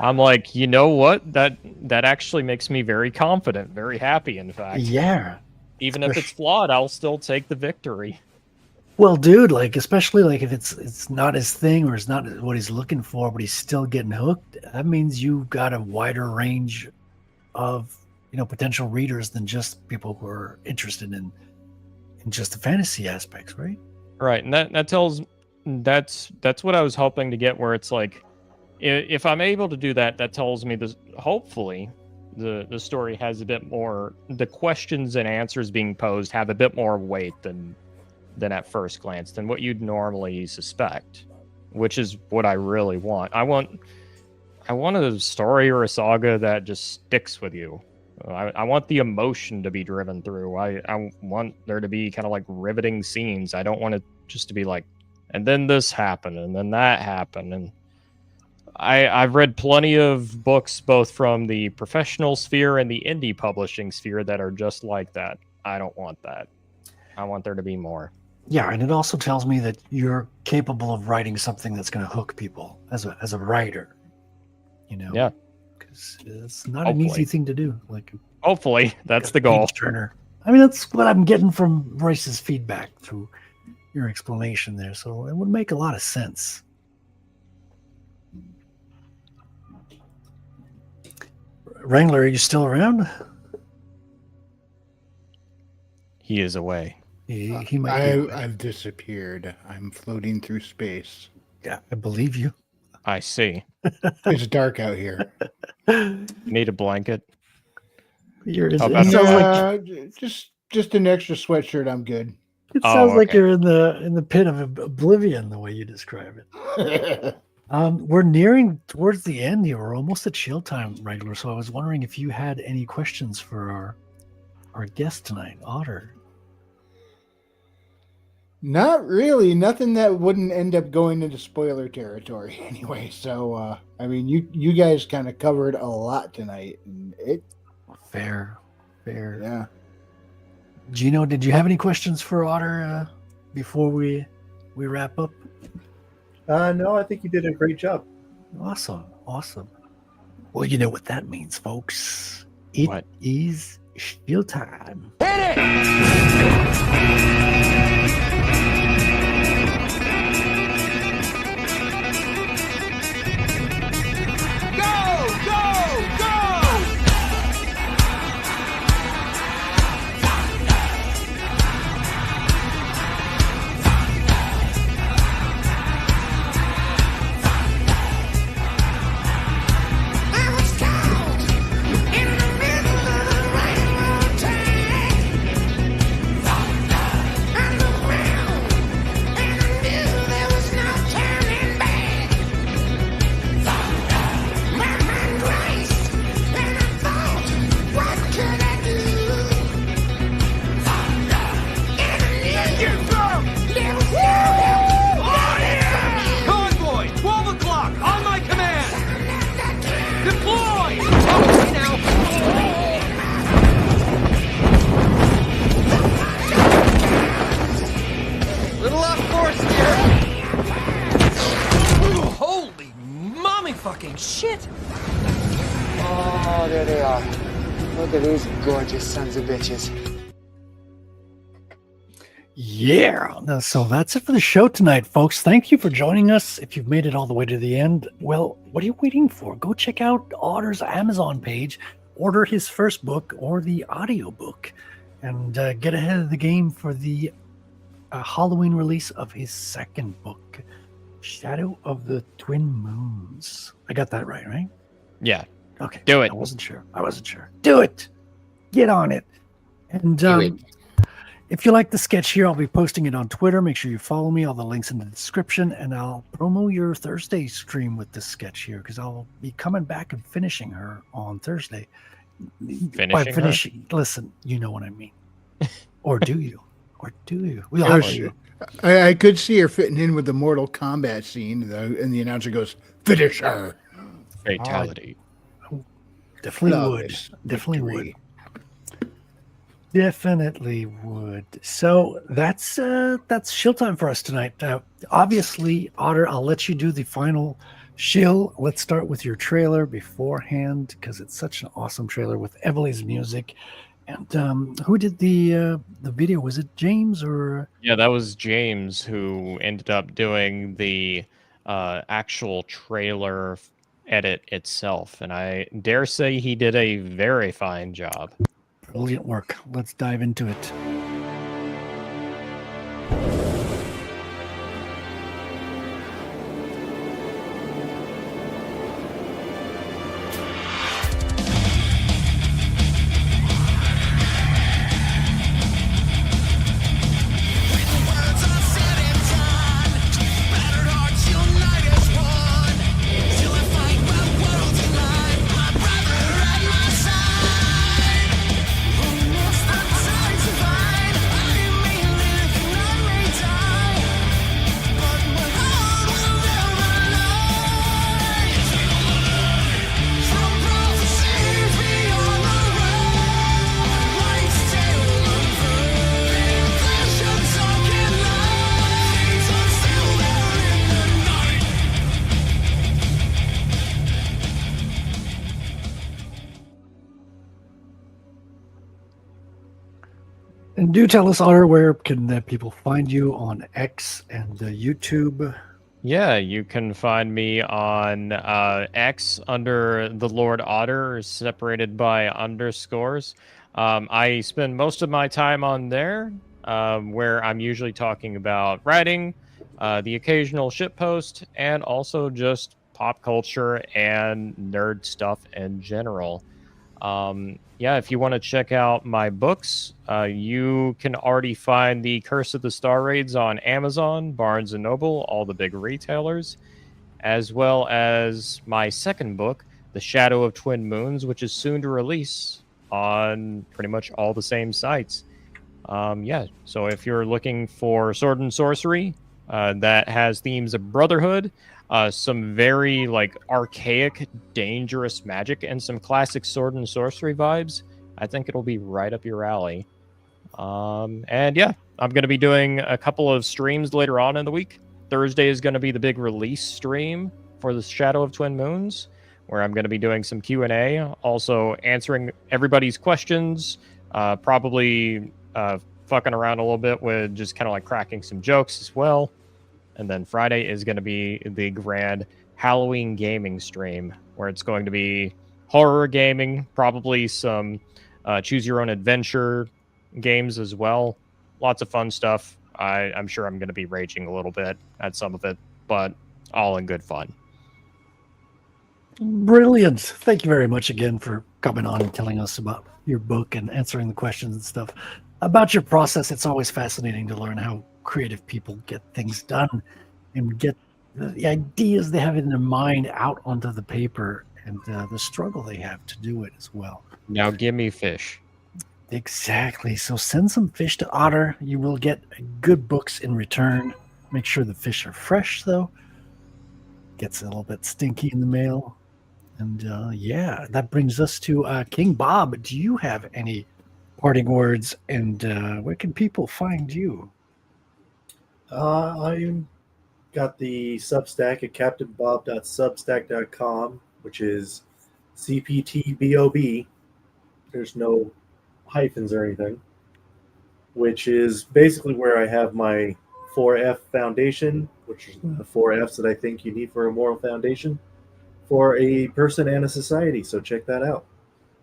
[SPEAKER 6] I'm like, you know what? That actually makes me very confident, very happy, in fact.
[SPEAKER 3] Yeah.
[SPEAKER 6] Even if it's flawed, I'll still take the victory.
[SPEAKER 3] Well, dude, like especially like if it's not his thing or it's not what he's looking for, but he's still getting hooked, that means you've got a wider range of potential readers than just people who are interested in just the fantasy aspects, right?
[SPEAKER 6] Right, and that's what I was hoping to get, where it's like, if I'm able to do that, that tells me this. Hopefully, the story has a bit more. The questions and answers being posed have a bit more weight than at first glance than what you'd normally suspect, which is what I really want. I want a story or a saga that just sticks with you. I want the emotion to be driven through. I want there to be kind of like riveting scenes. I don't want it just to be like, and then this happened, and then that happened. And I've read plenty of books, both from the professional sphere and the indie publishing sphere, that are just like that. I don't want that. I want there to be more.
[SPEAKER 3] Yeah, and it also tells me that you're capable of writing something that's going to hook people as a writer.
[SPEAKER 6] Yeah.
[SPEAKER 3] Because it's not an easy thing to do. Like,
[SPEAKER 6] hopefully, that's the goal.
[SPEAKER 3] Turner. I mean, that's what I'm getting from Royce's feedback through your explanation there. So it would make a lot of sense. Wrangler, are you still around?
[SPEAKER 6] He is away.
[SPEAKER 3] He might be.
[SPEAKER 4] I've disappeared. I'm floating through space.
[SPEAKER 3] Yeah, I believe you.
[SPEAKER 6] I see.
[SPEAKER 4] It's dark out here.
[SPEAKER 6] Need a blanket?
[SPEAKER 3] It
[SPEAKER 6] How about
[SPEAKER 3] sounds like
[SPEAKER 4] just an extra sweatshirt. I'm good.
[SPEAKER 3] it sounds like
[SPEAKER 6] okay.
[SPEAKER 3] you're in the pit of oblivion the way you describe it. We're nearing towards the end here. We're almost at chill time, Wrangler. So I was wondering if you had any questions for our guest tonight, Otter.
[SPEAKER 4] Not really. Nothing that wouldn't end up going into spoiler territory anyway. So, I mean, you guys kind of covered a lot tonight. And
[SPEAKER 3] Fair.
[SPEAKER 4] Yeah.
[SPEAKER 3] Gino, did you have any questions for Otter before we wrap up?
[SPEAKER 5] No, I think you did a great job.
[SPEAKER 3] Awesome. Well, you know what that means, folks. It is spiel time.
[SPEAKER 7] shit! Oh, there they are. Look at these gorgeous sons of bitches.
[SPEAKER 3] Yeah. So that's it for the show tonight, folks. Thank you for joining us. If you've made it all the way to the end, well, what are you waiting for? Go check out Otter's Amazon page, order his first book or the audiobook, and get ahead of the game for the Halloween release of his second book, Shadow of the Twin Moons. I got that right?
[SPEAKER 6] Yeah.
[SPEAKER 3] Okay.
[SPEAKER 6] Do it.
[SPEAKER 3] I wasn't sure. Do it. Get on it. And if you like the sketch here, I'll be posting it on Twitter. Make sure you follow me. All the links in the description. And I'll promo your Thursday stream with this sketch here because I'll be coming back and finishing her on Thursday. Finishing, listen, you know what I mean. Or do you? We'll have you.
[SPEAKER 4] I could see her fitting in with the Mortal Kombat scene, and the announcer goes, "Finish her."
[SPEAKER 6] Fatality.
[SPEAKER 3] Definitely would. So that's shill time for us tonight. Obviously, Otter, I'll let you do the final shill. Let's start with your trailer beforehand because it's such an awesome trailer with Emily's music. And who did the video? Was it James or?
[SPEAKER 6] Yeah, that was James who ended up doing the actual trailer edit itself, and I dare say he did a very fine job.
[SPEAKER 3] Brilliant work. Let's dive into it. And do tell us, Otter, where can people find you on X and YouTube?
[SPEAKER 6] Yeah, you can find me on X under the Lord Otter, separated by underscores. I spend most of my time on there, where I'm usually talking about writing, the occasional shitpost, and also just pop culture and nerd stuff in general. Yeah, if you want to check out my books, you can already find The Curse of the Star Raids on Amazon, Barnes & Noble, all the big retailers, as well as my second book, The Shadow of Twin Moons, which is soon to release on pretty much all the same sites. Yeah, so if you're looking for sword and sorcery that has themes of brotherhood, some very archaic, dangerous magic, and some classic sword and sorcery vibes, I think it'll be right up your alley. And yeah, I'm going to be doing a couple of streams later on in the week. Thursday is going to be the big release stream for the Shadow of Twin Moons, where I'm going to be doing some Q&A, also answering everybody's questions, probably fucking around a little bit with just kind of cracking some jokes as well. And then Friday is going to be the grand Halloween gaming stream, where it's going to be horror gaming, probably some choose your own adventure games as well. Lots of fun stuff. I'm sure I'm going to be raging a little bit at some of it, but all in good fun.
[SPEAKER 3] Brilliant. Thank you very much again for coming on and telling us about your book and answering the questions and stuff. About your process, it's always fascinating to learn how creative people get things done and get the ideas they have in their mind out onto the paper, and the struggle they have to do it as well.
[SPEAKER 6] Now give me fish.
[SPEAKER 3] Exactly. So send some fish to Otter. You will get good books in return. Make sure the fish are fresh, though. Gets a little bit stinky in the mail. And yeah, that brings us to King Bob. Do you have any parting words, and where can people find you?
[SPEAKER 5] I got the Substack at captainbob.substack.com. which is CPTBOB. There's no hyphens or anything, which is basically where I have my 4F foundation, which is the 4Fs that I think you need for a moral foundation for a person and a society. So check that out.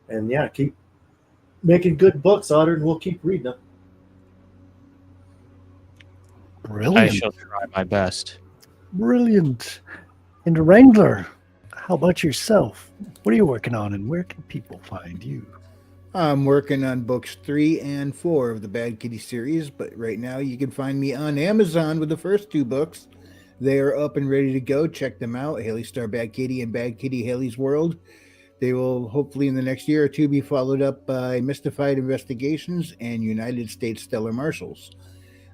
[SPEAKER 5] And yeah, keep making good books, Otter, and we'll keep reading them.
[SPEAKER 3] Brilliant.
[SPEAKER 6] I shall try my best.
[SPEAKER 3] Brilliant. And Wrangler, how about yourself? What are you working on, and where can people find you?
[SPEAKER 4] I'm working on books 3 and 4 of the Bad Kitty series, but right now you can find me on Amazon with the first 2 books. They are up and ready to go. Check them out, Haley Star Bad Kitty and Bad Kitty Haley's World. They will hopefully in the next year or 2 be followed up by Mystified Investigations and United States Stellar Marshals.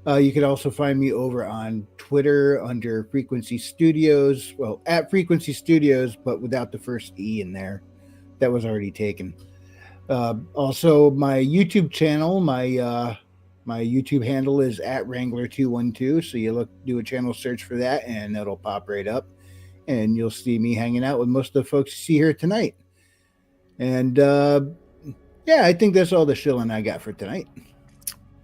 [SPEAKER 4] You can also find me over on Twitter under Frequency Studios. Well, at Frequency Studios, but without the first E in there. That was already taken. Also, my YouTube channel, my YouTube handle is at Wrangler212. So you do a channel search for that, and that'll pop right up. And you'll see me hanging out with most of the folks you see here tonight. And yeah, I think that's all the shilling I got for tonight.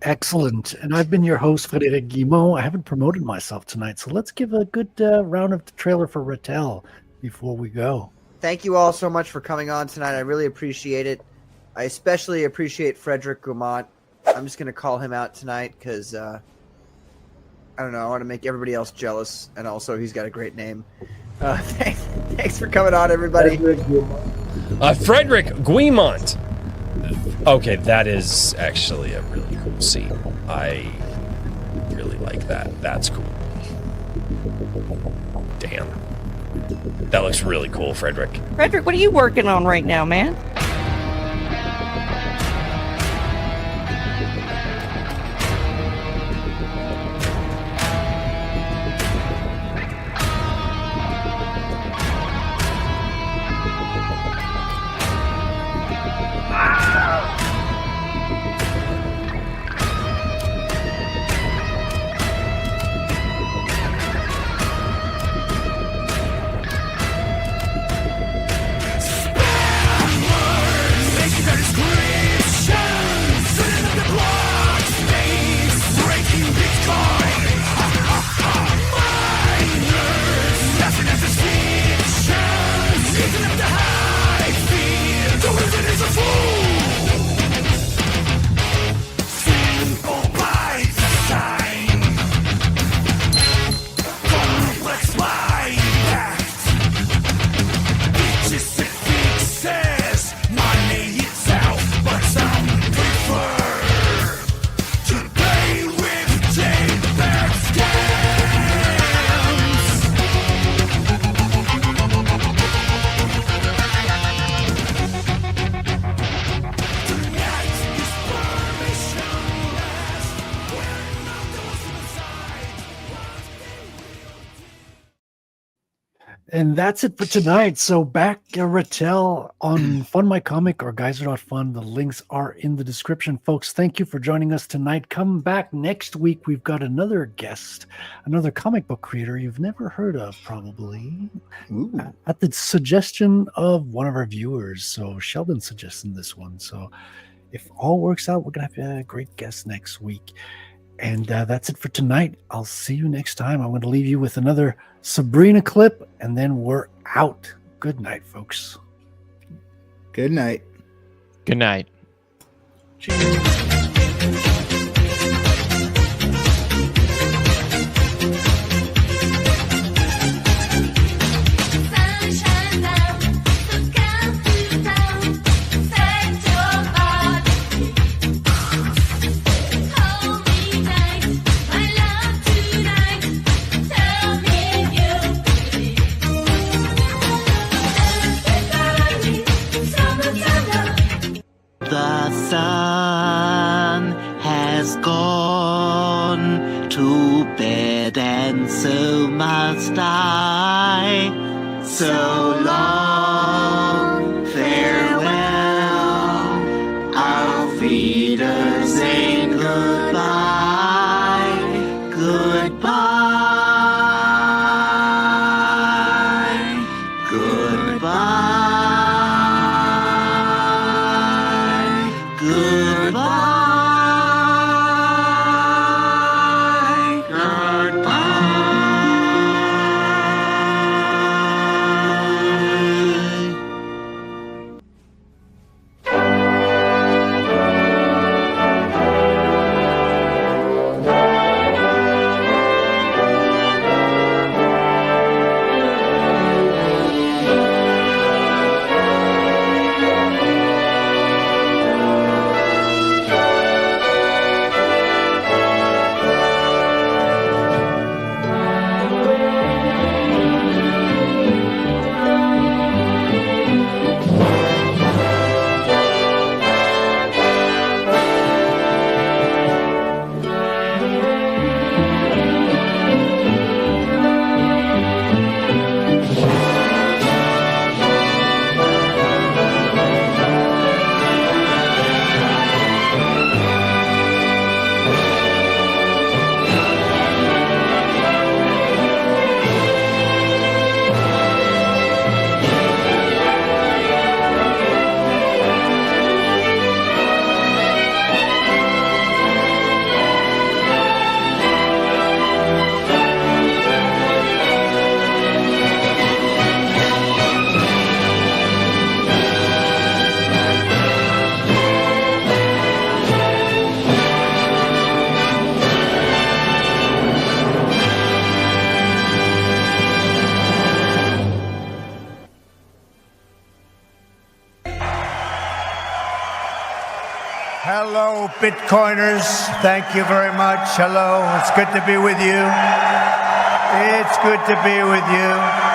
[SPEAKER 3] Excellent. And I've been your host, Frederic Guimont. I haven't promoted myself tonight, so let's give a good round of the trailer for Ratel before we go.
[SPEAKER 8] Thank you all so much for coming on tonight. I really appreciate it. I especially appreciate Frederic Guimont. I'm just going to call him out tonight because, I don't know, I want to make everybody else jealous, and also he's got a great name. Thanks for coming on, everybody.
[SPEAKER 9] Frederic Guimont. Okay, that is actually a really cool scene. I really like that. That's cool. Damn. That looks really cool, Frederic.
[SPEAKER 10] Frederic, what are you working on right now, man?
[SPEAKER 3] And that's it for tonight. So back Ratel on FundMyComic or Geyser.fund. The links are in the description, folks. Thank you for joining us tonight. Come back next week. We've got another guest, another comic book creator you've never heard of, probably. Ooh. At the suggestion of one of our viewers. So Sheldon suggested this one. So if all works out, we're going to have a great guest next week. And that's it for tonight. I'll see you next time. I'm going to leave you with another Sabrina clip, and then we're out. Good night, folks.
[SPEAKER 4] Good night.
[SPEAKER 6] Good night.
[SPEAKER 4] Cheers.
[SPEAKER 11] The sun has gone to bed, and so must I. So long, farewell. Auf Wiedersehen, goodbye, goodbye, goodbye.
[SPEAKER 12] Hello, Bitcoiners. Thank you very much. Hello. It's good to be with you. It's good to be with you.